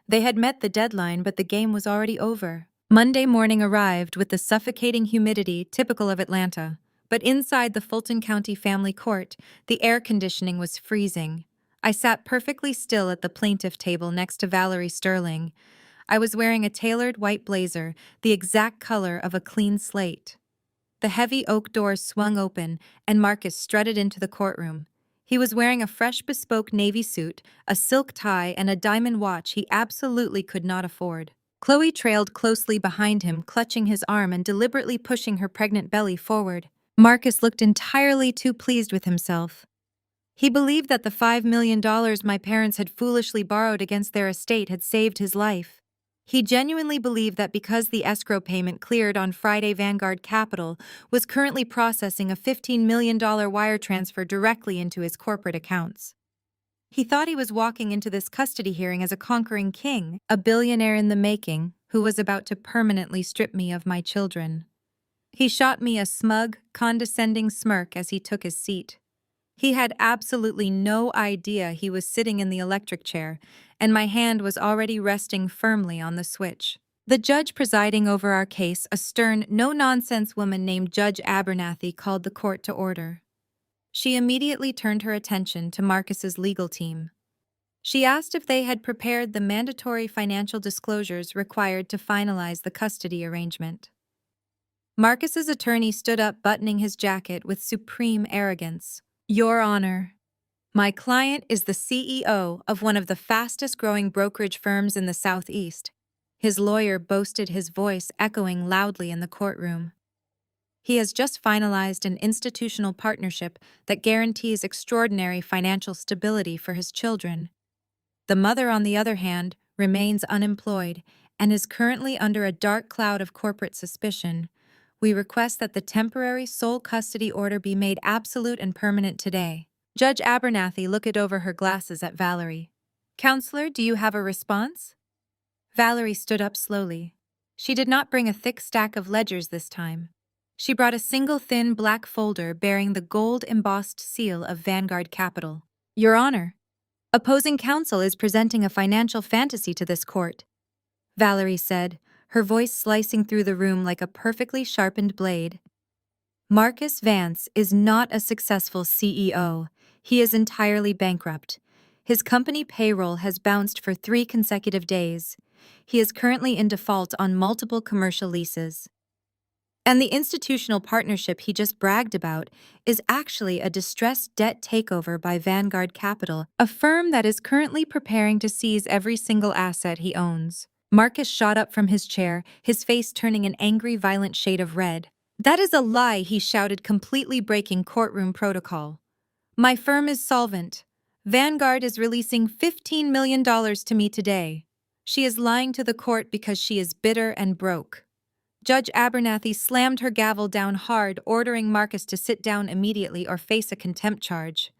They had met the deadline, but the game was already over. Monday morning arrived with the suffocating humidity typical of Atlanta, but inside the Fulton County Family Court, the air conditioning was freezing. I sat perfectly still at the plaintiff table next to Valerie Sterling. I was wearing a tailored white blazer, the exact color of a clean slate. The heavy oak doors swung open, and Marcus strutted into the courtroom. He was wearing a fresh bespoke navy suit, a silk tie, and a diamond watch he absolutely could not afford. Chloe trailed closely behind him, clutching his arm and deliberately pushing her pregnant belly forward. Marcus looked entirely too pleased with himself. He believed that the $5 million my parents had foolishly borrowed against their estate had saved his life. He genuinely believed that because the escrow payment cleared on Friday, Vanguard Capital was currently processing a $15 million wire transfer directly into his corporate accounts. He thought he was walking into this custody hearing as a conquering king, a billionaire in the making, who was about to permanently strip me of my children. He shot me a smug, condescending smirk as he took his seat. He had absolutely no idea he was sitting in the electric chair, and my hand was already resting firmly on the switch. The judge presiding over our case, a stern, no-nonsense woman named Judge Abernathy, called the court to order. She immediately turned her attention to Marcus's legal team. She asked if they had prepared the mandatory financial disclosures required to finalize the custody arrangement. Marcus's attorney stood up, buttoning his jacket with supreme arrogance. Your Honor, my client is the CEO of one of the fastest-growing brokerage firms in the Southeast. His lawyer boasted, his voice echoing loudly in the courtroom. He has just finalized an institutional partnership that guarantees extraordinary financial stability for his children. The mother, on the other hand, remains unemployed and is currently under a dark cloud of corporate suspicion. We request that the temporary sole custody order be made absolute and permanent today. Judge Abernathy looked over her glasses at Valerie. Counselor, do you have a response? Valerie stood up slowly. She did not bring a thick stack of ledgers this time. She brought a single thin black folder bearing the gold-embossed seal of Vanguard Capital. Your Honor, opposing counsel is presenting a financial fantasy to this court, Valerie said, her voice slicing through the room like a perfectly sharpened blade. Marcus Vance is not a successful CEO. He is entirely bankrupt. His company payroll has bounced for 3 consecutive days. He is currently in default on multiple commercial leases. And the institutional partnership he just bragged about is actually a distressed debt takeover by Vanguard Capital, a firm that is currently preparing to seize every single asset he owns. Marcus shot up from his chair, his face turning an angry, violent shade of red. That is a lie, he shouted, completely breaking courtroom protocol. My firm is solvent. Vanguard is releasing $15 million to me today. She is lying to the court because she is bitter and broke. Judge Abernathy slammed her gavel down hard, ordering Marcus to sit down immediately or face a contempt charge.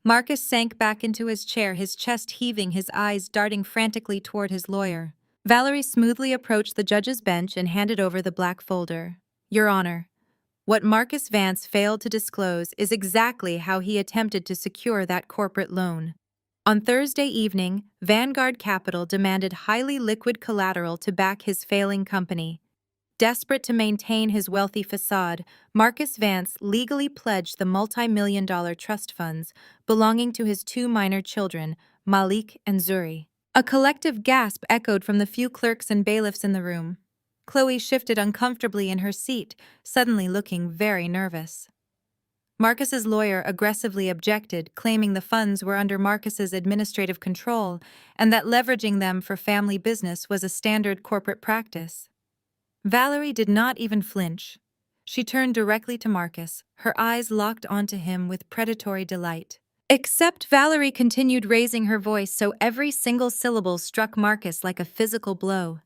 Marcus sank back into his chair, his chest heaving, his eyes darting frantically toward his lawyer. Valerie smoothly approached the judge's bench and handed over the black folder. Your Honor, what Marcus Vance failed to disclose is exactly how he attempted to secure that corporate loan. On Thursday evening, Vanguard Capital demanded highly liquid collateral to back his failing company. Desperate to maintain his wealthy facade, Marcus Vance legally pledged the multi-million-dollar trust funds belonging to his two minor children, Malik and Zuri. A collective gasp echoed from the few clerks and bailiffs in the room. Chloe shifted uncomfortably in her seat, suddenly looking very nervous. Marcus's lawyer aggressively objected, claiming the funds were under Marcus's administrative control and that leveraging them for family business was a standard corporate practice. Valerie did not even flinch. She turned directly to Marcus, her eyes locked onto him with predatory delight. Except Valerie continued raising her voice so every single syllable struck Marcus like a physical blow.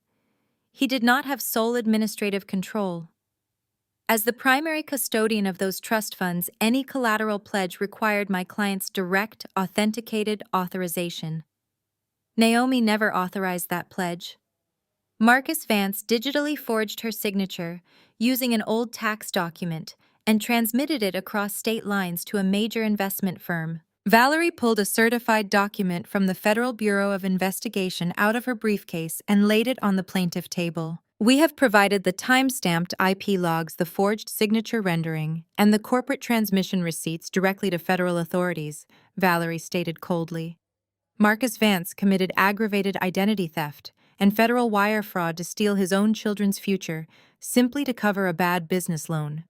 He did not have sole administrative control. As the primary custodian of those trust funds, any collateral pledge required my client's direct, authenticated authorization. Naomi never authorized that pledge. Marcus Vance digitally forged her signature using an old tax document and transmitted it across state lines to a major investment firm. Valerie pulled a certified document from the Federal Bureau of Investigation out of her briefcase and laid it on the plaintiff table. We have provided the time-stamped IP logs, the forged signature rendering, and the corporate transmission receipts directly to federal authorities, Valerie stated coldly. Marcus Vance committed aggravated identity theft and federal wire fraud to steal his own children's future simply to cover a bad business loan.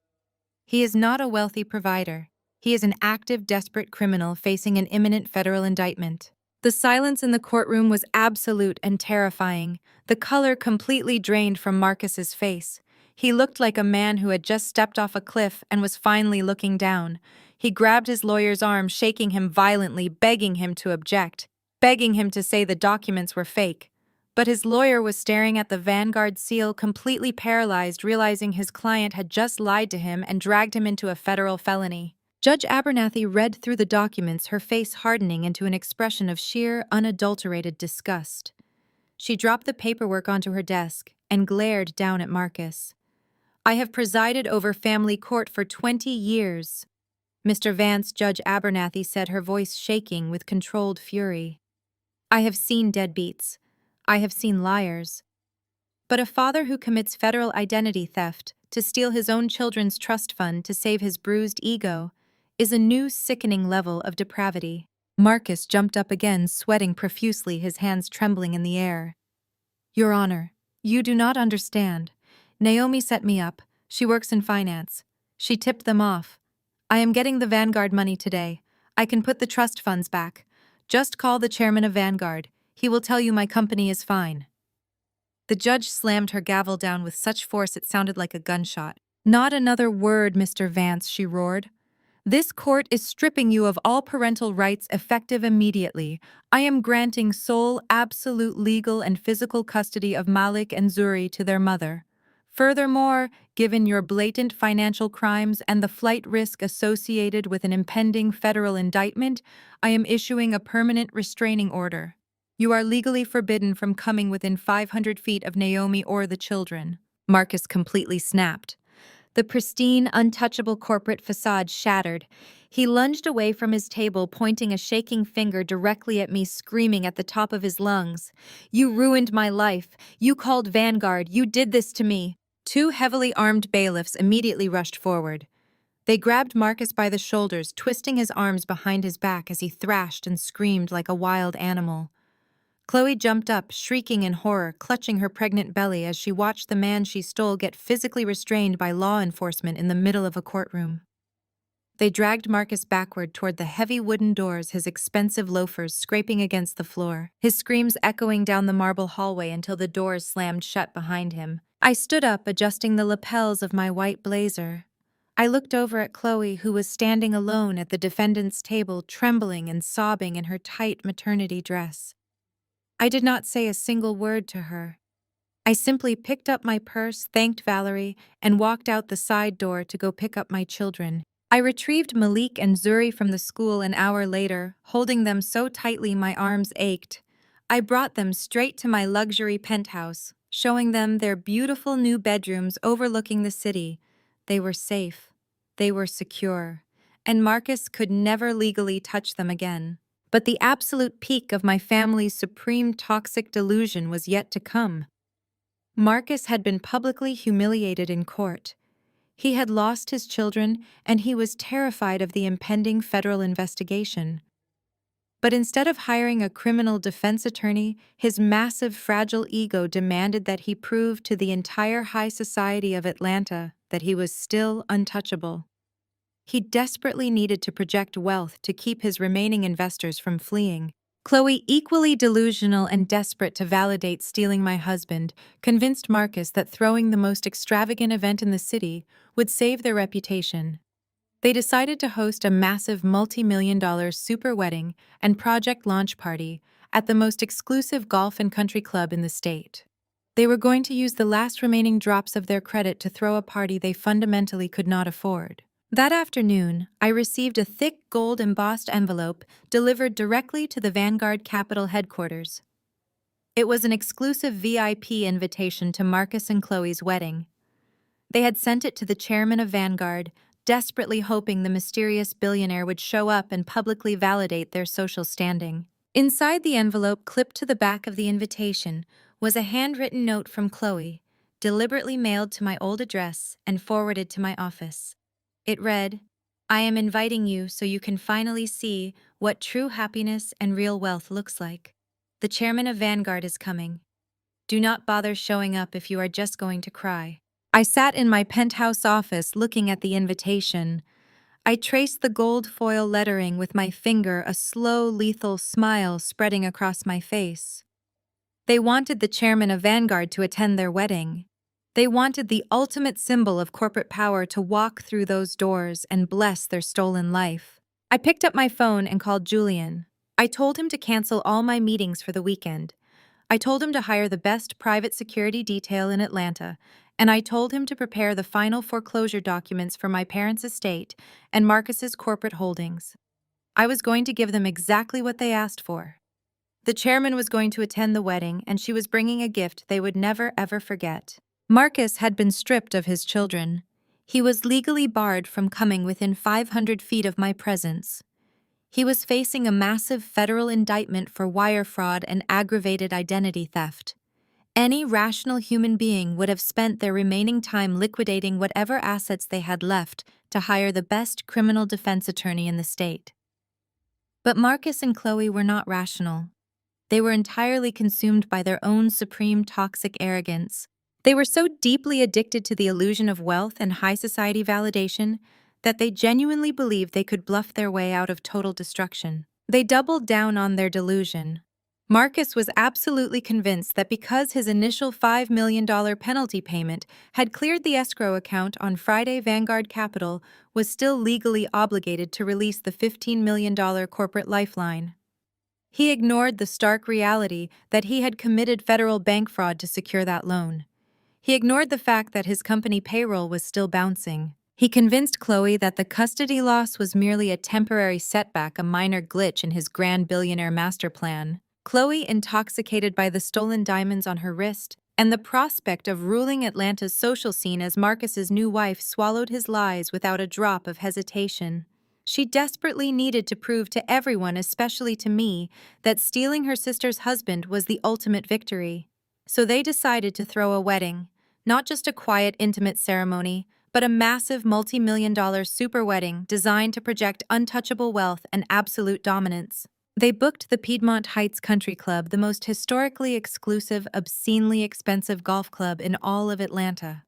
He is not a wealthy provider. He is an active, desperate criminal facing an imminent federal indictment. The silence in the courtroom was absolute and terrifying, the color completely drained from Marcus's face. He looked like a man who had just stepped off a cliff and was finally looking down. He grabbed his lawyer's arm, shaking him violently, begging him to object, begging him to say the documents were fake. But his lawyer was staring at the Vanguard seal, completely paralyzed, realizing his client had just lied to him and dragged him into a federal felony. Judge Abernathy read through the documents, her face hardening into an expression of sheer, unadulterated disgust. She dropped the paperwork onto her desk and glared down at Marcus. "I have presided over family court for 20 years." Mr. Vance, Judge Abernathy said, her voice shaking with controlled fury. "I have seen deadbeats. I have seen liars. But a father who commits federal identity theft to steal his own children's trust fund to save his bruised ego is a new sickening level of depravity." Marcus jumped up again, sweating profusely, his hands trembling in the air. "Your Honor, you do not understand. Naomi set me up. She works in finance. She tipped them off. I am getting the Vanguard money today. I can put the trust funds back. Just call the chairman of Vanguard. He will tell you my company is fine." The judge slammed her gavel down with such force it sounded like a gunshot. "Not another word, Mr. Vance," she roared. "This court is stripping you of all parental rights effective immediately. I am granting sole, absolute legal and physical custody of Malik and Zuri to their mother. Furthermore, given your blatant financial crimes and the flight risk associated with an impending federal indictment, I am issuing a permanent restraining order. You are legally forbidden from coming within 500 feet of Naomi or the children." Marcus completely snapped. The pristine, untouchable corporate facade shattered. He lunged away from his table, pointing a shaking finger directly at me, screaming at the top of his lungs. "You ruined my life. You called Vanguard. You did this to me." Two heavily armed bailiffs immediately rushed forward. They grabbed Marcus by the shoulders, twisting his arms behind his back as he thrashed and screamed like a wild animal. Chloe jumped up, shrieking in horror, clutching her pregnant belly as she watched the man she stole get physically restrained by law enforcement in the middle of a courtroom. They dragged Marcus backward toward the heavy wooden doors, his expensive loafers scraping against the floor, his screams echoing down the marble hallway until the doors slammed shut behind him. I stood up, adjusting the lapels of my white blazer. I looked over at Chloe, who was standing alone at the defendant's table, trembling and sobbing in her tight maternity dress. I did not say a single word to her. I simply picked up my purse, thanked Valerie, and walked out the side door to go pick up my children. I retrieved Malik and Zuri from the school an hour later, holding them so tightly my arms ached. I brought them straight to my luxury penthouse, showing them their beautiful new bedrooms overlooking the city. They were safe. They were secure. And Marcus could never legally touch them again. But the absolute peak of my family's supreme toxic delusion was yet to come. Marcus had been publicly humiliated in court. He had lost his children, and he was terrified of the impending federal investigation. But instead of hiring a criminal defense attorney, his massive, fragile ego demanded that he prove to the entire high society of Atlanta that he was still untouchable. He desperately needed to project wealth to keep his remaining investors from fleeing. Chloe, equally delusional and desperate to validate stealing my husband, convinced Marcus that throwing the most extravagant event in the city would save their reputation. They decided to host a massive multi-million-dollar super wedding and project launch party at the most exclusive golf and country club in the state. They were going to use the last remaining drops of their credit to throw a party they fundamentally could not afford. That afternoon, I received a thick gold-embossed envelope delivered directly to the Vanguard Capital headquarters. It was an exclusive VIP invitation to Marcus and Chloe's wedding. They had sent it to the chairman of Vanguard, desperately hoping the mysterious billionaire would show up and publicly validate their social standing. Inside the envelope, clipped to the back of the invitation, was a handwritten note from Chloe, deliberately mailed to my old address and forwarded to my office. It read, "I am inviting you so you can finally see what true happiness and real wealth looks like. The chairman of Vanguard is coming. Do not bother showing up if you are just going to cry." I sat in my penthouse office looking at the invitation. I traced the gold foil lettering with my finger, a slow, lethal smile spreading across my face. They wanted the chairman of Vanguard to attend their wedding. They wanted the ultimate symbol of corporate power to walk through those doors and bless their stolen life. I picked up my phone and called Julian. I told him to cancel all my meetings for the weekend. I told him to hire the best private security detail in Atlanta, and I told him to prepare the final foreclosure documents for my parents' estate and Marcus's corporate holdings. I was going to give them exactly what they asked for. The chairman was going to attend the wedding, and she was bringing a gift they would never, ever forget. Marcus had been stripped of his children. He was legally barred from coming within 500 feet of my presence. He was facing a massive federal indictment for wire fraud and aggravated identity theft. Any rational human being would have spent their remaining time liquidating whatever assets they had left to hire the best criminal defense attorney in the state. But Marcus and Chloe were not rational. They were entirely consumed by their own supreme toxic arrogance. They were so deeply addicted to the illusion of wealth and high society validation that they genuinely believed they could bluff their way out of total destruction. They doubled down on their delusion. Marcus was absolutely convinced that because his initial $5 million penalty payment had cleared the escrow account on Friday, Vanguard Capital was still legally obligated to release the $15 million corporate lifeline. He ignored the stark reality that he had committed federal bank fraud to secure that loan. He ignored the fact that his company payroll was still bouncing. He convinced Chloe that the custody loss was merely a temporary setback, a minor glitch in his grand billionaire master plan. Chloe, intoxicated by the stolen diamonds on her wrist and the prospect of ruling Atlanta's social scene as Marcus's new wife, swallowed his lies without a drop of hesitation. She desperately needed to prove to everyone, especially to me, that stealing her sister's husband was the ultimate victory. So they decided to throw a wedding, not just a quiet, intimate ceremony, but a massive multi-million-dollar super wedding designed to project untouchable wealth and absolute dominance. They booked the Piedmont Heights Country Club, the most historically exclusive, obscenely expensive golf club in all of Atlanta.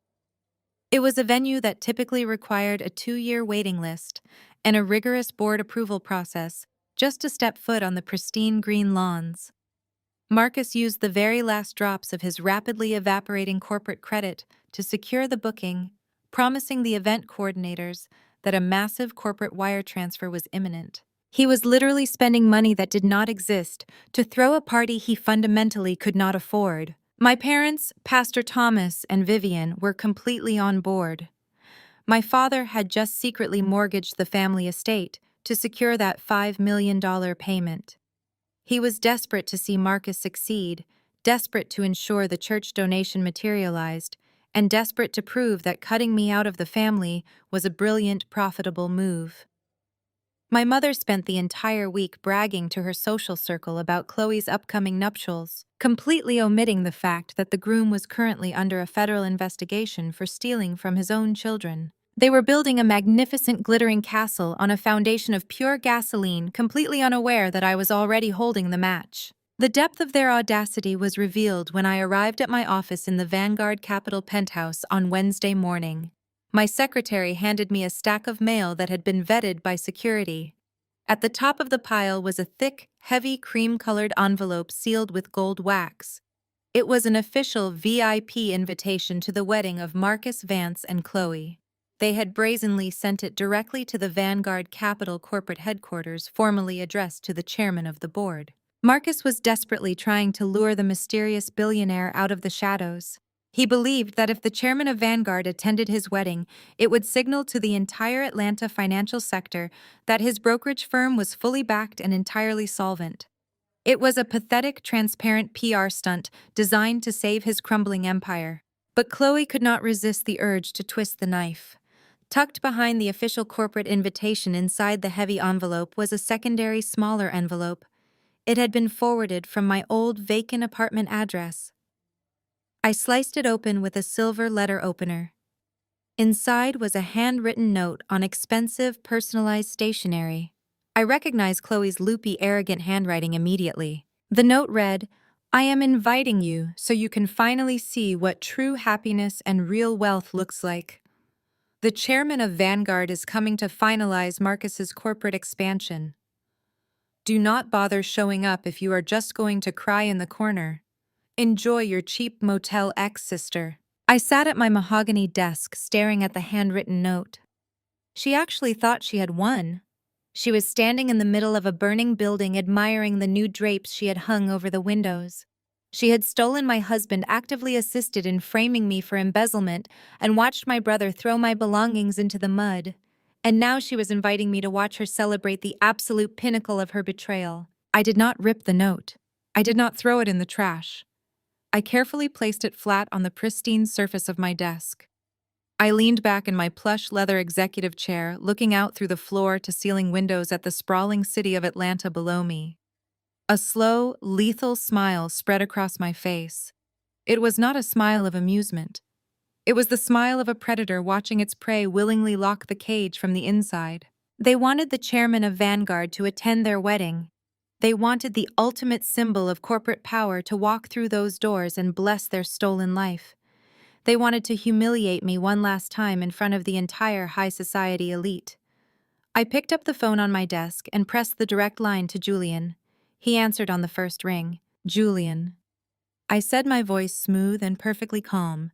It was a venue that typically required a 2-year waiting list and a rigorous board approval process just to step foot on the pristine green lawns. Marcus used the very last drops of his rapidly evaporating corporate credit to secure the booking, promising the event coordinators that a massive corporate wire transfer was imminent. He was literally spending money that did not exist to throw a party he fundamentally could not afford. My parents, Pastor Thomas and Vivian, were completely on board. My father had just secretly mortgaged the family estate to secure that $5 million payment. He was desperate to see Marcus succeed, desperate to ensure the church donation materialized, and desperate to prove that cutting me out of the family was a brilliant, profitable move. My mother spent the entire week bragging to her social circle about Chloe's upcoming nuptials, completely omitting the fact that the groom was currently under a federal investigation for stealing from his own children. They were building a magnificent glittering castle on a foundation of pure gasoline, completely unaware that I was already holding the match. The depth of their audacity was revealed when I arrived at my office in the Vanguard Capital penthouse on Wednesday morning. My secretary handed me a stack of mail that had been vetted by security. At the top of the pile was a thick, heavy cream-colored envelope sealed with gold wax. It was an official VIP invitation to the wedding of Marcus Vance and Chloe. They had brazenly sent it directly to the Vanguard Capital corporate headquarters, formally addressed to the chairman of the board. Marcus was desperately trying to lure the mysterious billionaire out of the shadows. He believed that if the chairman of Vanguard attended his wedding, it would signal to the entire Atlanta financial sector that his brokerage firm was fully backed and entirely solvent. It was a pathetic, transparent PR stunt designed to save his crumbling empire. But Chloe could not resist the urge to twist the knife. Tucked behind the official corporate invitation inside the heavy envelope was a secondary, smaller envelope. It had been forwarded from my old vacant apartment address. I sliced it open with a silver letter opener. Inside was a handwritten note on expensive, personalized stationery. I recognized Chloe's loopy, arrogant handwriting immediately. The note read, "I am inviting you so you can finally see what true happiness and real wealth looks like. The chairman of Vanguard is coming to finalize Marcus's corporate expansion. Do not bother showing up if you are just going to cry in the corner. Enjoy your cheap Motel X, sister." I sat at my mahogany desk staring at the handwritten note. She actually thought she had won. She was standing in the middle of a burning building admiring the new drapes she had hung over the windows. She had stolen my husband, actively assisted in framing me for embezzlement, and watched my brother throw my belongings into the mud. And now she was inviting me to watch her celebrate the absolute pinnacle of her betrayal. I did not rip the note. I did not throw it in the trash. I carefully placed it flat on the pristine surface of my desk. I leaned back in my plush leather executive chair, looking out through the floor-to-ceiling windows at the sprawling city of Atlanta below me. A slow, lethal smile spread across my face. It was not a smile of amusement. It was the smile of a predator watching its prey willingly lock the cage from the inside. They wanted the chairman of Vanguard to attend their wedding. They wanted the ultimate symbol of corporate power to walk through those doors and bless their stolen life. They wanted to humiliate me one last time in front of the entire high society elite. I picked up the phone on my desk and pressed the direct line to Julian. He answered on the first ring. "Julian." I said, my voice smooth and perfectly calm.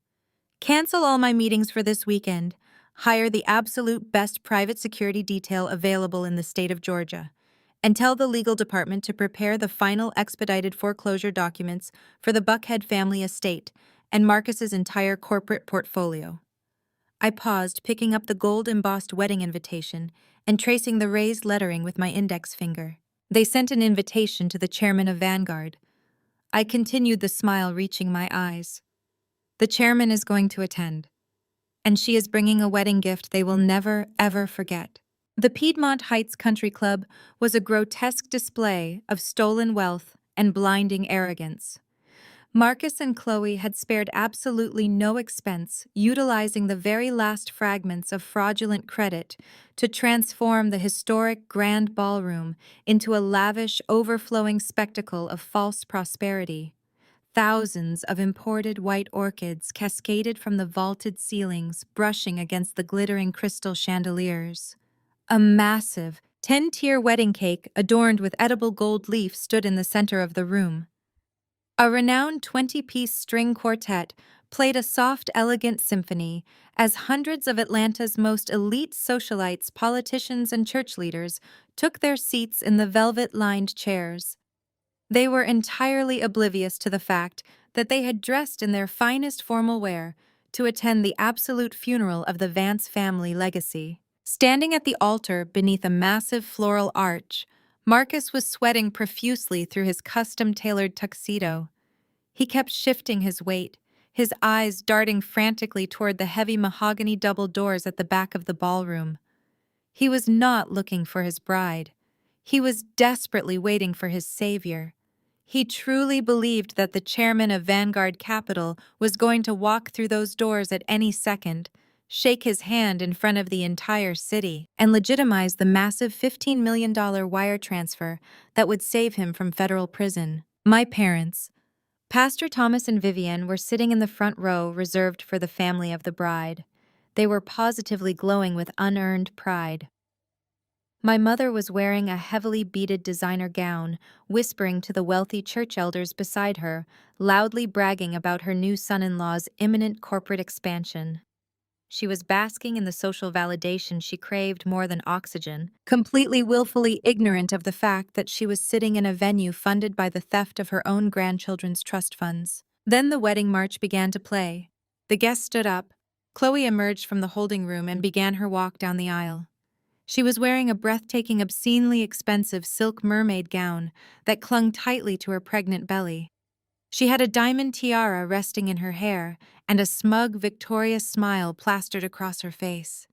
"Cancel all my meetings for this weekend. Hire the absolute best private security detail available in the state of Georgia. And tell the legal department to prepare the final expedited foreclosure documents for the Buckhead family estate and Marcus's entire corporate portfolio." I paused, picking up the gold-embossed wedding invitation and tracing the raised lettering with my index finger. They sent an invitation to the chairman of Vanguard. I continued, the smile reaching my eyes. "The chairman is going to attend, and she is bringing a wedding gift they will never, ever forget." The Piedmont Heights Country Club was a grotesque display of stolen wealth and blinding arrogance. Marcus and Chloe had spared absolutely no expense, utilizing the very last fragments of fraudulent credit to transform the historic grand ballroom into a lavish, overflowing spectacle of false prosperity. Thousands of imported white orchids cascaded from the vaulted ceilings, brushing against the glittering crystal chandeliers. A massive, 10-tier wedding cake adorned with edible gold leaf stood in the center of the room. A renowned 20-piece string quartet played a soft, elegant symphony as hundreds of Atlanta's most elite socialites, politicians, and church leaders took their seats in the velvet-lined chairs. They were entirely oblivious to the fact that they had dressed in their finest formal wear to attend the absolute funeral of the Vance family legacy. Standing at the altar beneath a massive floral arch, Marcus was sweating profusely through his custom-tailored tuxedo. He kept shifting his weight, his eyes darting frantically toward the heavy mahogany double doors at the back of the ballroom. He was not looking for his bride. He was desperately waiting for his savior. He truly believed that the chairman of Vanguard Capital was going to walk through those doors at any second, shake his hand in front of the entire city, and legitimize the massive $15 million wire transfer that would save him from federal prison. My parents, Pastor Thomas and Vivian, were sitting in the front row reserved for the family of the bride. They were positively glowing with unearned pride. My mother was wearing a heavily beaded designer gown, whispering to the wealthy church elders beside her, loudly bragging about her new son-in-law's imminent corporate expansion. She was basking in the social validation she craved more than oxygen, completely willfully ignorant of the fact that she was sitting in a venue funded by the theft of her own grandchildren's trust funds. Then the wedding march began to play. The guests stood up. Chloe emerged from the holding room and began her walk down the aisle. She was wearing a breathtaking, obscenely expensive silk mermaid gown that clung tightly to her pregnant belly. She had a diamond tiara resting in her hair and a smug, victorious smile plastered across her face.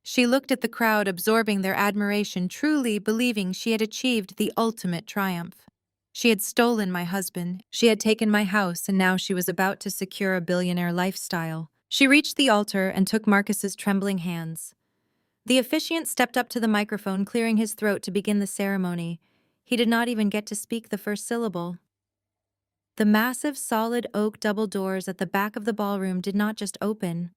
She looked at the crowd, absorbing their admiration, truly believing she had achieved the ultimate triumph. She had stolen my husband, she had taken my house, and now she was about to secure a billionaire lifestyle. She reached the altar and took Marcus's trembling hands. The officiant stepped up to the microphone, clearing his throat to begin the ceremony. He did not even get to speak the first syllable. The massive solid oak double doors at the back of the ballroom did not just open.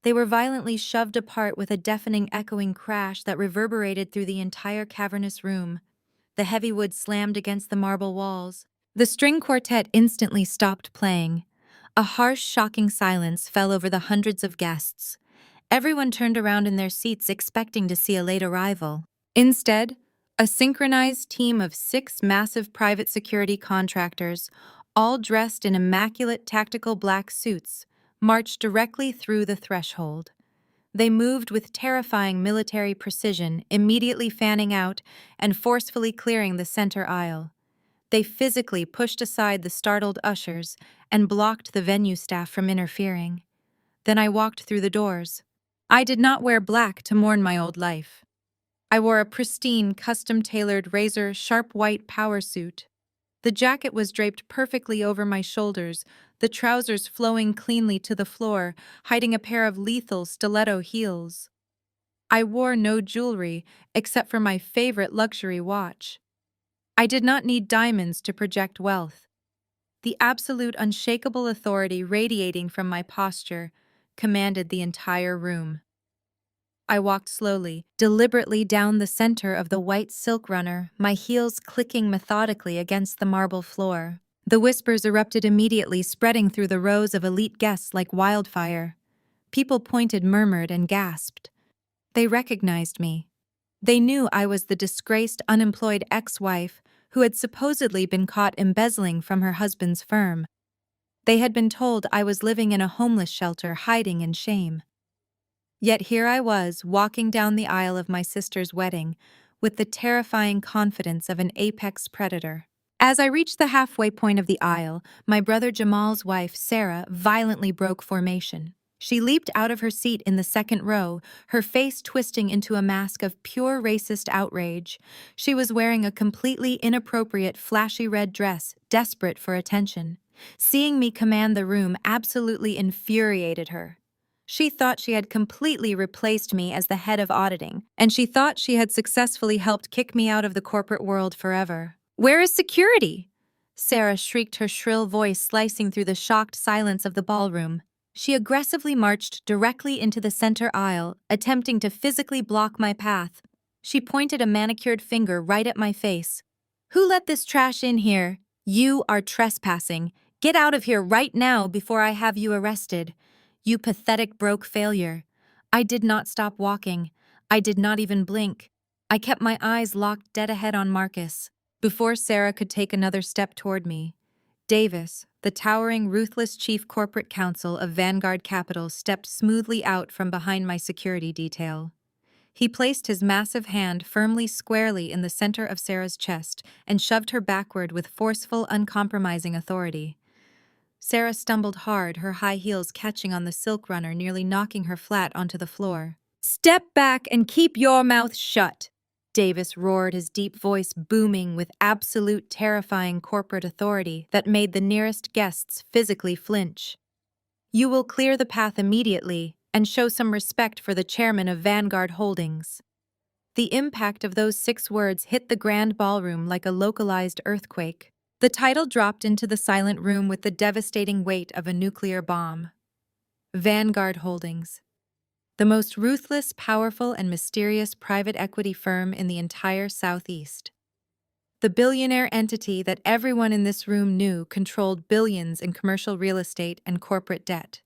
They were violently shoved apart with a deafening echoing crash that reverberated through the entire cavernous room. The heavy wood slammed against the marble walls. The string quartet instantly stopped playing. A harsh, shocking silence fell over the hundreds of guests. Everyone turned around in their seats expecting to see a late arrival. Instead, a synchronized team of 6 massive private security contractors, all dressed in immaculate tactical black suits, marched directly through the threshold. They moved with terrifying military precision, immediately fanning out and forcefully clearing the center aisle. They physically pushed aside the startled ushers and blocked the venue staff from interfering. Then I walked through the doors. I did not wear black to mourn my old life. I wore a pristine, custom-tailored, razor-sharp white power suit. The jacket was draped perfectly over my shoulders, the trousers flowing cleanly to the floor, hiding a pair of lethal stiletto heels. I wore no jewelry except for my favorite luxury watch. I did not need diamonds to project wealth. The absolute unshakable authority radiating from my posture commanded the entire room. I walked slowly, deliberately down the center of the white silk runner, my heels clicking methodically against the marble floor. The whispers erupted immediately, spreading through the rows of elite guests like wildfire. People pointed, murmured, and gasped. They recognized me. They knew I was the disgraced, unemployed ex-wife who had supposedly been caught embezzling from her husband's firm. They had been told I was living in a homeless shelter, hiding in shame. Yet here I was, walking down the aisle of my sister's wedding, with the terrifying confidence of an apex predator. As I reached the halfway point of the aisle, my brother Jamal's wife, Sarah, violently broke formation. She leaped out of her seat in the second row, her face twisting into a mask of pure racist outrage. She was wearing a completely inappropriate, flashy red dress, desperate for attention. Seeing me command the room absolutely infuriated her. She thought she had completely replaced me as the head of auditing, and she thought she had successfully helped kick me out of the corporate world forever. "Where is security?" Sarah shrieked, her shrill voice slicing through the shocked silence of the ballroom. She aggressively marched directly into the center aisle, attempting to physically block my path. She pointed a manicured finger right at my face. "Who let this trash in here? You are trespassing. Get out of here right now before I have you arrested. You pathetic broke failure." I did not stop walking. I did not even blink. I kept my eyes locked dead ahead on Marcus. Before Sarah could take another step toward me, Davis, the towering, ruthless chief corporate counsel of Vanguard Capital, stepped smoothly out from behind my security detail. He placed his massive hand firmly, squarely in the center of Sarah's chest and shoved her backward with forceful, uncompromising authority. Sarah stumbled hard, her high heels catching on the silk runner, nearly knocking her flat onto the floor. Step back and keep your mouth shut, Davis roared, his deep voice booming with absolute terrifying corporate authority that made the nearest guests physically flinch. You will clear the path immediately and show some respect for the chairman of Vanguard Holdings. The impact of those 6 words hit the grand ballroom like a localized earthquake. The title dropped into the silent room with the devastating weight of a nuclear bomb. Vanguard Holdings, the most ruthless, powerful, and mysterious private equity firm in the entire Southeast. The billionaire entity that everyone in this room knew controlled billions in commercial real estate and corporate debt.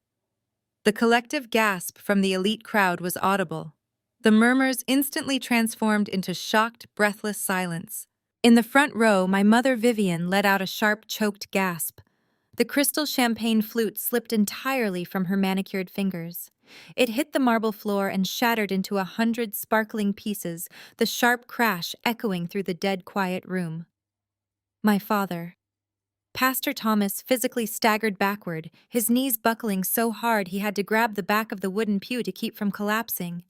The collective gasp from the elite crowd was audible. The murmurs instantly transformed into shocked, breathless silence. In the front row, my mother Vivian let out a sharp, choked gasp. The crystal champagne flute slipped entirely from her manicured fingers. It hit the marble floor and shattered into 100 sparkling pieces, the sharp crash echoing through the dead quiet room. My father, Pastor Thomas, physically staggered backward, his knees buckling so hard he had to grab the back of the wooden pew to keep from collapsing.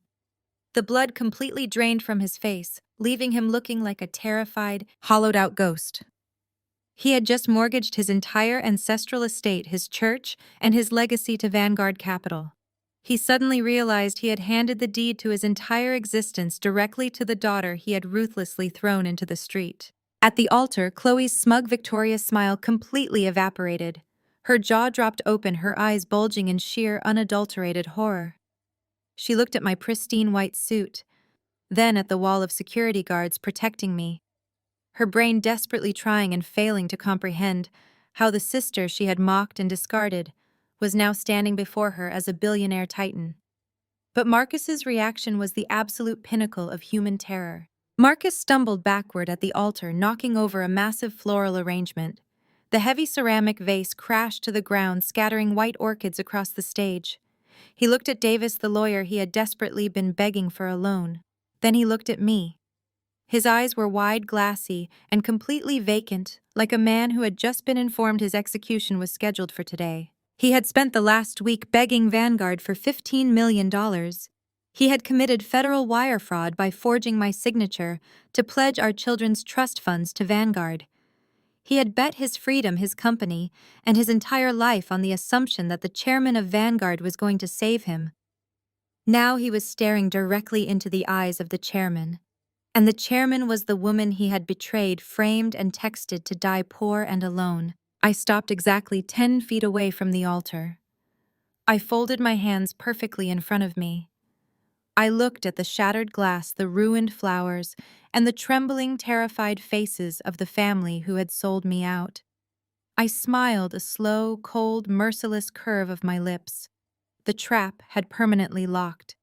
The blood completely drained from his face, leaving him looking like a terrified, hollowed-out ghost. He had just mortgaged his entire ancestral estate, his church, and his legacy to Vanguard Capital. He suddenly realized he had handed the deed to his entire existence directly to the daughter he had ruthlessly thrown into the street. At the altar, Chloe's smug, victorious smile completely evaporated. Her jaw dropped open, her eyes bulging in sheer, unadulterated horror. She looked at my pristine white suit, then at the wall of security guards protecting me, her brain desperately trying and failing to comprehend how the sister she had mocked and discarded was now standing before her as a billionaire titan. But Marcus's reaction was the absolute pinnacle of human terror. Marcus stumbled backward at the altar, knocking over a massive floral arrangement. The heavy ceramic vase crashed to the ground, scattering white orchids across the stage. He looked at Davis, the lawyer he had desperately been begging for a loan. Then he looked at me. His eyes were wide, glassy, and completely vacant, like a man who had just been informed his execution was scheduled for today. He had spent the last week begging Vanguard for $15 million. He had committed federal wire fraud by forging my signature to pledge our children's trust funds to Vanguard. He had bet his freedom, his company, and his entire life on the assumption that the chairman of Vanguard was going to save him. Now he was staring directly into the eyes of the chairman. And the chairman was the woman he had betrayed, framed, and texted to die poor and alone. I stopped exactly 10 feet away from the altar. I folded my hands perfectly in front of me. I looked at the shattered glass, the ruined flowers, and the trembling, terrified faces of the family who had sold me out. I smiled, a slow, cold, merciless curve of my lips. The trap had permanently locked.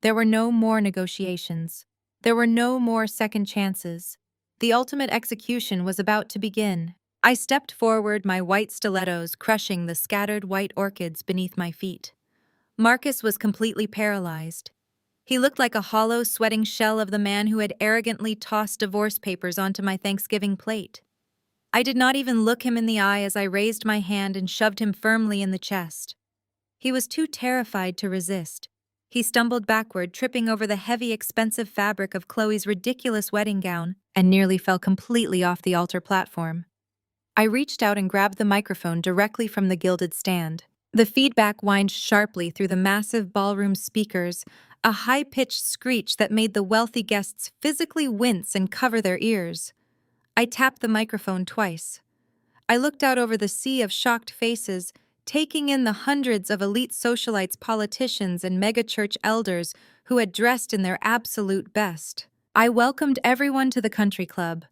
There were no more negotiations. There were no more second chances. The ultimate execution was about to begin. I stepped forward, my white stilettos crushing the scattered white orchids beneath my feet. Marcus was completely paralyzed. He looked like a hollow, sweating shell of the man who had arrogantly tossed divorce papers onto my Thanksgiving plate. I did not even look him in the eye as I raised my hand and shoved him firmly in the chest. He was too terrified to resist. He stumbled backward, tripping over the heavy, expensive fabric of Chloe's ridiculous wedding gown, and nearly fell completely off the altar platform. I reached out and grabbed the microphone directly from the gilded stand. The feedback whined sharply through the massive ballroom speakers, a high-pitched screech that made the wealthy guests physically wince and cover their ears. I tapped the microphone twice. I looked out over the sea of shocked faces, taking in the hundreds of elite socialites, politicians, and megachurch elders who had dressed in their absolute best. I welcomed everyone to the country club.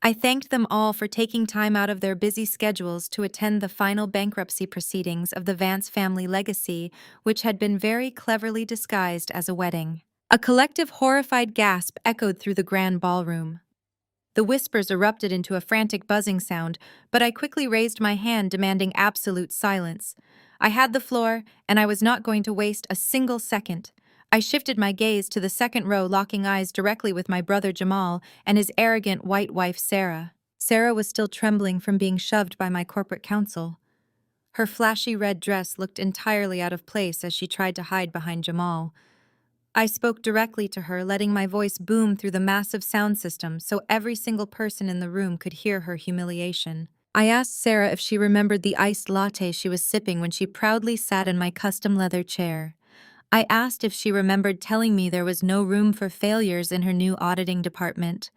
I thanked them all for taking time out of their busy schedules to attend the final bankruptcy proceedings of the Vance family legacy, which had been very cleverly disguised as a wedding. A collective horrified gasp echoed through the grand ballroom. The whispers erupted into a frantic buzzing sound, but I quickly raised my hand demanding absolute silence. I had the floor, and I was not going to waste a single second. I shifted my gaze to the second row, locking eyes directly with my brother Jamal and his arrogant white wife Sarah. Sarah was still trembling from being shoved by my corporate counsel. Her flashy red dress looked entirely out of place as she tried to hide behind Jamal. I spoke directly to her, letting my voice boom through the massive sound system so every single person in the room could hear her humiliation. I asked Sarah if she remembered the iced latte she was sipping when she proudly sat in my custom leather chair. I asked if she remembered telling me there was no room for failures in her new auditing department.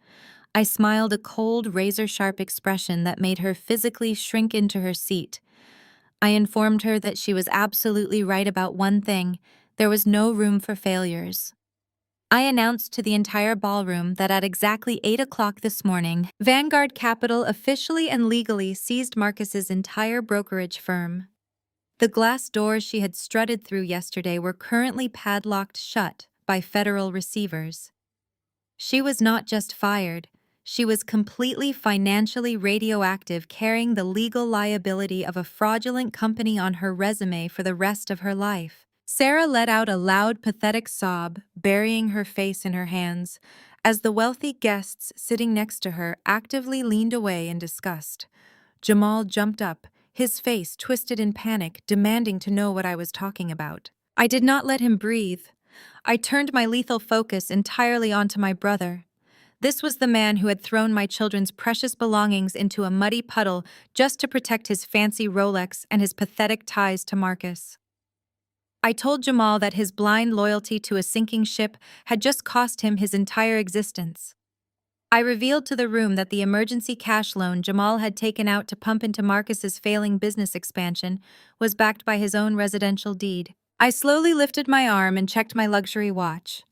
I smiled a cold, razor-sharp expression that made her physically shrink into her seat. I informed her that she was absolutely right about one thing: there was no room for failures. I announced to the entire ballroom that at exactly 8 o'clock this morning, Vanguard Capital officially and legally seized Marcus's entire brokerage firm. The glass doors she had strutted through yesterday were currently padlocked shut by federal receivers. She was not just fired, she was completely financially radioactive, carrying the legal liability of a fraudulent company on her resume for the rest of her life. Sarah let out a loud, pathetic sob, burying her face in her hands, as the wealthy guests sitting next to her actively leaned away in disgust. Jamal jumped up, his face twisted in panic, demanding to know what I was talking about. I did not let him breathe. I turned my lethal focus entirely onto my brother. This was the man who had thrown my children's precious belongings into a muddy puddle just to protect his fancy Rolex and his pathetic ties to Marcus. I told Jamal that his blind loyalty to a sinking ship had just cost him his entire existence. I revealed to the room that the emergency cash loan Jamal had taken out to pump into Marcus's failing business expansion was backed by his own residential deed. I slowly lifted my arm and checked my luxury watch.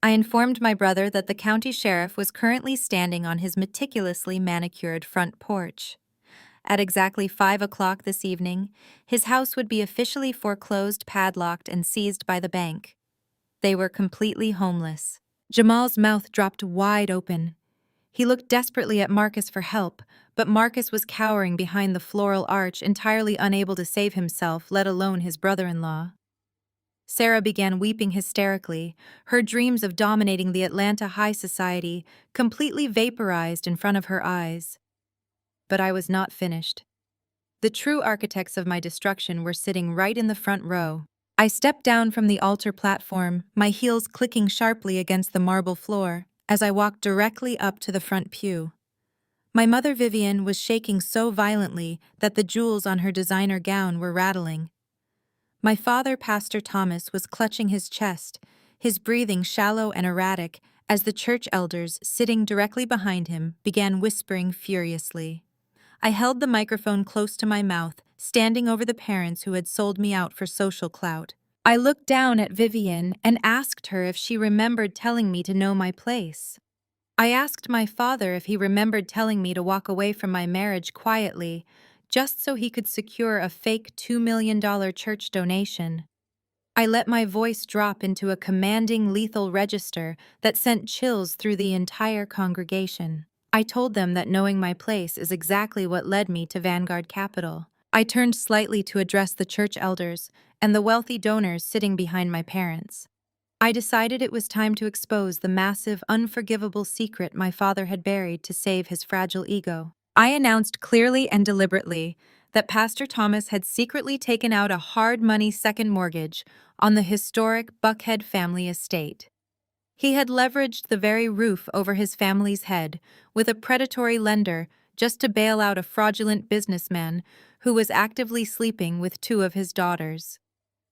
I informed my brother that the county sheriff was currently standing on his meticulously manicured front porch. At exactly 5 o'clock this evening, his house would be officially foreclosed, padlocked, and seized by the bank. They were completely homeless. Jamal's mouth dropped wide open. He looked desperately at Marcus for help, but Marcus was cowering behind the floral arch, entirely unable to save himself, let alone his brother-in-law. Sarah began weeping hysterically, her dreams of dominating the Atlanta high society completely vaporized in front of her eyes. But I was not finished. The true architects of my destruction were sitting right in the front row. I stepped down from the altar platform, my heels clicking sharply against the marble floor, as I walked directly up to the front pew. My mother Vivian was shaking so violently that the jewels on her designer gown were rattling. My father, Pastor Thomas, was clutching his chest, his breathing shallow and erratic, as the church elders, sitting directly behind him, began whispering furiously. I held the microphone close to my mouth, standing over the parents who had sold me out for social clout. I looked down at Vivian and asked her if she remembered telling me to know my place. I asked my father if he remembered telling me to walk away from my marriage quietly, just so he could secure a fake $2 million church donation. I let my voice drop into a commanding, lethal register that sent chills through the entire congregation. I told them that knowing my place is exactly what led me to Vanguard Capital. I turned slightly to address the church elders and the wealthy donors sitting behind my parents. I decided it was time to expose the massive, unforgivable secret my father had buried to save his fragile ego. I announced clearly and deliberately that Pastor Thomas had secretly taken out a hard-money second mortgage on the historic Buckhead family estate. He had leveraged the very roof over his family's head with a predatory lender just to bail out a fraudulent businessman who was actively sleeping with two of his daughters.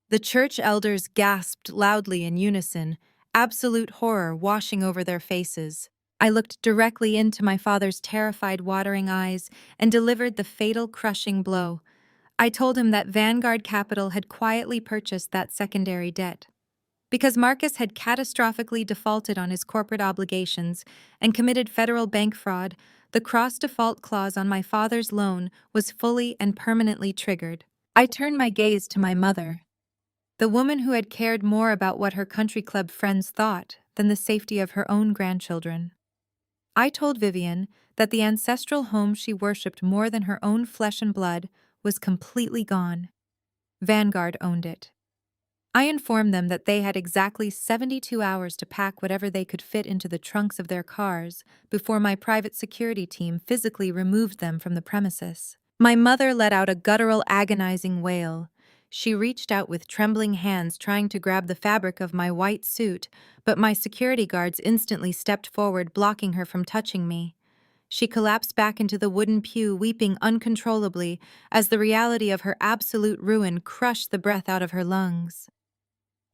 The church elders gasped loudly in unison, absolute horror washing over their faces. I looked directly into my father's terrified, watering eyes and delivered the fatal, crushing blow. I told him that Vanguard Capital had quietly purchased that secondary debt. Because Marcus had catastrophically defaulted on his corporate obligations and committed federal bank fraud, the cross-default clause on my father's loan was fully and permanently triggered. I turned my gaze to my mother, the woman who had cared more about what her country club friends thought than the safety of her own grandchildren. I told Vivian that the ancestral home she worshipped more than her own flesh and blood was completely gone. Vanguard owned it. I informed them that they had exactly 72 hours to pack whatever they could fit into the trunks of their cars before my private security team physically removed them from the premises. My mother let out a guttural, agonizing wail. She reached out with trembling hands trying to grab the fabric of my white suit, but my security guards instantly stepped forward, blocking her from touching me. She collapsed back into the wooden pew, weeping uncontrollably as the reality of her absolute ruin crushed the breath out of her lungs.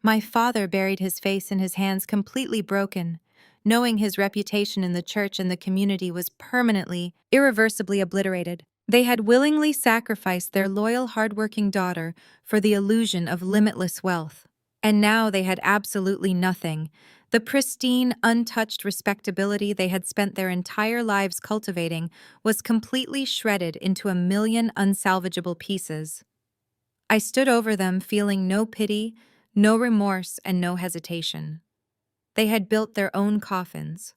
My father buried his face in his hands, completely broken, knowing his reputation in the church and the community was permanently, irreversibly obliterated. They had willingly sacrificed their loyal, hardworking daughter for the illusion of limitless wealth. And now they had absolutely nothing. The pristine, untouched respectability they had spent their entire lives cultivating was completely shredded into a million unsalvageable pieces. I stood over them, feeling no pity, no remorse, and no hesitation. They had built their own coffins.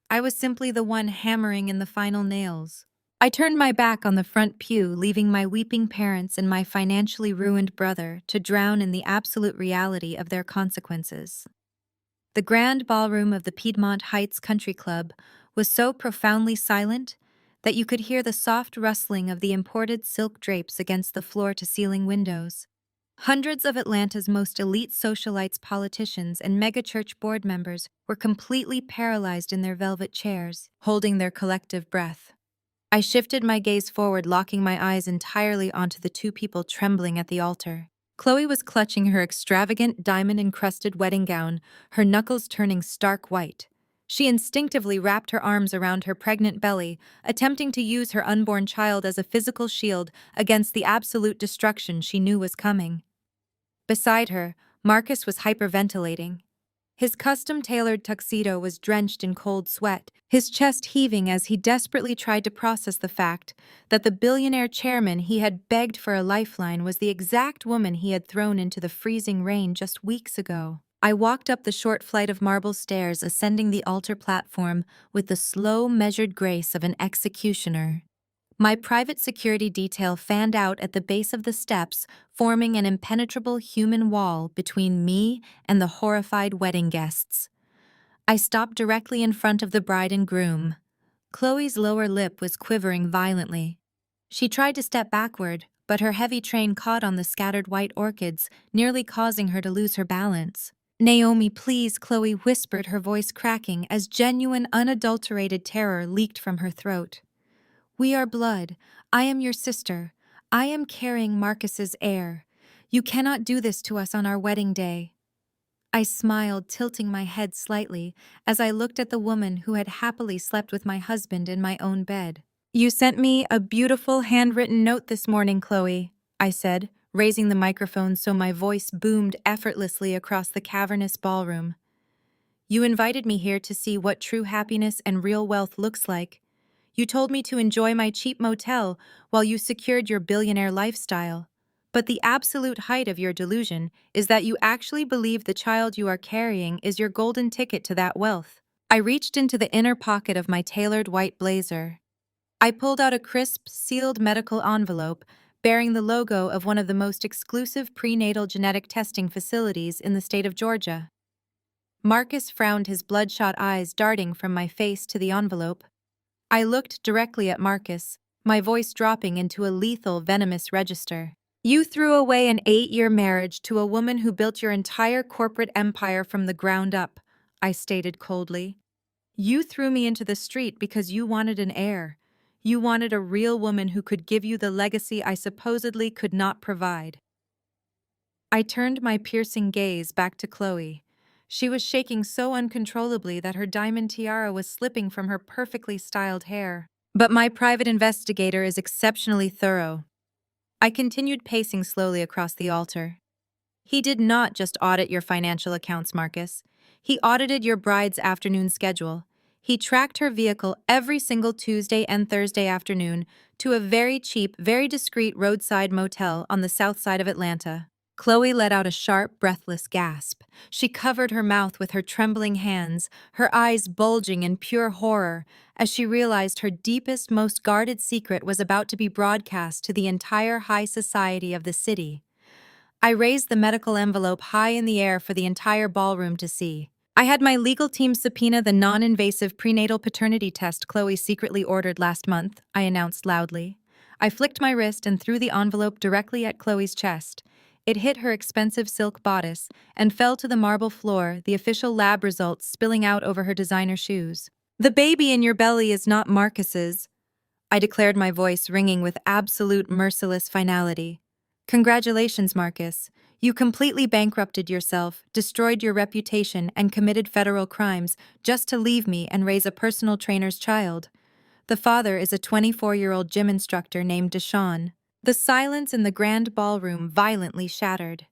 I was simply the one hammering in the final nails. I turned my back on the front pew, leaving my weeping parents and my financially ruined brother to drown in the absolute reality of their consequences. The grand ballroom of the Piedmont Heights Country Club was so profoundly silent that you could hear the soft rustling of the imported silk drapes against the floor-to-ceiling windows. Hundreds of Atlanta's most elite socialites, politicians, and megachurch board members were completely paralyzed in their velvet chairs, holding their collective breath. I shifted my gaze forward, locking my eyes entirely onto the two people trembling at the altar. Chloe was clutching her extravagant diamond-encrusted wedding gown, her knuckles turning stark white. She instinctively wrapped her arms around her pregnant belly, attempting to use her unborn child as a physical shield against the absolute destruction she knew was coming. Beside her, Marcus was hyperventilating. His custom-tailored tuxedo was drenched in cold sweat, his chest heaving as he desperately tried to process the fact that the billionaire chairman he had begged for a lifeline was the exact woman he had thrown into the freezing rain just weeks ago. I walked up the short flight of marble stairs, ascending the altar platform with the slow, measured grace of an executioner. My private security detail fanned out at the base of the steps, forming an impenetrable human wall between me and the horrified wedding guests. I stopped directly in front of the bride and groom. Chloe's lower lip was quivering violently. She tried to step backward, but her heavy train caught on the scattered white orchids, nearly causing her to lose her balance. "Naomi, please," Chloe whispered, her voice cracking as genuine, unadulterated terror leaked from her throat. "We are blood. I am your sister. I am carrying Marcus's heir. You cannot do this to us on our wedding day." I smiled, tilting my head slightly as I looked at the woman who had happily slept with my husband in my own bed. "You sent me a beautiful handwritten note this morning, Chloe," I said, raising the microphone so my voice boomed effortlessly across the cavernous ballroom. "You invited me here to see what true happiness and real wealth looks like. You told me to enjoy my cheap motel while you secured your billionaire lifestyle. But the absolute height of your delusion is that you actually believe the child you are carrying is your golden ticket to that wealth." I reached into the inner pocket of my tailored white blazer. I pulled out a crisp, sealed medical envelope bearing the logo of one of the most exclusive prenatal genetic testing facilities in the state of Georgia. Marcus frowned, his bloodshot eyes darting from my face to the envelope. I looked directly at Marcus, my voice dropping into a lethal, venomous register. "You threw away an 8-year marriage to a woman who built your entire corporate empire from the ground up," I stated coldly. "You threw me into the street because you wanted an heir. You wanted a real woman who could give you the legacy I supposedly could not provide." I turned my piercing gaze back to Chloe. She was shaking so uncontrollably that her diamond tiara was slipping from her perfectly styled hair. "But my private investigator is exceptionally thorough." I continued pacing slowly across the altar. "He did not just audit your financial accounts, Marcus. He audited your bride's afternoon schedule. He tracked her vehicle every single Tuesday and Thursday afternoon to a very cheap, very discreet roadside motel on the south side of Atlanta." Chloe let out a sharp, breathless gasp. She covered her mouth with her trembling hands, her eyes bulging in pure horror, as she realized her deepest, most guarded secret was about to be broadcast to the entire high society of the city. I raised the medical envelope high in the air for the entire ballroom to see. "I had my legal team subpoena the non-invasive prenatal paternity test Chloe secretly ordered last month," I announced loudly. I flicked my wrist and threw the envelope directly at Chloe's chest. It hit her expensive silk bodice and fell to the marble floor, the official lab results spilling out over her designer shoes. "The baby in your belly is not Marcus's," I declared, my voice ringing with absolute merciless finality. "Congratulations, Marcus. You completely bankrupted yourself, destroyed your reputation, and committed federal crimes just to leave me and raise a personal trainer's child. The father is a 24-year-old gym instructor named Deshawn." The silence in the grand ballroom violently shattered.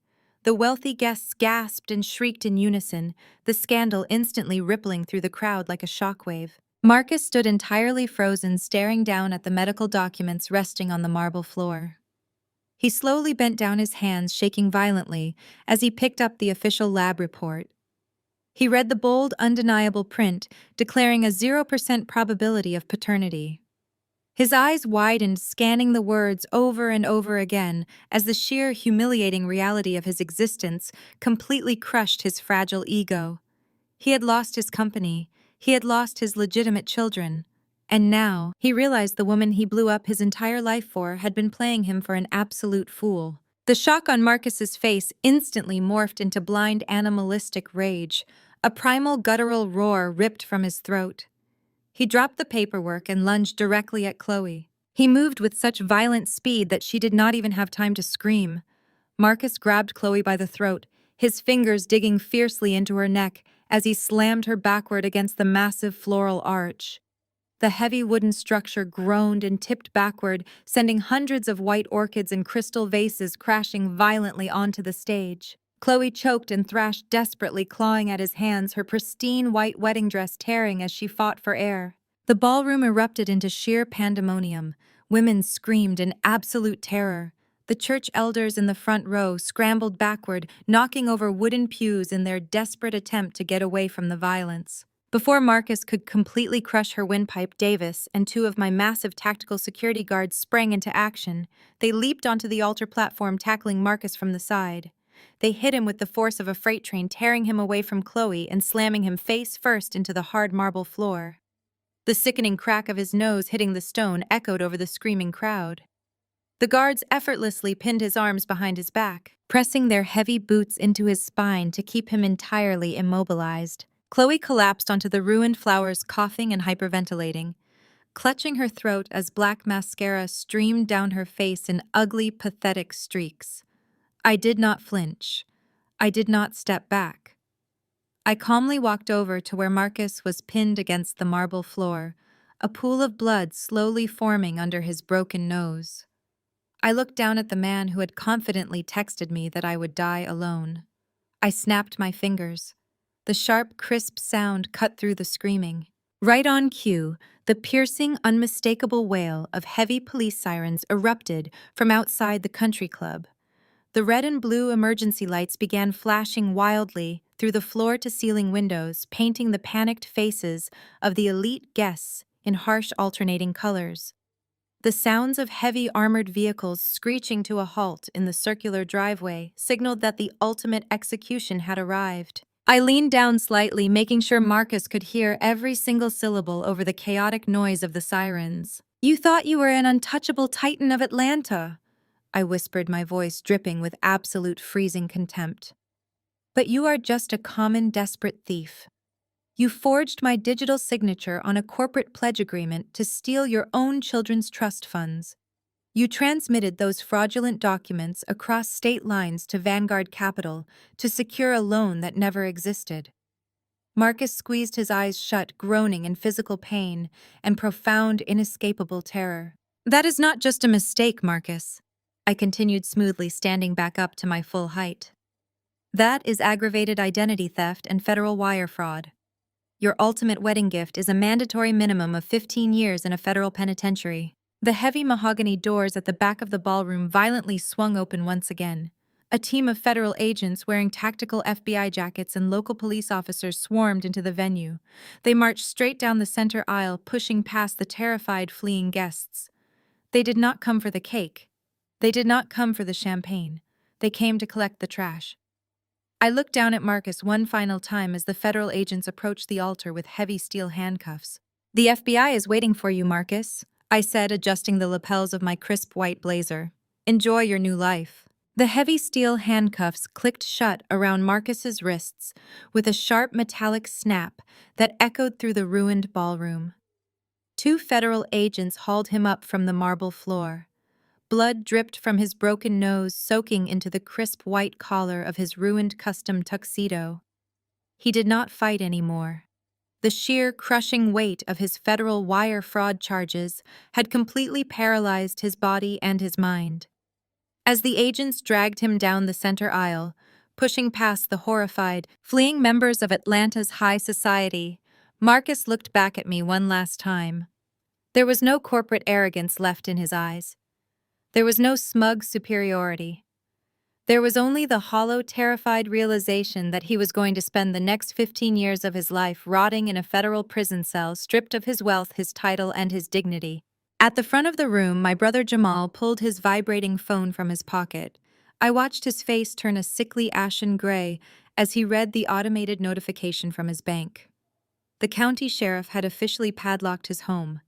The wealthy guests gasped and shrieked in unison, the scandal instantly rippling through the crowd like a shockwave. Marcus stood entirely frozen, staring down at the medical documents resting on the marble floor. He slowly bent down, his hands shaking violently as he picked up the official lab report. He read the bold, undeniable print, declaring a 0% probability of paternity. His eyes widened, scanning the words over and over again as the sheer humiliating reality of his existence completely crushed his fragile ego. He had lost his company, he had lost his legitimate children, and now he realized the woman he blew up his entire life for had been playing him for an absolute fool. The shock on Marcus's face instantly morphed into blind animalistic rage, a primal guttural roar ripped from his throat. He dropped the paperwork and lunged directly at Chloe. He moved with such violent speed that she did not even have time to scream. Marcus grabbed Chloe by the throat, his fingers digging fiercely into her neck as he slammed her backward against the massive floral arch. The heavy wooden structure groaned and tipped backward, sending hundreds of white orchids in crystal vases crashing violently onto the stage. Chloe choked and thrashed desperately, clawing at his hands, her pristine white wedding dress tearing as she fought for air. The ballroom erupted into sheer pandemonium. Women screamed in absolute terror. The church elders in the front row scrambled backward, knocking over wooden pews in their desperate attempt to get away from the violence. Before Marcus could completely crush her windpipe, Davis and two of my massive tactical security guards sprang into action. They leaped onto the altar platform, tackling Marcus from the side. They hit him with the force of a freight train, tearing him away from Chloe and slamming him face first into the hard marble floor. The sickening crack of his nose hitting the stone echoed over the screaming crowd. The guards effortlessly pinned his arms behind his back, pressing their heavy boots into his spine to keep him entirely immobilized. Chloe collapsed onto the ruined flowers, coughing and hyperventilating, clutching her throat as black mascara streamed down her face in ugly, pathetic streaks. I did not flinch. I did not step back. I calmly walked over to where Marcus was pinned against the marble floor, a pool of blood slowly forming under his broken nose. I looked down at the man who had confidently texted me that I would die alone. I snapped my fingers. The sharp, crisp sound cut through the screaming. Right on cue, the piercing, unmistakable wail of heavy police sirens erupted from outside the country club. The red and blue emergency lights began flashing wildly through the floor-to-ceiling windows, painting the panicked faces of the elite guests in harsh alternating colors. The sounds of heavy armored vehicles screeching to a halt in the circular driveway signaled that the ultimate execution had arrived. I leaned down slightly, making sure Marcus could hear every single syllable over the chaotic noise of the sirens. "You thought you were an untouchable titan of Atlanta," I whispered, my voice dripping with absolute freezing contempt. "But you are just a common, desperate thief. You forged my digital signature on a corporate pledge agreement to steal your own children's trust funds. You transmitted those fraudulent documents across state lines to Vanguard Capital to secure a loan that never existed." Marcus squeezed his eyes shut, groaning in physical pain and profound, inescapable terror. "That is not just a mistake, Marcus," I continued smoothly, standing back up to my full height. "That is aggravated identity theft and federal wire fraud. Your ultimate wedding gift is a mandatory minimum of 15 years in a federal penitentiary." The heavy mahogany doors at the back of the ballroom violently swung open once again. A team of federal agents wearing tactical FBI jackets and local police officers swarmed into the venue. They marched straight down the center aisle, pushing past the terrified, fleeing guests. They did not come for the cake. They did not come for the champagne. They came to collect the trash. I looked down at Marcus one final time as the federal agents approached the altar with heavy steel handcuffs. "The FBI is waiting for you, Marcus," I said, adjusting the lapels of my crisp white blazer. "Enjoy your new life." The heavy steel handcuffs clicked shut around Marcus's wrists with a sharp metallic snap that echoed through the ruined ballroom. Two federal agents hauled him up from the marble floor. Blood dripped from his broken nose, soaking into the crisp white collar of his ruined custom tuxedo. He did not fight anymore. The sheer, crushing weight of his federal wire fraud charges had completely paralyzed his body and his mind. As the agents dragged him down the center aisle, pushing past the horrified, fleeing members of Atlanta's high society, Marcus looked back at me one last time. There was no corporate arrogance left in his eyes. There was no smug superiority. There was only the hollow, terrified realization that he was going to spend the next 15 years of his life rotting in a federal prison cell, stripped of his wealth, his title, and his dignity. At the front of the room, my brother Jamal pulled his vibrating phone from his pocket. I watched his face turn a sickly ashen gray as he read the automated notification from his bank. The county sheriff had officially padlocked his home.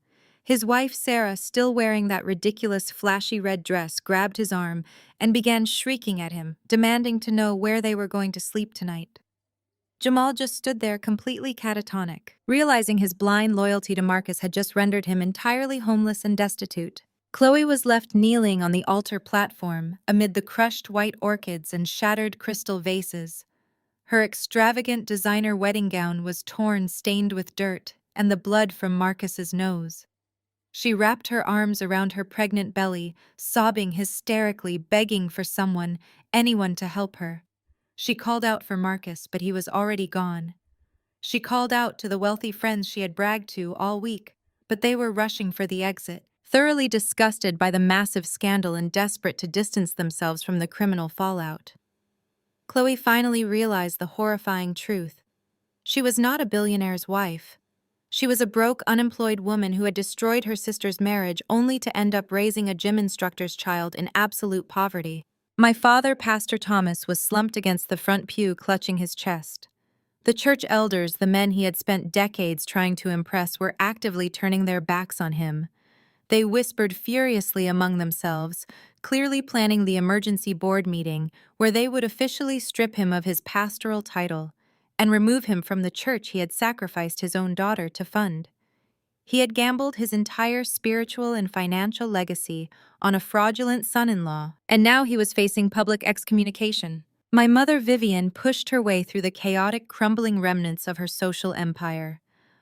His wife, Sarah, still wearing that ridiculous flashy red dress, grabbed his arm and began shrieking at him, demanding to know where they were going to sleep tonight. Jamal just stood there completely catatonic, realizing his blind loyalty to Marcus had just rendered him entirely homeless and destitute. Chloe was left kneeling on the altar platform amid the crushed white orchids and shattered crystal vases. Her extravagant designer wedding gown was torn, stained with dirt, and the blood from Marcus's nose. She wrapped her arms around her pregnant belly, sobbing hysterically, begging for someone, anyone to help her. She called out for Marcus, but he was already gone. She called out to the wealthy friends she had bragged to all week, but they were rushing for the exit, thoroughly disgusted by the massive scandal and desperate to distance themselves from the criminal fallout. Chloe finally realized the horrifying truth. She was not a billionaire's wife. She was a broke, unemployed woman who had destroyed her sister's marriage only to end up raising a gym instructor's child in absolute poverty. My father, Pastor Thomas, was slumped against the front pew, clutching his chest. The church elders, the men he had spent decades trying to impress, were actively turning their backs on him. They whispered furiously among themselves, clearly planning the emergency board meeting where they would officially strip him of his pastoral title and remove him from the church he had sacrificed his own daughter to fund. He had gambled his entire spiritual and financial legacy on a fraudulent son-in-law, and now he was facing public excommunication. My mother, Vivian, pushed her way through the chaotic, crumbling remnants of her social empire.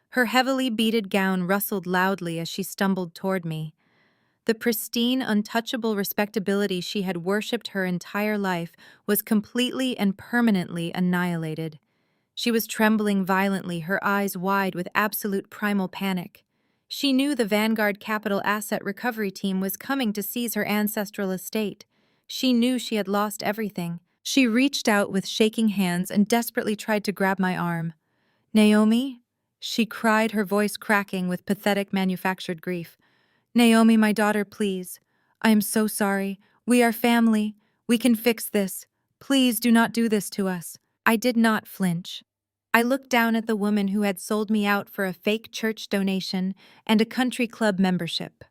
Her heavily beaded gown rustled loudly as she stumbled toward me. The pristine, untouchable respectability she had worshipped her entire life was completely and permanently annihilated. She was trembling violently, her eyes wide with absolute primal panic. She knew the Vanguard Capital Asset Recovery Team was coming to seize her ancestral estate. She knew she had lost everything. She reached out with shaking hands and desperately tried to grab my arm. "Naomi?" she cried, her voice cracking with pathetic manufactured grief. "Naomi, my daughter, please. I am so sorry. We are family. We can fix this. Please do not do this to us." I did not flinch. I looked down at the woman who had sold me out for a fake church donation and a country club membership.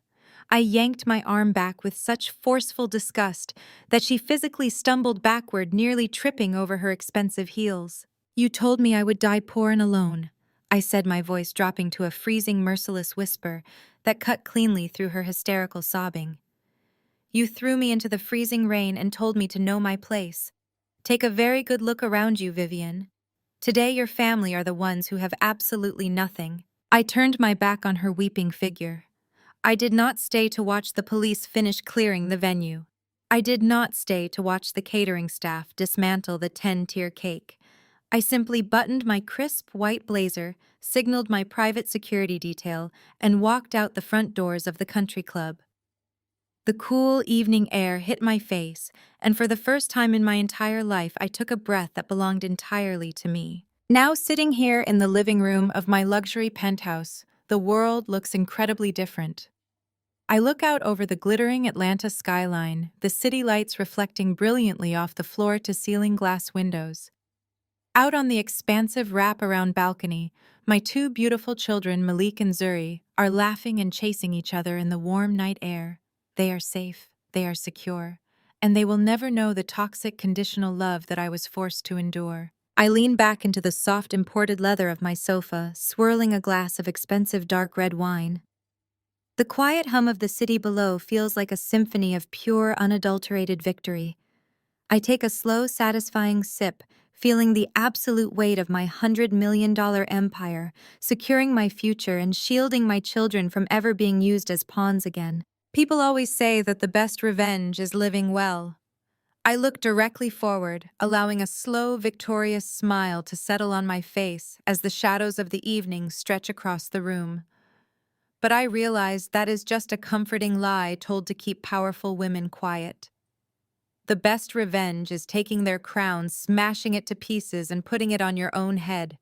I yanked my arm back with such forceful disgust that she physically stumbled backward, nearly tripping over her expensive heels. "You told me I would die poor and alone," I said, my voice dropping to a freezing, merciless whisper that cut cleanly through her hysterical sobbing. "You threw me into the freezing rain and told me to know my place. Take a very good look around you, Vivian. Today your family are the ones who have absolutely nothing." I turned my back on her weeping figure. I did not stay to watch the police finish clearing the venue. I did not stay to watch the catering staff dismantle the 10-tier cake. I simply buttoned my crisp white blazer, signaled my private security detail, and walked out the front doors of the country club. The cool evening air hit my face, and for the first time in my entire life, I took a breath that belonged entirely to me. Now sitting here in the living room of my luxury penthouse, the world looks incredibly different. I look out over the glittering Atlanta skyline, the city lights reflecting brilliantly off the floor-to-ceiling glass windows. Out on the expansive wrap-around balcony, my two beautiful children, Malik and Zuri, are laughing and chasing each other in the warm night air. They are safe, they are secure, and they will never know the toxic conditional love that I was forced to endure. I lean back into the soft imported leather of my sofa, swirling a glass of expensive dark red wine. The quiet hum of the city below feels like a symphony of pure, unadulterated victory. I take a slow, satisfying sip, feeling the absolute weight of my $100 million empire, securing my future and shielding my children from ever being used as pawns again. People always say that the best revenge is living well. I look directly forward, allowing a slow, victorious smile to settle on my face as the shadows of the evening stretch across the room. But I realize that is just a comforting lie told to keep powerful women quiet. The best revenge is taking their crown, smashing it to pieces, and putting it on your own head.